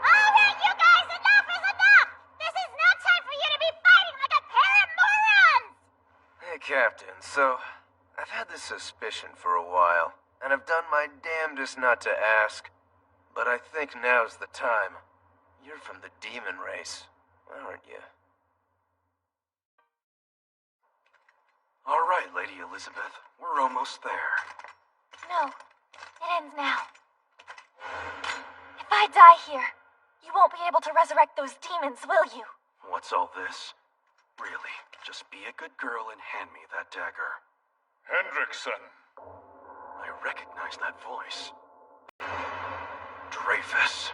Alright, you guys, enough is enough! This is no time for you to be fighting like a pair of morons! Hey, Captain, so I've had this suspicion for a while, and I've done my damnedest not to ask. But I think now's the time. You're from the demon race, aren't you? All right, Lady Elizabeth. We're almost there. No, it ends now. If I die here, you won't be able to resurrect those demons, will you? What's all this? Really, just be a good girl and hand me that dagger. Hendrickson. I recognize that voice. Dreyfus.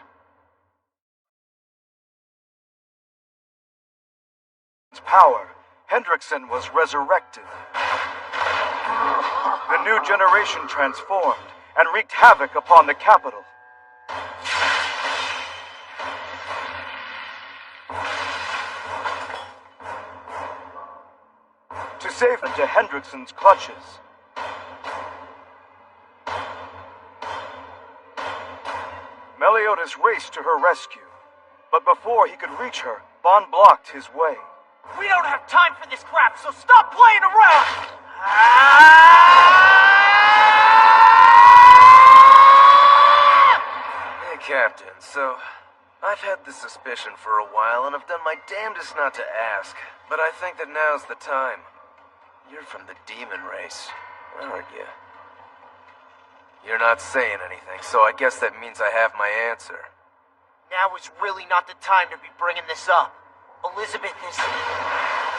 Power, Hendrickson was resurrected. The new generation transformed and wreaked havoc upon the capital. to save into Hendrickson's clutches. Meliodas raced to her rescue, but before he could reach her, Bon blocked his way. We don't have time for this crap, so stop playing around! Hey, Captain, so I've had this suspicion for a while, and I've done my damnedest not to ask, but I think that now's the time. You're from the demon race, aren't you? You're not saying anything, so I guess that means I have my answer. Now is really not the time to be bringing this up. Elizabeth is...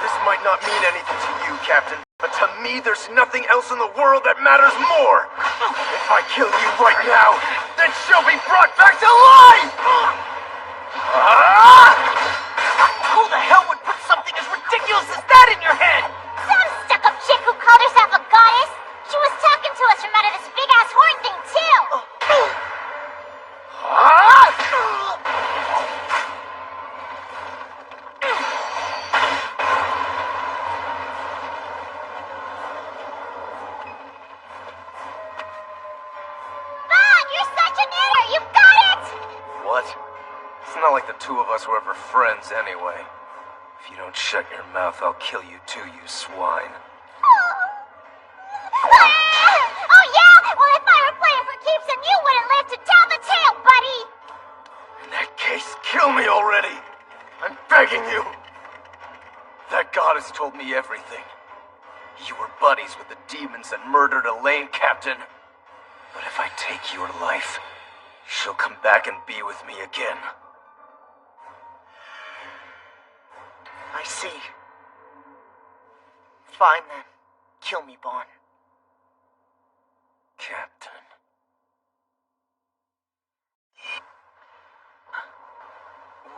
This might not mean anything to you, Captain, but to me there's nothing else in the world that matters more. If I kill you right now, then she'll be brought back to life! Who the hell would put something as ridiculous as that in your head? Some stuck-up chick who called herself a goddess. She was talking to us from out of this big-ass horn thing, too. Bon, you're such an idiot! You got it! What? It's not like the two of us were ever friends anyway. If you don't shut your mouth, I'll kill you too, you swine. Oh, yeah? Well, if I were playing for keeps, then you wouldn't live to tell the tale, buddy! In that case, kill me already! I'm begging you! That goddess told me everything. You were buddies with the demons that murdered Elaine, Captain. But if I take your life, she'll come back and be with me again. I see. Fine, then. Kill me, Bon. Captain.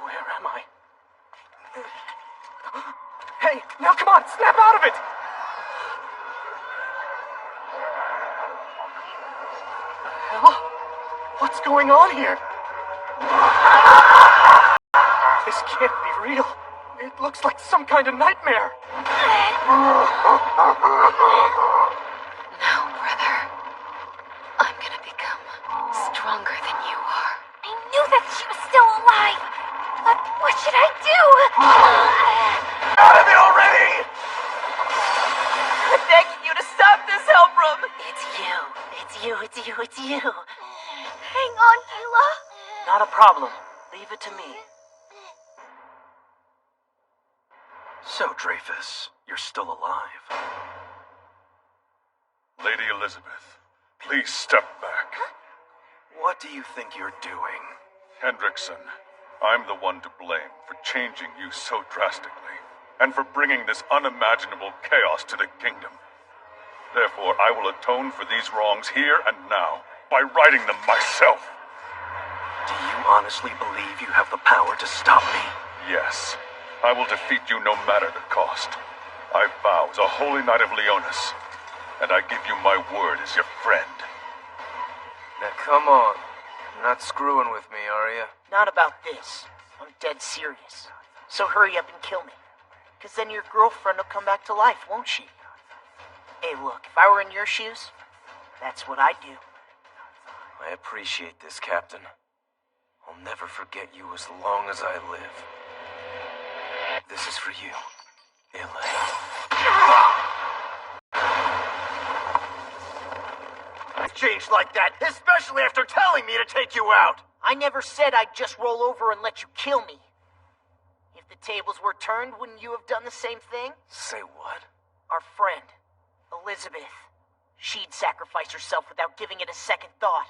Where am I? Hey, now come on, snap out of it! The hell? What's going on here? This can't be real. It looks like some kind of nightmare. No, brother. I'm gonna become stronger than you are. I knew that she was still alive. But what should I do? Out of it already! I'm begging you to stop this, Helbram! It's you. It's you, it's you, it's you. Hang on, Gila. Not a problem. Leave it to me. So, Dreyfus, you're still alive. Lady Elizabeth, please step back. What do you think you're doing? Hendrickson, I'm the one to blame for changing you so drastically, and for bringing this unimaginable chaos to the kingdom. Therefore, I will atone for these wrongs here and now, by righting them myself. Do you honestly believe you have the power to stop me? Yes, I will defeat you no matter the cost. I vow as a holy knight of Leonis, and I give you my word as your friend. Now come on. You're not screwing with me, are you? Not about this. I'm dead serious. So hurry up and kill me. Because then your girlfriend will come back to life, won't she? Hey, look, if I were in your shoes, that's what I'd do. I appreciate this, Captain. I'll never forget you as long as I live. This is for you, Elaine. Changed like that, especially after telling me to take you out! I never said I'd just roll over and let you kill me. If the tables were turned, wouldn't you have done the same thing? Say what? Our friend, Elizabeth. She'd sacrifice herself without giving it a second thought.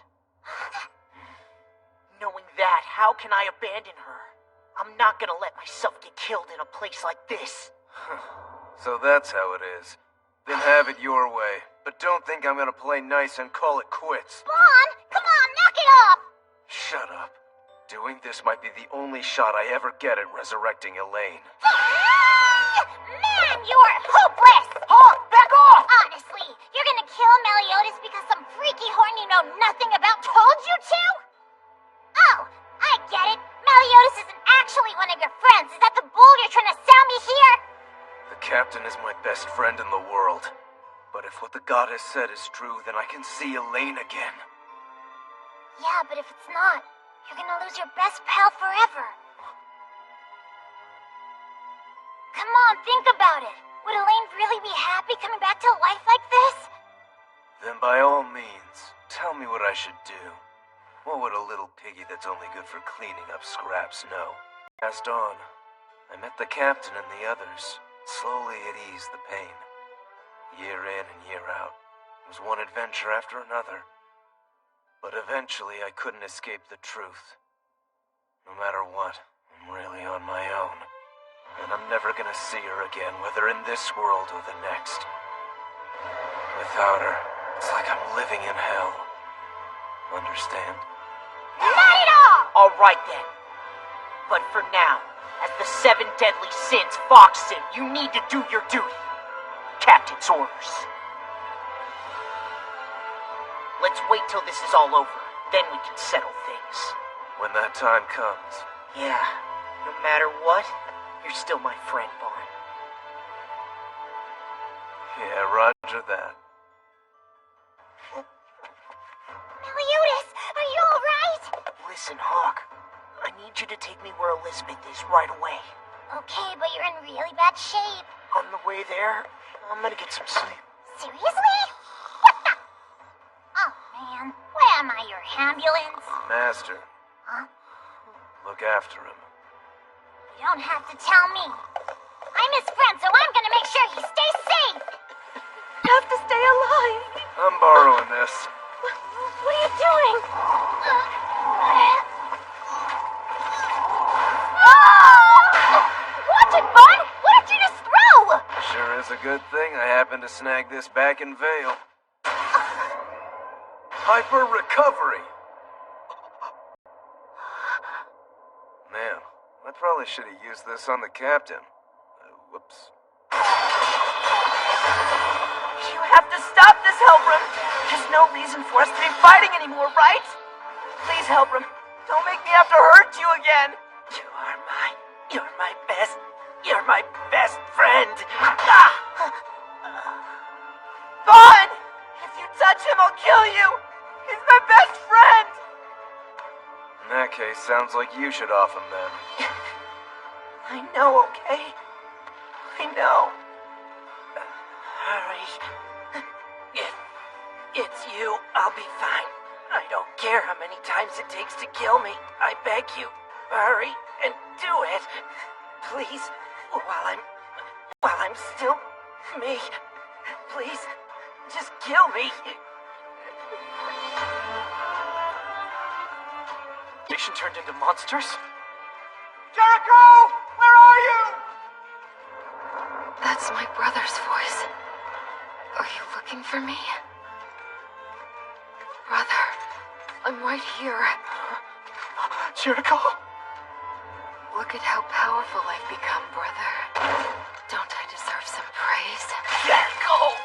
Knowing that, how can I abandon her? I'm not gonna let myself get killed in a place like this. So that's how it is. Then have it your way. But don't think I'm gonna play nice and call it quits. Bon, come on, knock it off! Shut up. Doing this might be the only shot I ever get at resurrecting Elaine. Man, you are hopeless! Huh? Back off! Honestly, you're gonna kill Meliodas because some freaky horn you know nothing about told you to? Oh, I get it. Meliodas isn't actually one of your friends. Is that the bull you're trying to sell me here? The captain captain is my best friend in the world. But if what the goddess said is true, then I can see Elaine again. Yeah, but if it's not, you're gonna lose your best pal forever. Come on, think about it. Would Elaine really be happy coming back to life like this? Then by all means, tell me what I should do. What would a little piggy that's only good for cleaning up scraps know? Passed on. I met the captain and the others. Slowly it eased the pain. Year in and year out. It was one adventure after another. But eventually I couldn't escape the truth. No matter what, I'm really on my own. And I'm never gonna see her again, whether in this world or the next. Without her, it's like I'm living in hell. Understand? Not at all! Alright then. But for now, as the 7 deadly sins Fox Sin, you need to do your duty. Captain's orders. Let's wait till this is all over, then we can settle things. When that time comes. Yeah, no matter what, you're still my friend, Vaughn. Yeah, roger that. Meliodas, are you alright? Listen, Hawk. I need you to take me where Elizabeth is right away. Okay, but you're in really bad shape. On the way there, I'm gonna get some sleep. Seriously? What the? Oh, man. What am I, your ambulance? Master. Huh? Look after him. You don't have to tell me. I'm his friend, so I'm gonna make sure he stays safe. You have to stay alive. I'm borrowing this. What are you doing? Watch it, Bud! What did you just throw? Sure is a good thing I happened to snag this back in Vale. Hyper recovery! Man, I probably should have used this on the captain. Whoops. You have to stop this, Helbram! There's no reason for us to be fighting anymore, right? Please, Helbram, don't make me have to hurt you again! You're my best friend! Ah! Vaughn! If you touch him, I'll kill you! He's my best friend! In that case, sounds like you should off him then. I know, okay? I know. Hurry. If it's you, I'll be fine. I don't care how many times it takes to kill me. I beg you, hurry and do it. Please, while I'm still me. Please, just kill me. Nation turned into monsters? Jericho! Where are you? That's my brother's voice. Are you looking for me? Brother, I'm right here. Jericho? Look at how powerful I've become, brother. Don't I deserve some praise? Jericho!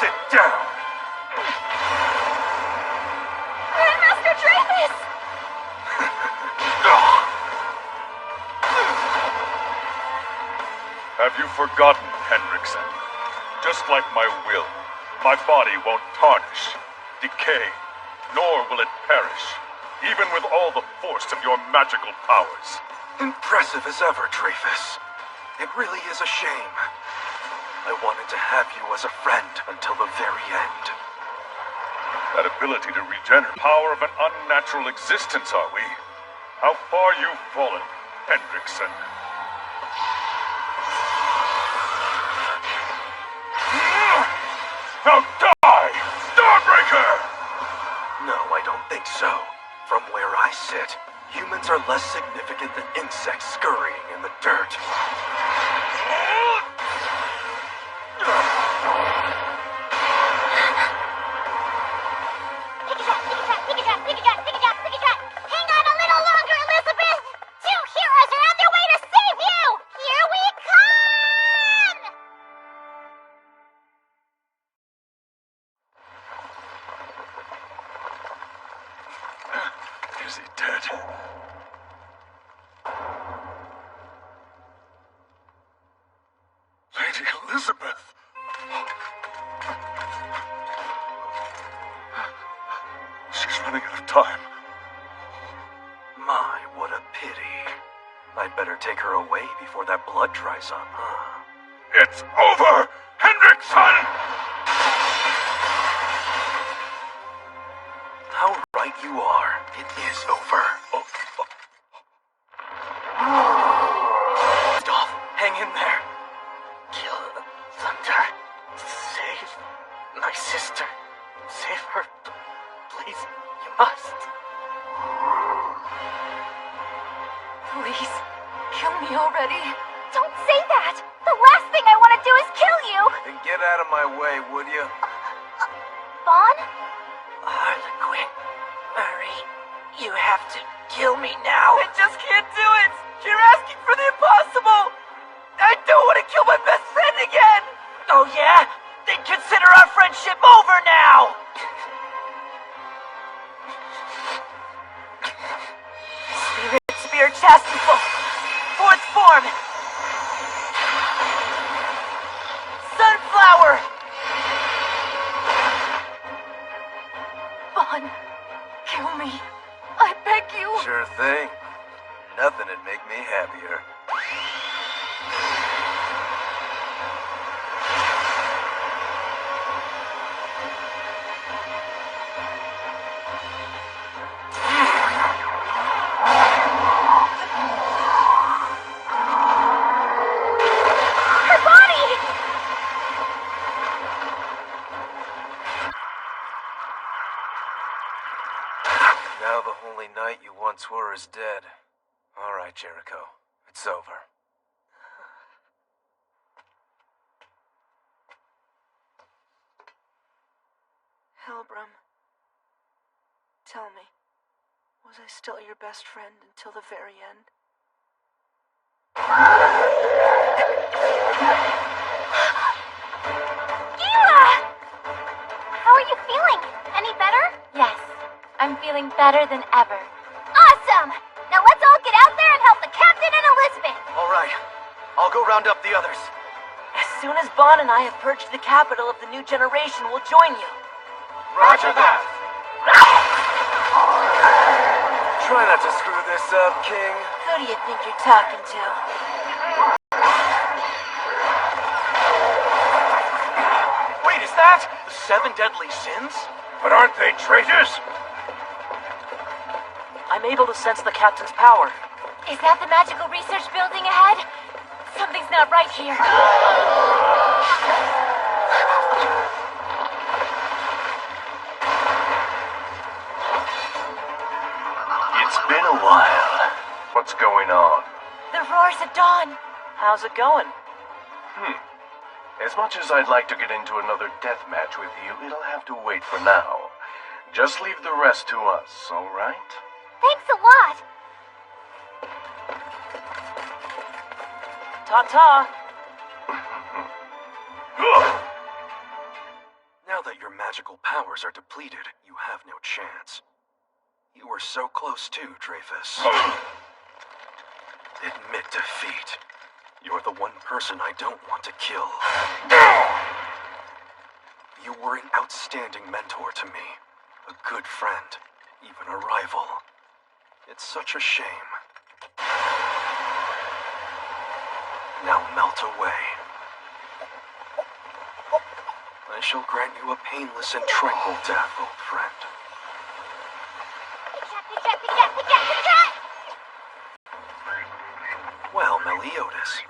Sit down! Grandmaster Dreyfus! Have you forgotten, Henriksen? Just like my will, my body won't tarnish, decay, nor will it perish, even with all the force of your magical powers. Impressive as ever, Dreyfus. It really is a shame. I wanted to have you as a friend until the very end. That ability to regenerate, power of an unnatural existence, are we? How far you've fallen, Henriksen. Now die, Starbreaker! No, I don't think so. From where I sit, humans are less significant than insects scurrying in the dirt. Pick it up, pick it up, pick it up, pick Is he dead? Lady Elizabeth! She's running out of time. My, what a pity. I'd better take her away before that blood dries up, huh? It's over, Hendrickson! How right you are. It is over. Stop. Hang in there. Kill Thunder. Save my sister. Save her. Please, you must. Please, kill me already. Don't say that! The last thing I want to do is kill you! Then get out of my way, would you? Vaughn? Harlequin, Marie, you have to kill me now. I just can't do it! You're asking for the impossible! I don't want to kill my best friend again! Oh yeah? Then consider our friendship over now! Spirit Chastity, fourth form! Sunflower! Vaughn, kill me. I beg you. Sure thing. Nothing'd make me happier. Now the holy knight you once were is dead. All right, Jericho. It's over. Helbram, tell me, was I still your best friend until the very end? Gila! How are you feeling? Any better? Yes, I'm feeling better than ever. Awesome! Now let's all get out there and help the captain and Elizabeth! All right. I'll go round up the others. As soon as Vaughn and I have purged the capital of the new generation, we'll join you. Roger that. Try not to screw this up, King. Who do you think you're talking to? Wait, is that the 7 deadly sins? But aren't they traitors? I'm able to sense the captain's power. Is that the magical research building ahead? Something's not right here. It's been a while. What's going on? The roars of dawn. How's it going? As much as I'd like to get into another death match with you, it'll have to wait for now. Just leave the rest to us, all right? Thanks a lot! Ta-ta! Now that your magical powers are depleted, you have no chance. You were so close too, Dreyfus. Admit defeat. You're the one person I don't want to kill. You were an outstanding mentor to me. A good friend. Even a rival. It's such a shame. Now melt away. I shall grant you a painless and tranquil death, old friend. Well, Meliodas,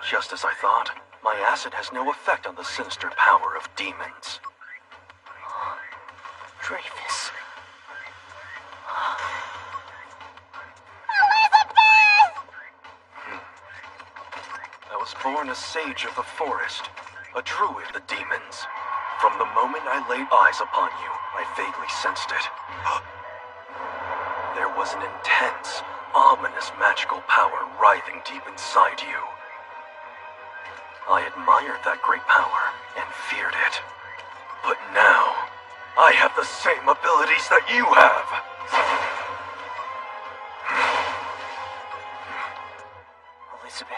just as I thought, my acid has no effect on the sinister power of demons. Dreyfus. I was born a sage of the forest, a druid of the demons. From the moment I laid eyes upon you, I vaguely sensed it. There was an intense, ominous magical power writhing deep inside you. I admired that great power and feared it. But now, I have the same abilities that you have.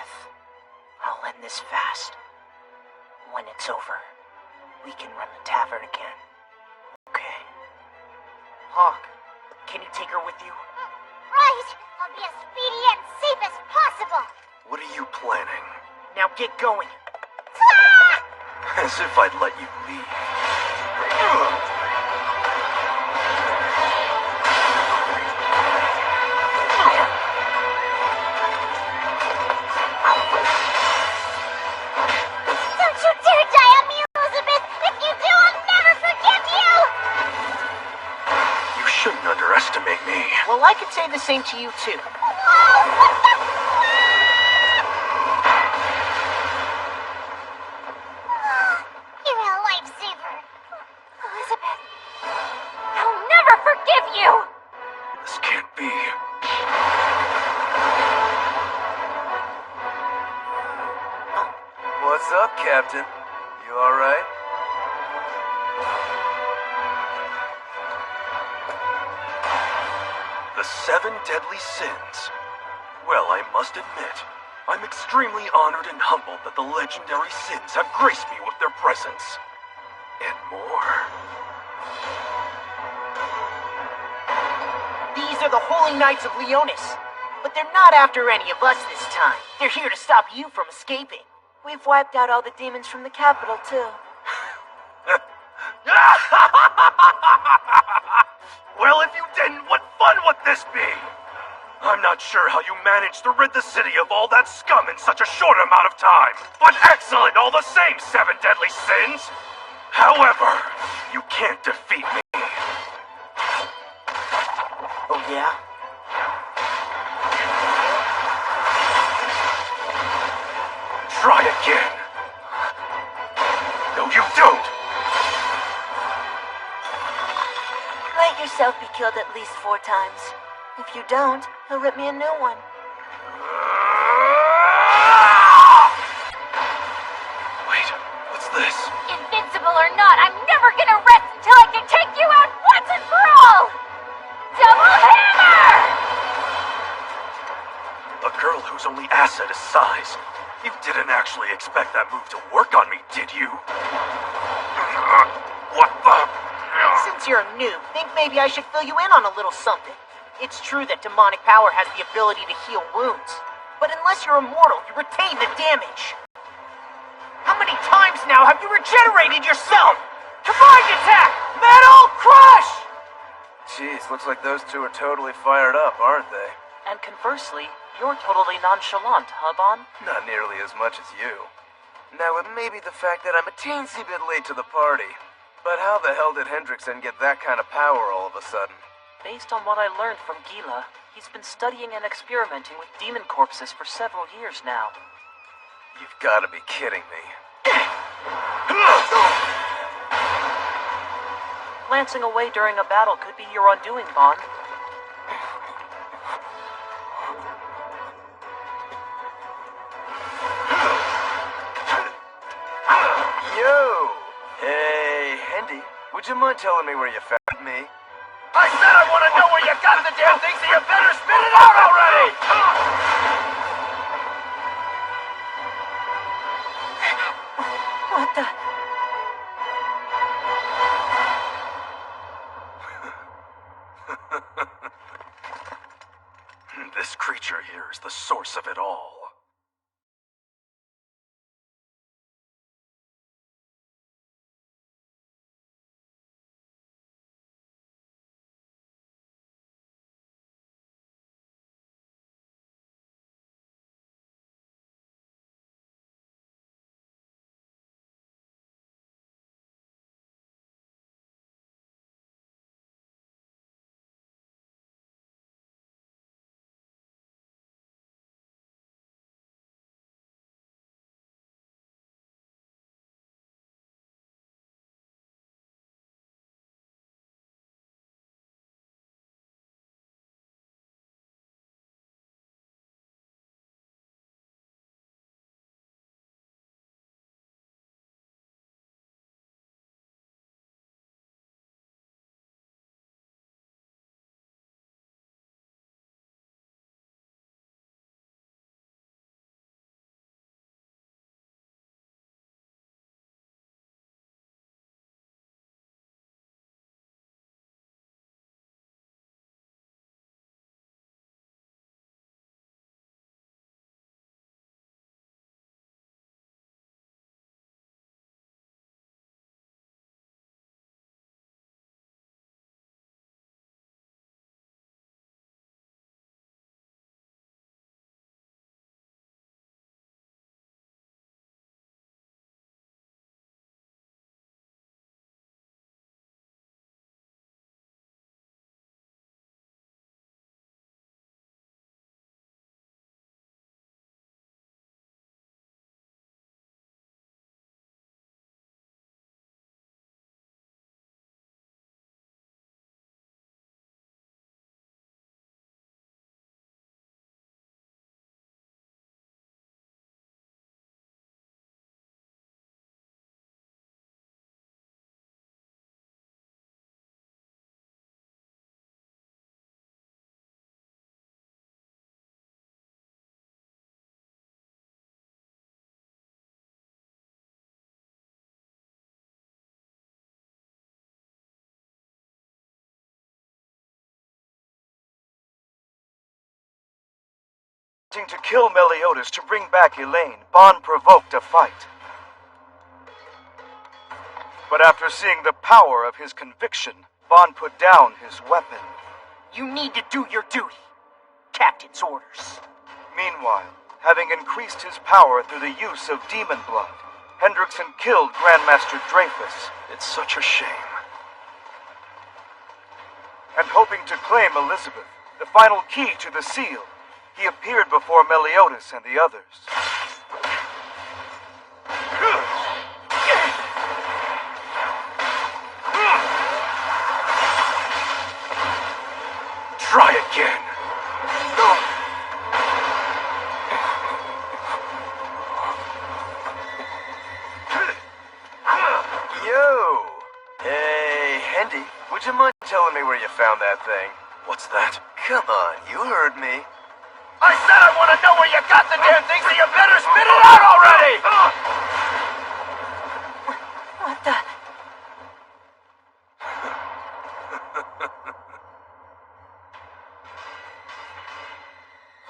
breath. I'll end this fast. When it's over, we can run the tavern again. Okay? Hawk, can you take her with you? Right! I'll be as speedy and safe as possible! What are you planning? Now get going. As if I'd let you leave. Don't you dare die on me, Elizabeth! If you do, I'll never forgive you! You shouldn't underestimate me. Well, I could say the same to you, too. You're a lifesaver. Elizabeth, I'll never forgive you! This can't be. What's up, Captain? You alright? The 7 deadly sins. Well, I must admit, I'm extremely honored and humbled that the legendary sins have graced me with their presence. And more. These are the Holy Knights of Leonis. But they're not after any of us this time. They're here to stop you from escaping. We've wiped out all the demons from the capital, too. Well, if you didn't, what fun would this be? I'm not sure how you managed to rid the city of all that scum in such a short amount of time. But excellent all the same, 7 deadly sins. However, you can't defeat me. Oh, yeah? Try again. No, you don't. Let yourself be killed at least 4 times. If you don't, he'll rip me a new one. Wait, what's this? Invincible or not, I'm never gonna rest until I can take you out once and for all! Double hammer! A girl whose only asset is size. You didn't actually expect that move to work on me, did you? What the? Since you're a noob, think maybe I should fill you in on a little something. It's true that demonic power has the ability to heal wounds. But unless you're immortal, you retain the damage. How many times now have you regenerated yourself? Combined attack! Metal Crush! Jeez, looks like those two are totally fired up, aren't they? And conversely, you're totally nonchalant, huh, Bon? Not nearly as much as you. Now, it may be the fact that I'm a teensy bit late to the party, but how the hell did Hendrickson get that kind of power all of a sudden? Based on what I learned from Gila, he's been studying and experimenting with demon corpses for several years now. You've got to be kidding me. Glancing away during a battle could be your undoing, Bon. Yo! Hey, Hendy, would you mind telling me where you found me? I said I want to know where you got the damn thing, so you better spit it out already! What the? This creature here is the source of it all. To kill Meliodas to bring back Elaine, Bon provoked a fight. But after seeing the power of his conviction, Bon put down his weapon. You need to do your duty. Captain's orders. Meanwhile, having increased his power through the use of demon blood, Hendrickson killed Grandmaster Dreyfus. It's such a shame. And hoping to claim Elizabeth, the final key to the seal, he appeared before Meliodas and the others. Try again. Yo! Hey, Hendy, would you mind telling me where you found that thing? What's that? Come on, you heard me. I said I want to know where you got the damn thing, so you better spit it out already! What the?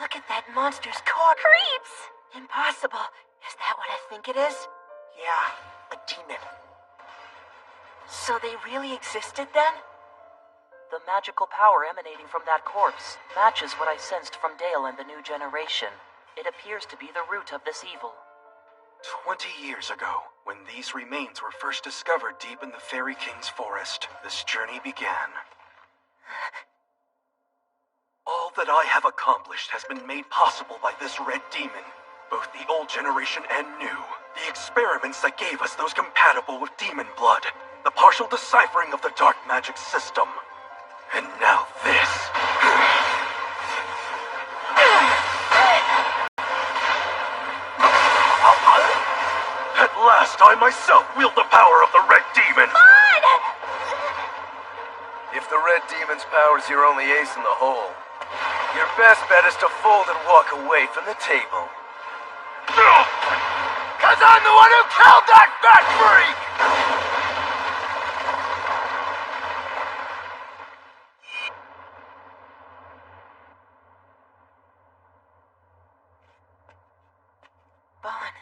Look at that monster's core. Creeps! Impossible. Is that what I think it is? Yeah, a demon. So they really existed then? The magical power emanating from that corpse matches what I sensed from Dale and the new generation. It appears to be the root of this evil. 20 years ago, when these remains were first discovered deep in the Fairy King's forest, this journey began. All that I have accomplished has been made possible by this red demon. Both the old generation and new. The experiments that gave us those compatible with demon blood. The partial deciphering of the dark magic system. And now this. At last, I myself wield the power of the red demon. If the red demon's power's your only ace in the hole, your best bet is to fold and walk away from the table. 'Cause I'm the one who killed that fat freak! Bon.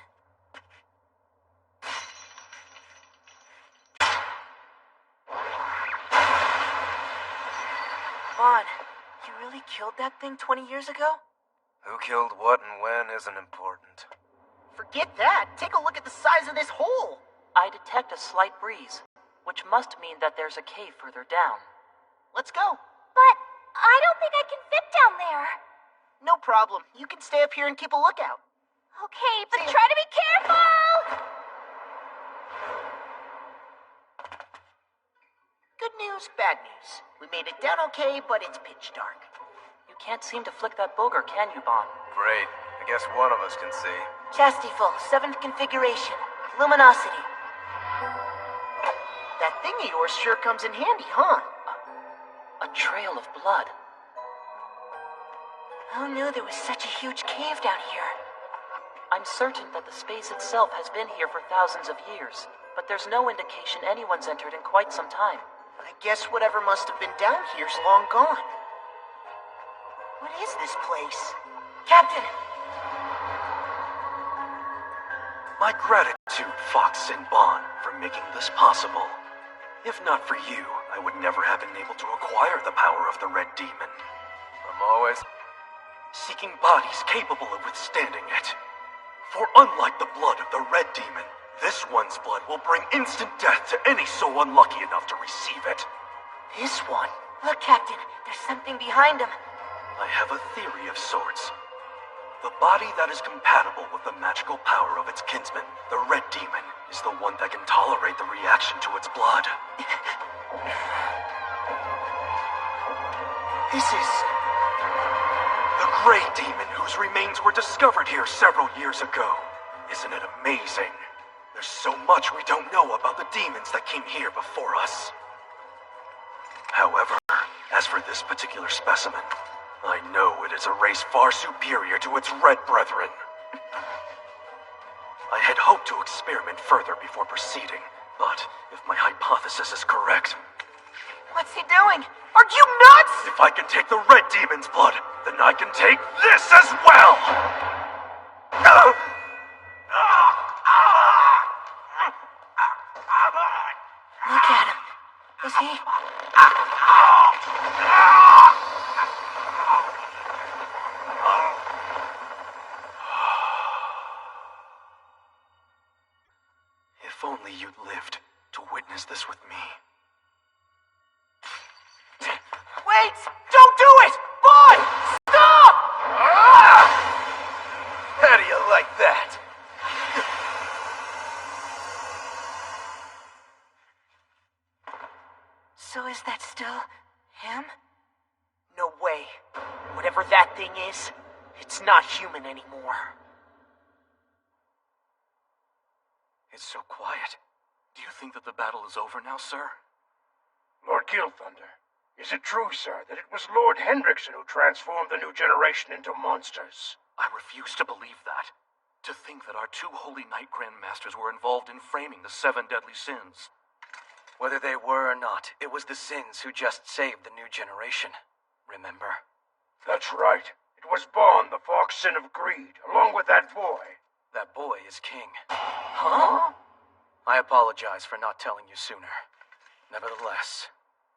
Bon, you really killed that thing 20 years ago? Who killed what and when isn't important. Forget that. Take a look at the size of this hole. I detect a slight breeze, which must mean that there's a cave further down. Let's go. But I don't think I can fit down there. No problem. You can stay up here and keep a lookout. Okay, but try to be careful! Good news, bad news. We made it down okay, but it's pitch dark. You can't seem to flick that booger, can you, Bon? Great. I guess one of us can see. Chastity full, 7th configuration. Luminosity. That thing of yours sure comes in handy, huh? A trail of blood. Who knew there was such a huge cave down here? I'm certain that the space itself has been here for thousands of years, but there's no indication anyone's entered in quite some time. I guess whatever must have been down here's long gone. What is this place? Captain! My gratitude, Fox and Bon, for making this possible. If not for you, I would never have been able to acquire the power of the Red Demon. I'm always seeking bodies capable of withstanding it. For unlike the blood of the Red Demon, this one's blood will bring instant death to any so unlucky enough to receive it. This one? Look, Captain, there's something behind him. I have a theory of sorts. The body that is compatible with the magical power of its kinsman, the Red Demon, is the one that can tolerate the reaction to its blood. This is the Grey Demon whose remains were discovered here several years ago. Isn't it amazing? There's so much we don't know about the demons that came here before us. However, as for this particular specimen, I know it is a race far superior to its red brethren. I had hoped to experiment further before proceeding, but if my hypothesis is correct, What's he doing? Are you nuts? If I can take the red demon's blood, then I can take this as well! Look at him. Is he... If only you'd lived to witness this with me. Wait! Don't do it! Boy! Stop! How do you like that? So is that still him? No way. Whatever that thing is, it's not human anymore. It's so quiet. Do you think that the battle is over now, sir? Lord Gilthunder, is it true, sir, that it was Lord Hendrickson who transformed the new generation into monsters? I refuse to believe that. To think that our two holy knight grandmasters were involved in framing the 7 deadly sins. Whether they were or not, it was the sins who just saved the new generation. Remember? That's right. It was Bond, the fox sin of greed, along with that boy. That boy is king. Huh? I apologize for not telling you sooner. Nevertheless,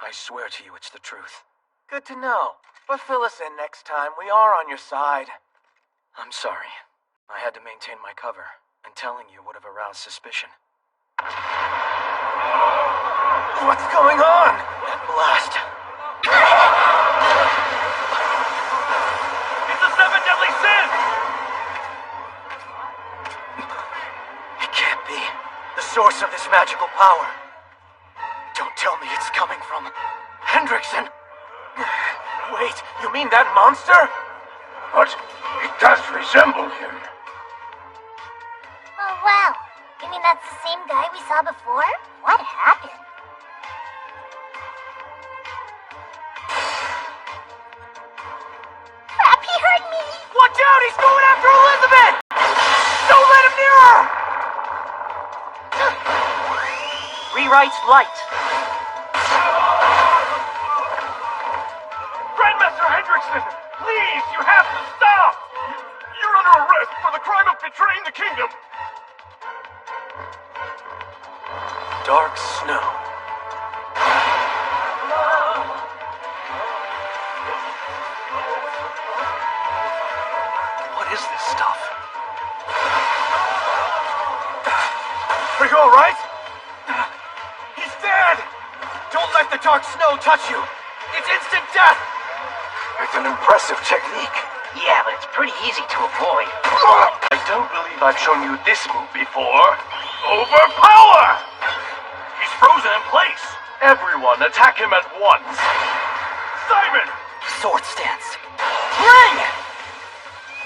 I swear to you it's the truth. Good to know. But fill us in next time. We are on your side. I'm sorry. I had to maintain my cover, and telling you would have aroused suspicion. What's going on? That blast. It's the 7 deadly sins! It can't be. The source of this magical power. Don't tell me it's coming from Hendrickson. Wait, you mean that monster? But it does resemble him. Oh, wow. You mean that's the same guy we saw before? What happened? Crap, he heard me! Watch out! He's going after Elizabeth! Don't let him near her! Rewrites light. Grandmaster Hendrickson! Please, you have to stop! You're under arrest for the crime of betraying the kingdom! Dark snow. What is this stuff? Are you alright? He's dead! Don't let the dark snow touch you! It's instant death! It's an impressive technique. Yeah, but it's pretty easy to avoid. I don't believe I've shown you this move before. Overpower! He's frozen in place. Everyone, attack him at once. Simon! Sword stance. Ring!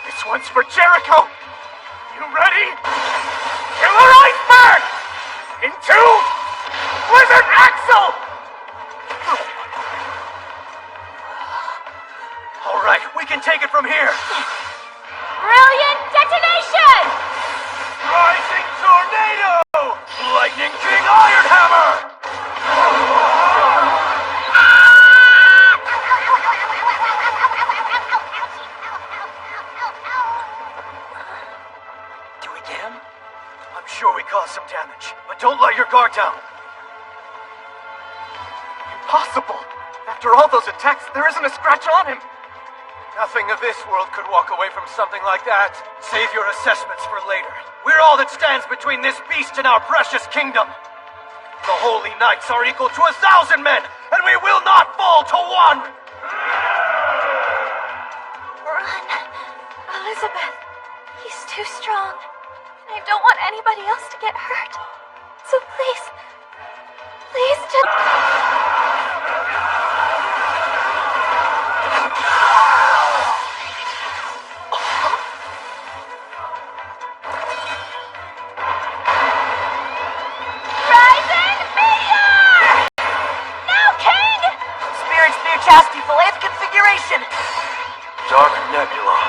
This one's for Jericho! You ready? Killer Iceberg! Into Blizzard Axle! Alright, we can take it from here! Brilliant detonation! Rising Tornado! Lightning King Ironhammer! Do we get him? I'm sure we caused some damage, but don't let your guard down. Impossible! After all those attacks, there isn't a scratch on him! Nothing of this world could walk away from something like that. Save your assessments for later. We're all that stands between this beast and our precious kingdom. The holy knights are equal to 1,000 men, and we will not fall to one! Run. Elizabeth, he's too strong. And I don't want anybody else to get hurt. So please, just... Chastity full eighth configuration. Dark Nebula.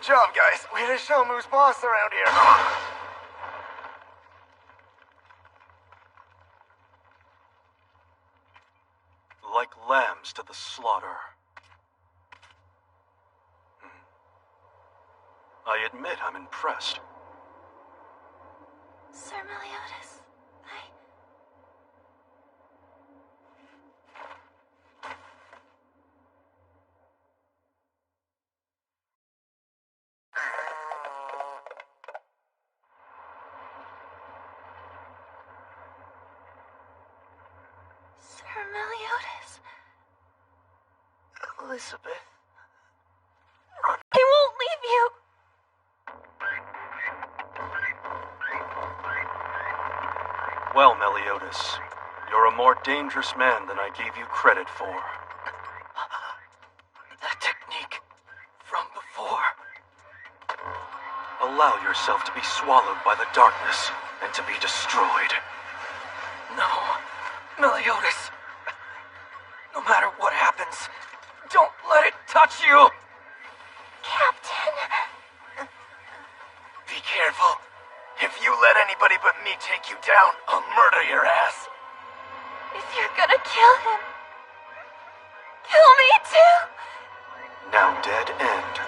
job, guys. Way to show 'em who's boss around here. Like lambs to the slaughter. I admit I'm impressed. Sir Meliodas, Sir Meliodas. Elizabeth. I won't leave you. Well, Meliodas, you're a more dangerous man than I gave you credit for. That technique from before. Allow yourself to be swallowed by the darkness and to be destroyed. No, Meliodas. No matter what happens, don't let it touch you! Captain. Be careful. If you let anybody but me take you down, I'll murder your ass. If you're gonna kill him, kill me too. Now dead end.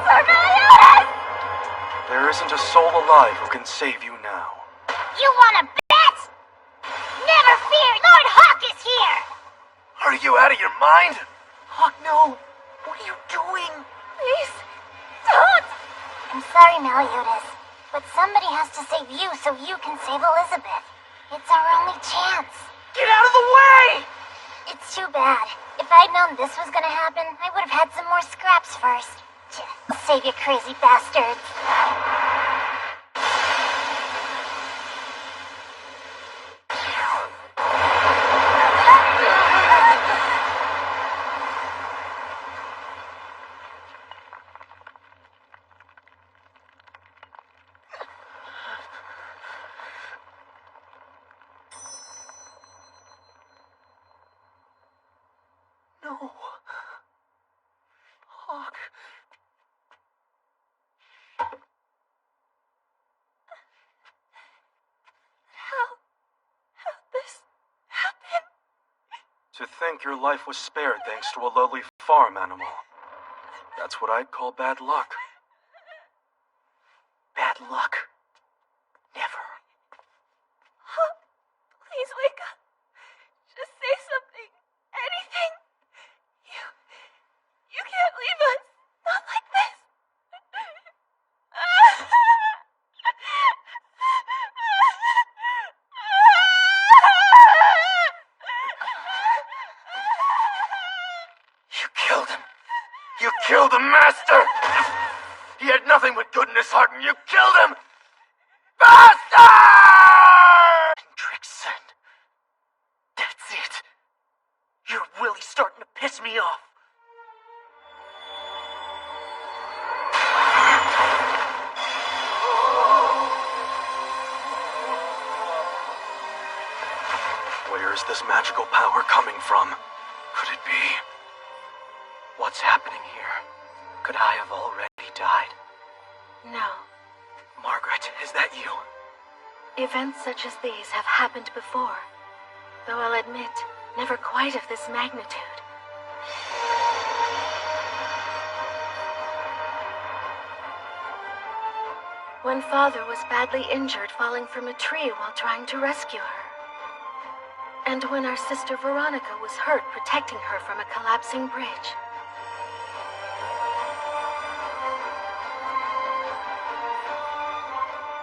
Sir Meliodas! There isn't a soul alive who can save you now. You wanna bet? Never fear, Lord Hawk is here! Are you out of your mind? Hawk, no! What are you doing? Please, don't! I'm sorry, Meliodas, but somebody has to save you so you can save Elizabeth. It's our only chance. Get out of the way! It's too bad. If I'd known this was gonna happen, I would have had some more scraps first. Save you crazy bastards. No. Hawk. How'd this happen? To think your life was spared thanks to a lowly farm animal. That's what I'd call bad luck. Bad luck. Never. Please wake up. Just say something. Anything. You can't leave us. Not like this. You killed him. You killed the master! He had nothing but good in his heart, and you killed him! Bastard! Trixon. That's it. You're really starting to piss me off. Where is this magical power coming from? Could it be? What's happening here? Could I have already died? No. Margaret, is that you? Events such as these have happened before, though I'll admit, never quite of this magnitude. When Father was badly injured falling from a tree while trying to rescue her. And when our sister Veronica was hurt protecting her from a collapsing bridge.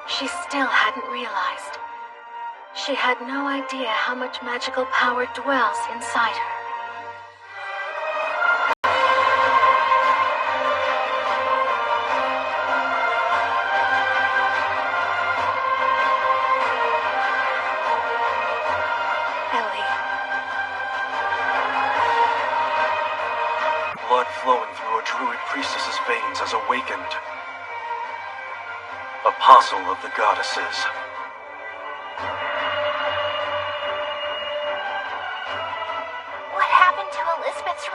She still hadn't realized. She had no idea how much magical power dwells inside her. Blood flowing through a druid priestess's veins has awakened. Apostle of the goddesses.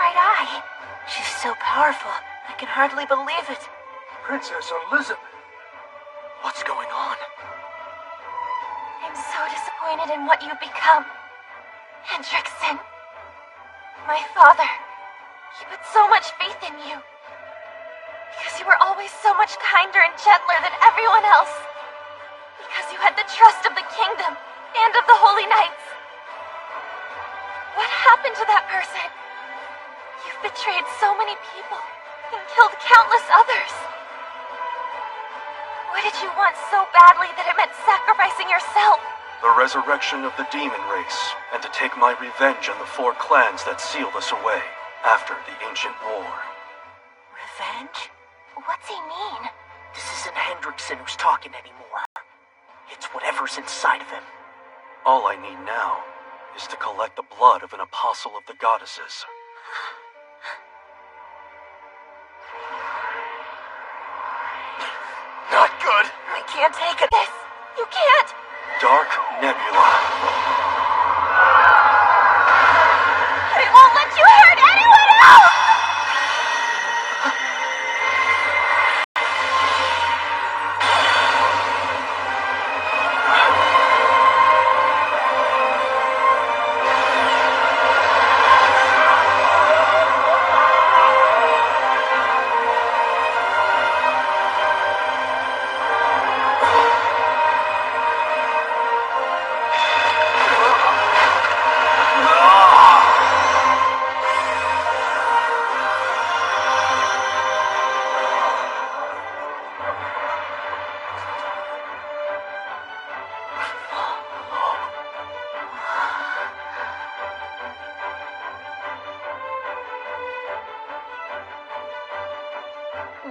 right eye. She's so powerful, I can hardly believe it. Princess Elizabeth. What's going on? I'm so disappointed in what you've become. Hendrickson. My father. He put so much faith in you. Because you were always so much kinder and gentler than everyone else. Because you had the trust of the kingdom and of the Holy Knights. What happened to that person? You've betrayed so many people and killed countless others. What did you want so badly that it meant sacrificing yourself? The resurrection of the demon race, and to take my revenge on the 4 clans that sealed us away after the ancient war. Revenge? What's he mean? This isn't Hendrickson who's talking anymore. It's whatever's inside of him. All I need now is to collect the blood of an apostle of the goddesses. Not good. I can't take it. This! You can't! Dark Nebula. I won't let you hurt anyone else!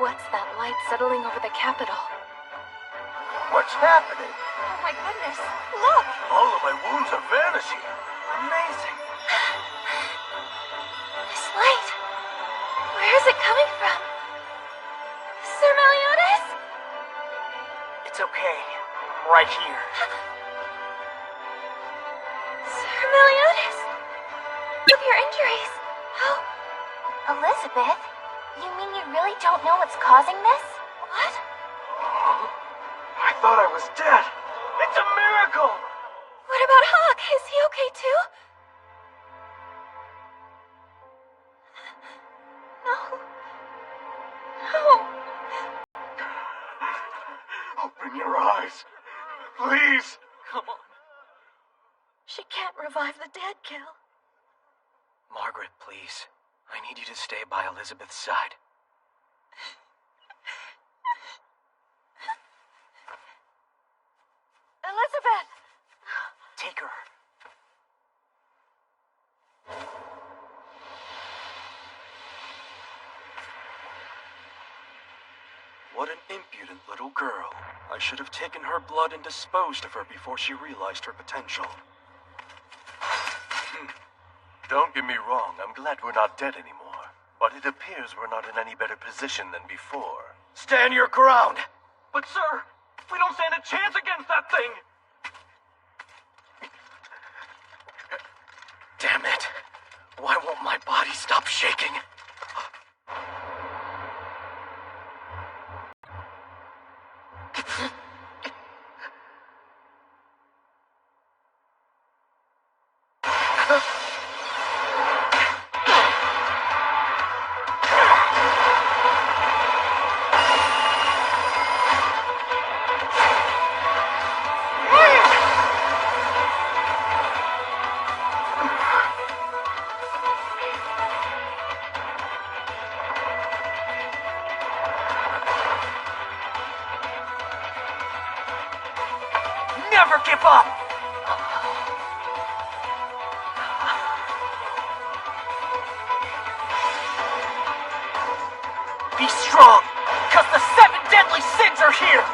What's that light settling over the capital? What's happening? Oh my goodness, look! All of my wounds are vanishing. Amazing. This light. Where is it coming from? Sir Meliodas? It's okay. I'm right here. Sir Meliodas? Of your injuries. Oh. Elizabeth? You mean you really don't know what's causing this? What? I thought I was dead. It's a miracle. What about Hawk? Is he okay too? No. No. Open your eyes. Please. Come on. She can't revive the dead, Gil. Margaret, please. I need you to stay by Elizabeth's side. Elizabeth! Take her. What an impudent little girl. I should have taken her blood and disposed of her before she realized her potential. Don't get me wrong, I'm glad we're not dead anymore. But it appears we're not in any better position than before. Stand your ground. But sir, we don't stand a chance against that thing. Damn it. Why won't my body stop shaking? Never give up! Be strong, because the 7 deadly sins are here!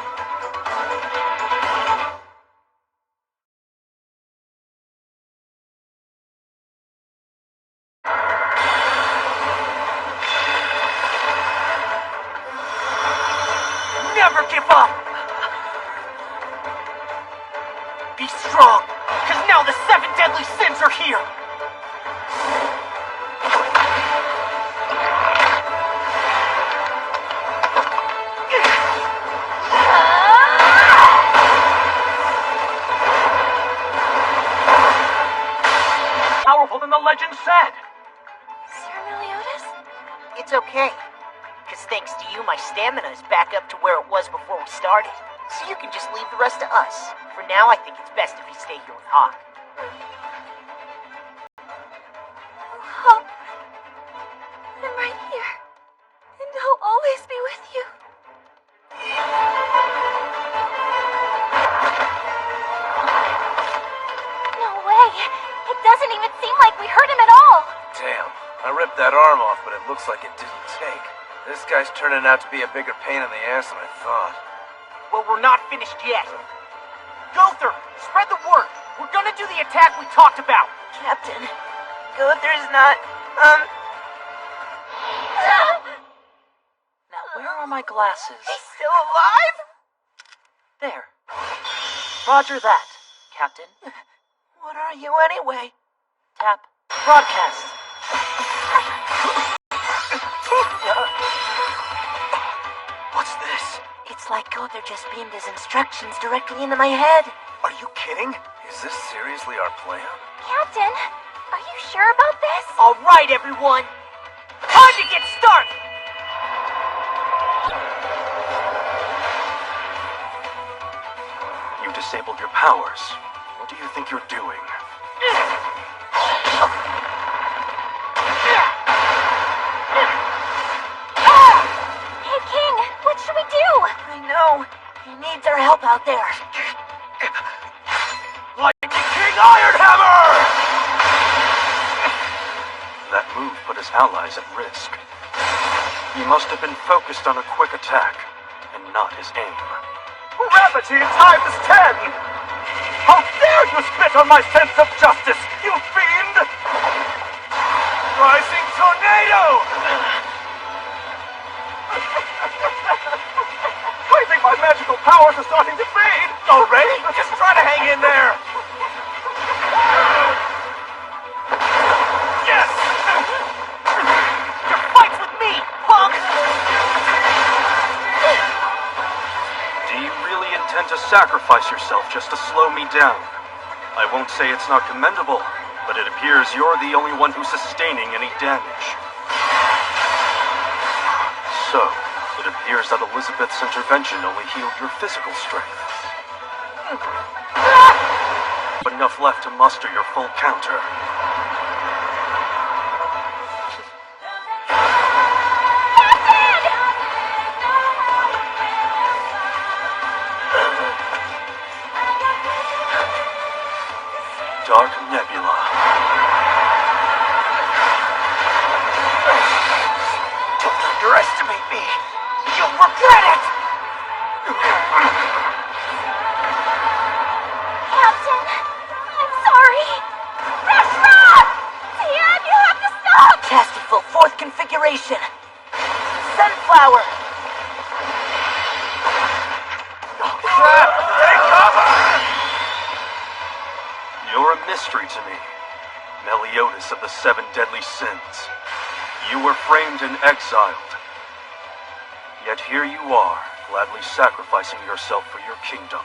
Never give up! Be strong, because now the 7 deadly sins are here! powerful than the legend said. Sir Meliodas? It's okay. Because thanks to you, my stamina is back up to where it was before we started. So you can just leave the rest to us. For now, I think it's best if you stay here with Hawk. Hawk, I'm right here. And I'll always be with you. No way. It doesn't even seem like we hurt him at all. Damn, I ripped that arm off, but it looks like it didn't take. This guy's turning out to be a bigger pain in the ass than I thought. Well, we're not finished yet. Gother, spread the word. We're gonna do the attack we talked about. Captain, Gother's not, Now, where are my glasses? He's still alive? There. Roger that, Captain. What are you anyway? Tap. Broadcast. What's this? It's like Gother just beamed his instructions directly into my head. Are you kidding? Is this seriously our plan? Captain, are you sure about this? All right, everyone. Time to get started. You disabled your powers. What do you think you're doing? Hey, King, what should we do? I know. He needs our help out there. Lightning King Ironhammer! That move put his allies at risk. He must have been focused on a quick attack, and not his aim. Gravity times 10! How dare you spit on my sense of justice, you fiend! Rising tornado! I think my magical powers are starting to fade! Already? Just try to hang in there! Yes! Your fight's with me, punk! Do you really intend to sacrifice yourself just to slow me down? I won't say it's not commendable, but it appears you're the only one who's sustaining any damage. So, it appears that Elizabeth's intervention only healed your physical strength. But enough left to muster your full counter. Dark Nebula. Don't underestimate me! You'll regret it! Captain, I'm sorry. Rashra! Tian, you have to stop! Castieful, fourth configuration. Sunflower. Crap! Take cover! You're a mystery to me, Meliodas of the 7 deadly sins. You were framed and exiled. Yet here you are, gladly sacrificing yourself for your kingdom.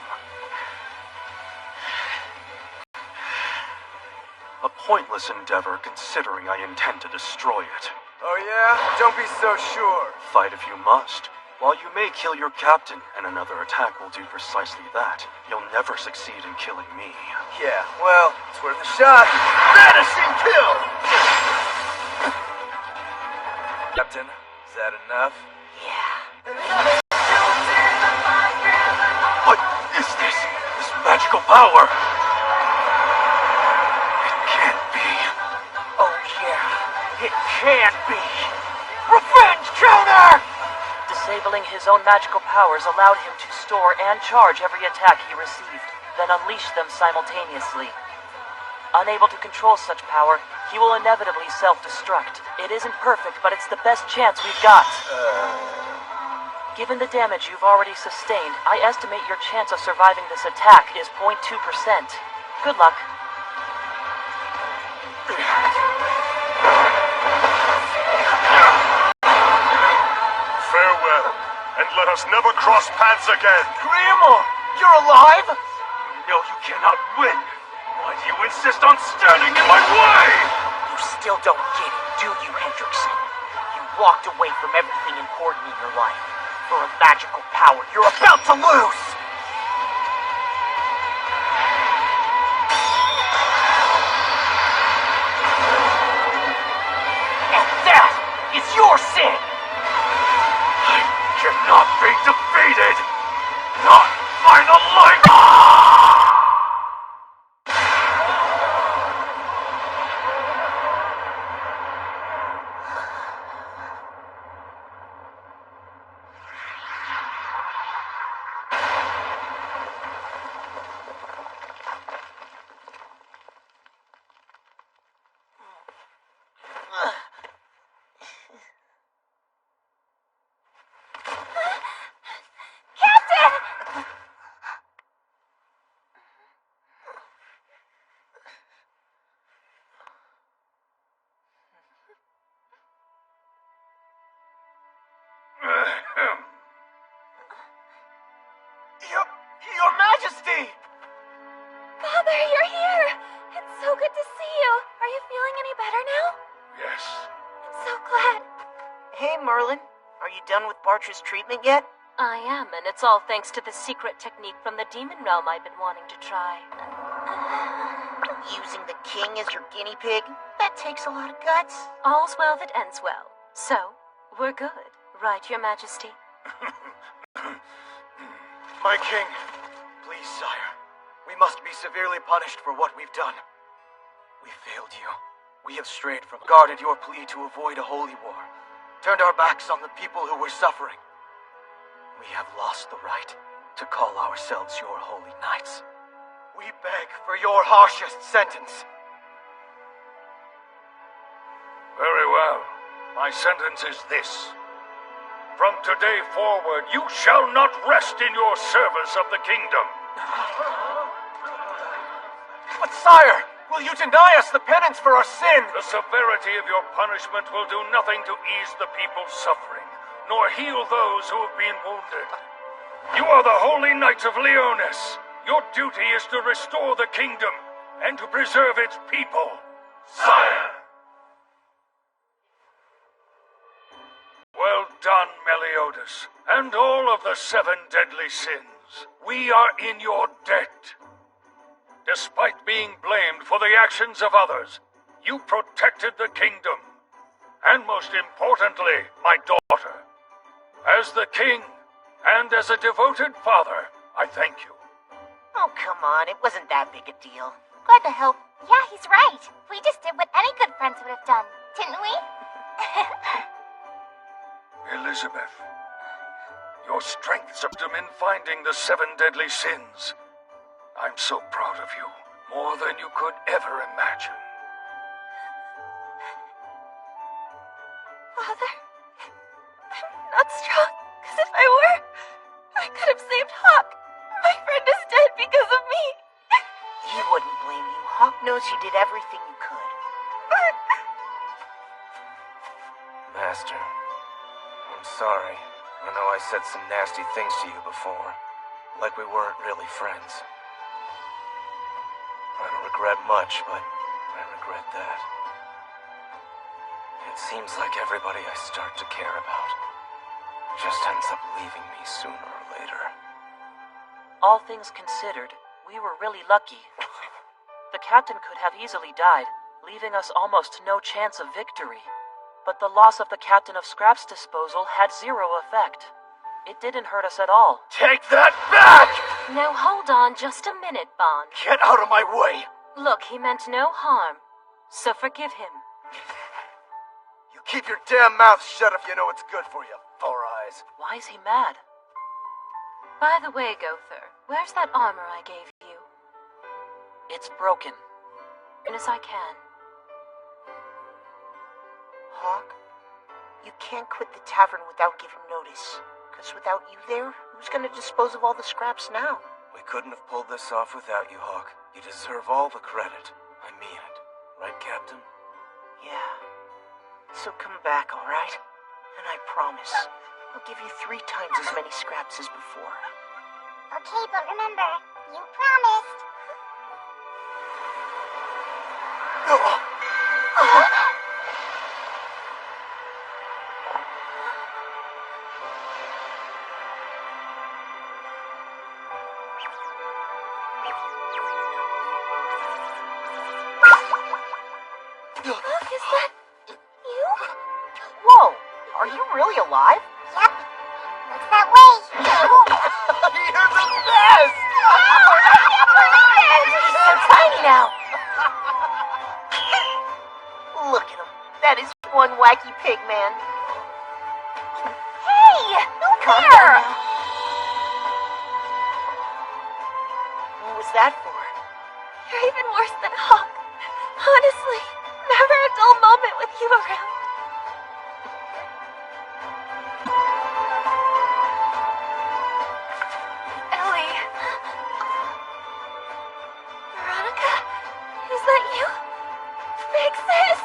A pointless endeavor, considering I intend to destroy it. Oh yeah? Don't be so sure. Fight if you must. While you may kill your captain, and another attack will do precisely that, you'll never succeed in killing me. Yeah, well, it's worth a shot. Vanishing kill! Captain, is that enough? What is this? This magical power? It can't be. Oh yeah, it can be. Revenge counter! Disabling his own magical powers allowed him to store and charge every attack he received, then unleash them simultaneously. Unable to control such power, he will inevitably self-destruct. It isn't perfect, but it's the best chance we've got. Given the damage you've already sustained, I estimate your chance of surviving this attack is 0.2%. Good luck. Farewell, and let us never cross paths again. Grandma, you're alive? No, you cannot win. My But you insist on standing in my way! You still don't get it, do you, Hendrickson? You walked away from everything important in your life for a magical power you're about to lose! And that is your sin! I cannot be defeated! Not by the light! Your Majesty! Father, you're here! It's so good to see you. Are you feeling any better now? Yes. I'm so glad. Hey, Merlin. Are you done with Bartra's treatment yet? I am, and it's all thanks to the secret technique from the demon realm I've been wanting to try. Using the king as your guinea pig? That takes a lot of guts. All's well that ends well. So, we're good, right, Your Majesty? My king, please, sire. We must be severely punished for what we've done. We failed you. We have strayed from guarded your plea to avoid a holy war, turned our backs on the people who were suffering. We have lost the right to call ourselves your holy knights. We beg for your harshest sentence. Very well. My sentence is this. From today forward, you shall not rest in your service of the kingdom. But sire, will you deny us the penance for our sin? The severity of your punishment will do nothing to ease the people's suffering, nor heal those who have been wounded. You are the holy knights of Leonis. Your duty is to restore the kingdom and to preserve its people. Sire! Well done, Meliodas, and all of the 7 deadly sins. We are in your debt. Despite being blamed for the actions of others, you protected the kingdom. And most importantly, my daughter. As the king, and as a devoted father, I thank you. Oh, come on. It wasn't that big a deal. Glad to help. Yeah, he's right. We just did what any good friends would have done, didn't we? Elizabeth, your strength symptom in finding the 7 deadly sins. I'm so proud of you, more than you could ever imagine. Father, I'm not strong, because if I were, I could have saved Hawk. My friend is dead because of me. He wouldn't blame you. Hawk knows you did everything you could. Master, I'm sorry. I know I said some nasty things to you before, like we weren't really friends. I don't regret much, but I regret that. It seems like everybody I start to care about just ends up leaving me sooner or later. All things considered, we were really lucky. The captain could have easily died, leaving us almost no chance of victory. But the loss of the captain of Scrap's disposal had 0 effect. It didn't hurt us at all. Take that back! Now hold on just a minute, Bond. Get out of my way! Look, he meant no harm, so forgive him. You keep your damn mouth shut if you know what's good for you, Four Eyes. Why is he mad? By the way, Gother, where's that armor I gave you? It's broken. As soon as I can. Hawk, you can't quit the tavern without giving notice. Because without you there, who's going to dispose of all the scraps now? We couldn't have pulled this off without you, Hawk. You deserve all the credit. I mean it. Right, Captain? Yeah. So come back, alright? And I promise, I'll give you 3 times as many scraps as before. Okay, but remember, you promised. Is that you? Whoa, are you really alive? Yep. Looks that way. You're the best! He's so tiny now. Look at him. That is one wacky pig man. Hey! Calm There! down now. What was that for? You're even worse than Hawk. Honestly, never a dull moment with you around. Ellie. Veronica? Is that you? Big sis?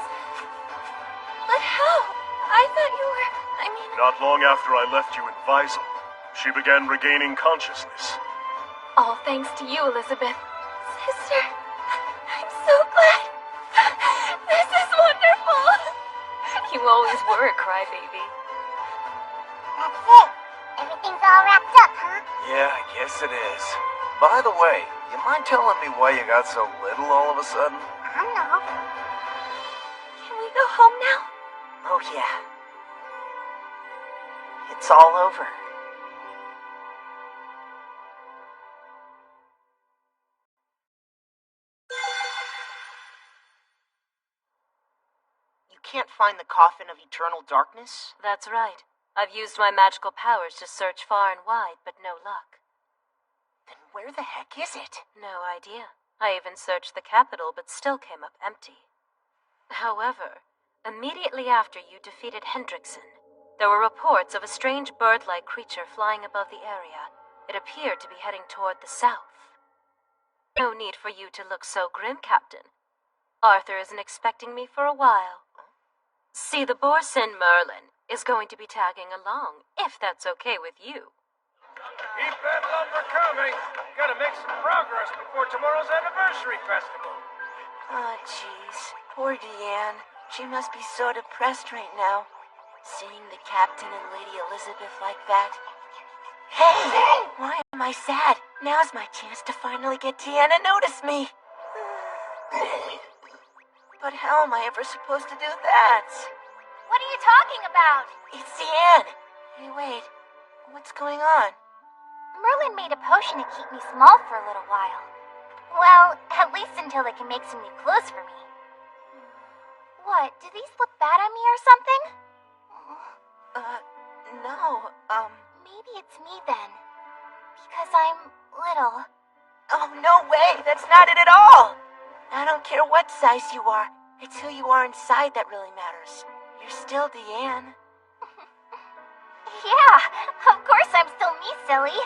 But how? I thought you were... Not long after I left you in Visel, she began regaining consciousness. All thanks to you, Elizabeth. Sister, I'm so glad. This is wonderful. You always were a crybaby. That's it. Everything's all wrapped up, huh? Yeah, I guess it is. By the way, you mind telling me why you got so little all of a sudden? I don't know. Can we go home now? Oh, yeah. It's all over. You can't find the coffin of eternal darkness? That's right. I've used my magical powers to search far and wide, but no luck. Then where the heck is it? No idea. I even searched the capital, but still came up empty. However, immediately after you defeated Hendrickson, there were reports of a strange bird-like creature flying above the area. It appeared to be heading toward the south. No need for you to look so grim, Captain. Arthur isn't expecting me for a while. See, the Borsin Merlin is going to be tagging along, if that's okay with you. Keep that lumber coming. Gotta make some progress before tomorrow's anniversary festival. Oh, jeez. Poor Deanne. She must be so depressed right now. Seeing the captain and Lady Elizabeth like that. Hey! Why am I sad? Now's my chance to finally get Deanne to notice me. But how am I ever supposed to do that? What are you talking about? It's Deanne. Hey, wait. What's going on? Merlin made a potion to keep me small for a little while. Well, at least until they can make some new clothes for me. What, do these look bad on me or something? No, Maybe it's me then. Because I'm little. Oh, no way! That's not it at all! I don't care what size you are. It's who you are inside that really matters. You're still Deanne. Yeah, of course I'm still me, silly.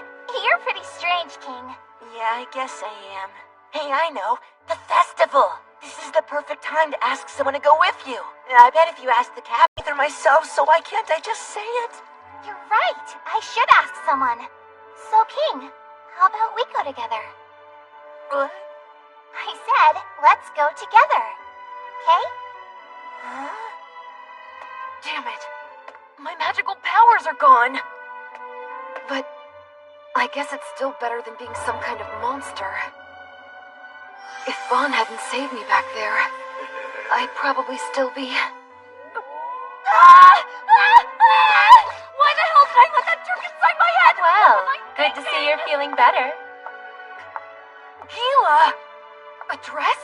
You're pretty strange, King. Yeah, I guess I am. Hey, I know. The festival! This is the perfect time to ask someone to go with you. I bet if you ask the captain or myself, so why can't I just say it? You're right. I should ask someone. So, King, how about we go together? What? I said, let's go together. Okay? Huh? Damn it. My magical powers are gone. But I guess it's still better than being some kind of monster. If Vaughn hadn't saved me back there, I'd probably still be... Why the hell did I let that jerk inside my head? Well, good to see you're feeling better. Gila! A dress?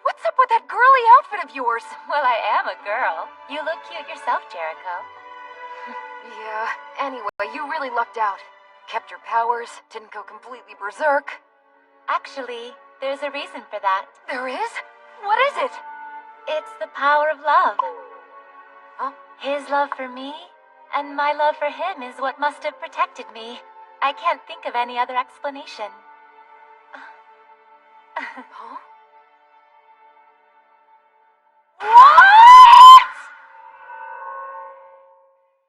What's up with that girly outfit of yours? Well, I am a girl. You look cute yourself, Jericho. Yeah, anyway, you really lucked out. Kept your powers, didn't go completely berserk. Actually, there's a reason for that. There is? What is it? It's the power of love. Huh? His love for me, and my love for him is what must have protected me. I can't think of any other explanation. Huh? What?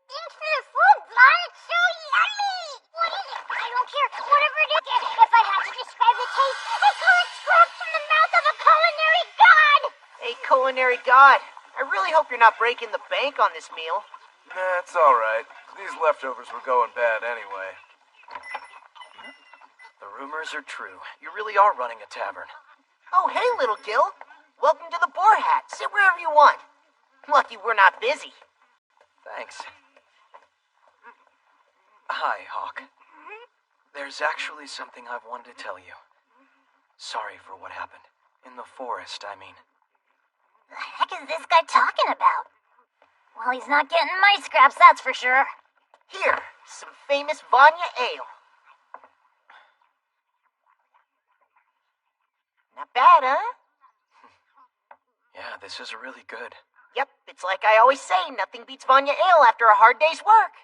Thanks for the food, Blonde. It's so yummy. What is it? I don't care. Whatever it is. If I had to describe the taste, I call it scraps from the mouth of a culinary god. Hey, Culinary god, I really hope you're not breaking the bank on this meal. Nah, it's alright. These leftovers were going bad anyway. The rumors are true. You really are running a tavern. Oh, hey, little Gil. Welcome to the Boar Hat. Sit wherever you want. Lucky we're not busy. Thanks. Hi, Hawk. There's actually something I've wanted to tell you. Sorry for what happened. In the forest, I mean. The heck is this guy talking about? Well, he's not getting my scraps, that's for sure. Here, some famous Vanya ale. Not bad, huh? Yeah, this is really good. Yep, it's like I always say, nothing beats Vanya ale after a hard day's work.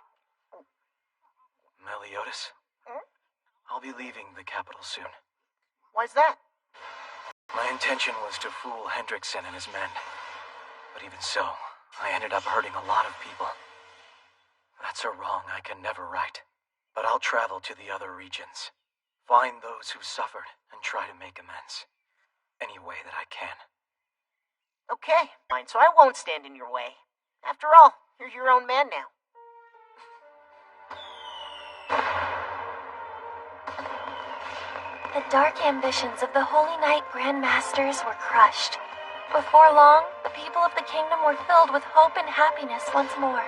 Meliodas? I'll be leaving the capital soon. Why's that? My intention was to fool Hendrickson and his men. But even so, I ended up hurting a lot of people. That's a wrong I can never right. But I'll travel to the other regions, find those who suffered, and try to make amends. Any way that I can. Okay, fine, so I won't stand in your way. After all, you're your own man now. The dark ambitions of the Holy Knight Grand Masters were crushed. Before long, the people of the kingdom were filled with hope and happiness once more.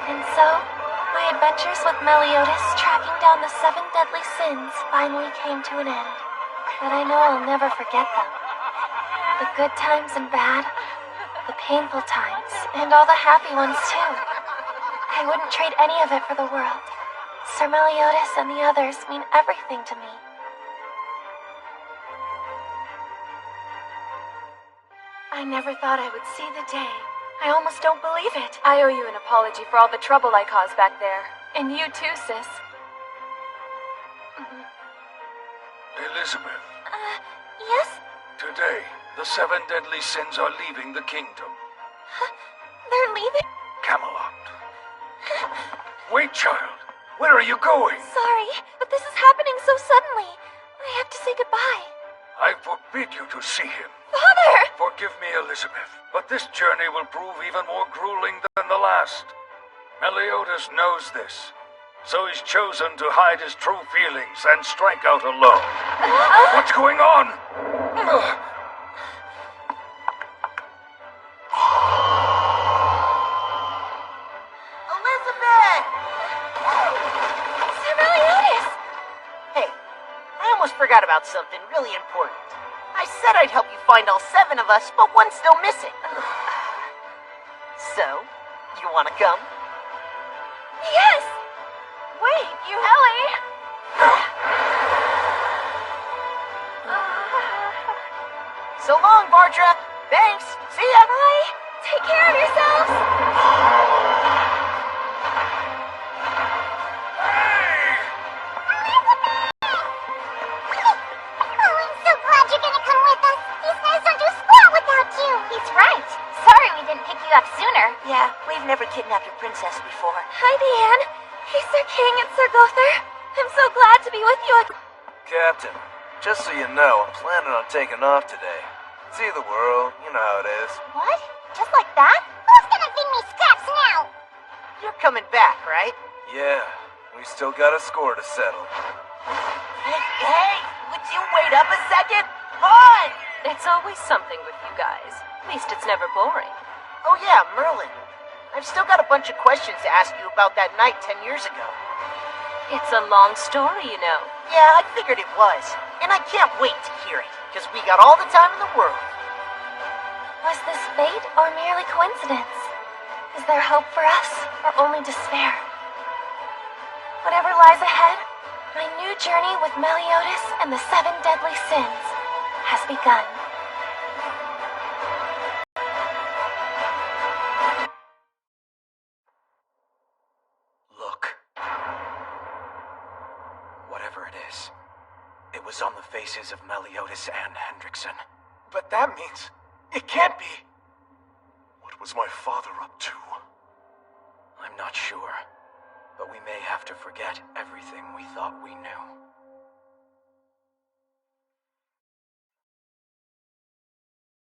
And so, my adventures with Meliodas tracking down the 7 deadly sins finally came to an end. But I know I'll never forget them. The good times and bad, the painful times, and all the happy ones too. I wouldn't trade any of it for the world. Sir Meliodas and the others mean everything to me. I never thought I would see the day. I almost don't believe it. I owe you an apology for all the trouble I caused back there. And you too, sis. Elizabeth, Yes? today, the 7 deadly sins are leaving the kingdom. They're leaving? Camelot. Wait, child. Where are you going? Sorry, but this is happening so suddenly. I have to say goodbye. I forbid you to see him. Father! Forgive me, Elizabeth, but this journey will prove even more grueling than the last. Meliodas knows this, so he's chosen to hide his true feelings and strike out alone. What's going on? Elizabeth! Sir Meliodas! Hey, I almost forgot about something really important. I said I'd help you find all 7 of us, but one's still missing. So, you want to come? Yes! Wait, you... Ellie! So long, Bardra. Thanks. See ya. Bye. Take care of yourselves. Oh, I'm so glad you're gonna come with us. These guys don't do squat without you. He's right. Sorry we didn't pick you up sooner. Yeah, we've never kidnapped a princess before. Hi, Deanne. Hey, Sir King and Sir Gother. I'm so glad to be with you again. Captain, just so you know, I'm planning on taking off today. See the world, you know how it is. What? Just like that? Who's gonna feed me scraps now? You're coming back, right? Yeah, we still got a score to settle. Hey, would you wait up a second? On! It's always something with you guys. At least it's never boring. Oh yeah, Merlin. I've still got a bunch of questions to ask you about that night 10 years ago. It's a long story, you know. Yeah, I figured it was. And I can't wait to hear it, because we got all the time in the world. Was this fate or merely coincidence? Is there hope for us, or only despair? Whatever lies ahead, my new journey with Meliodas and the 7 deadly sins has begun. Look. Whatever it is, it was on the faces of Meliodas and Hendrickson. But that means... it can't be! What was my father up to? I'm not sure, but we may have to forget everything we thought we knew.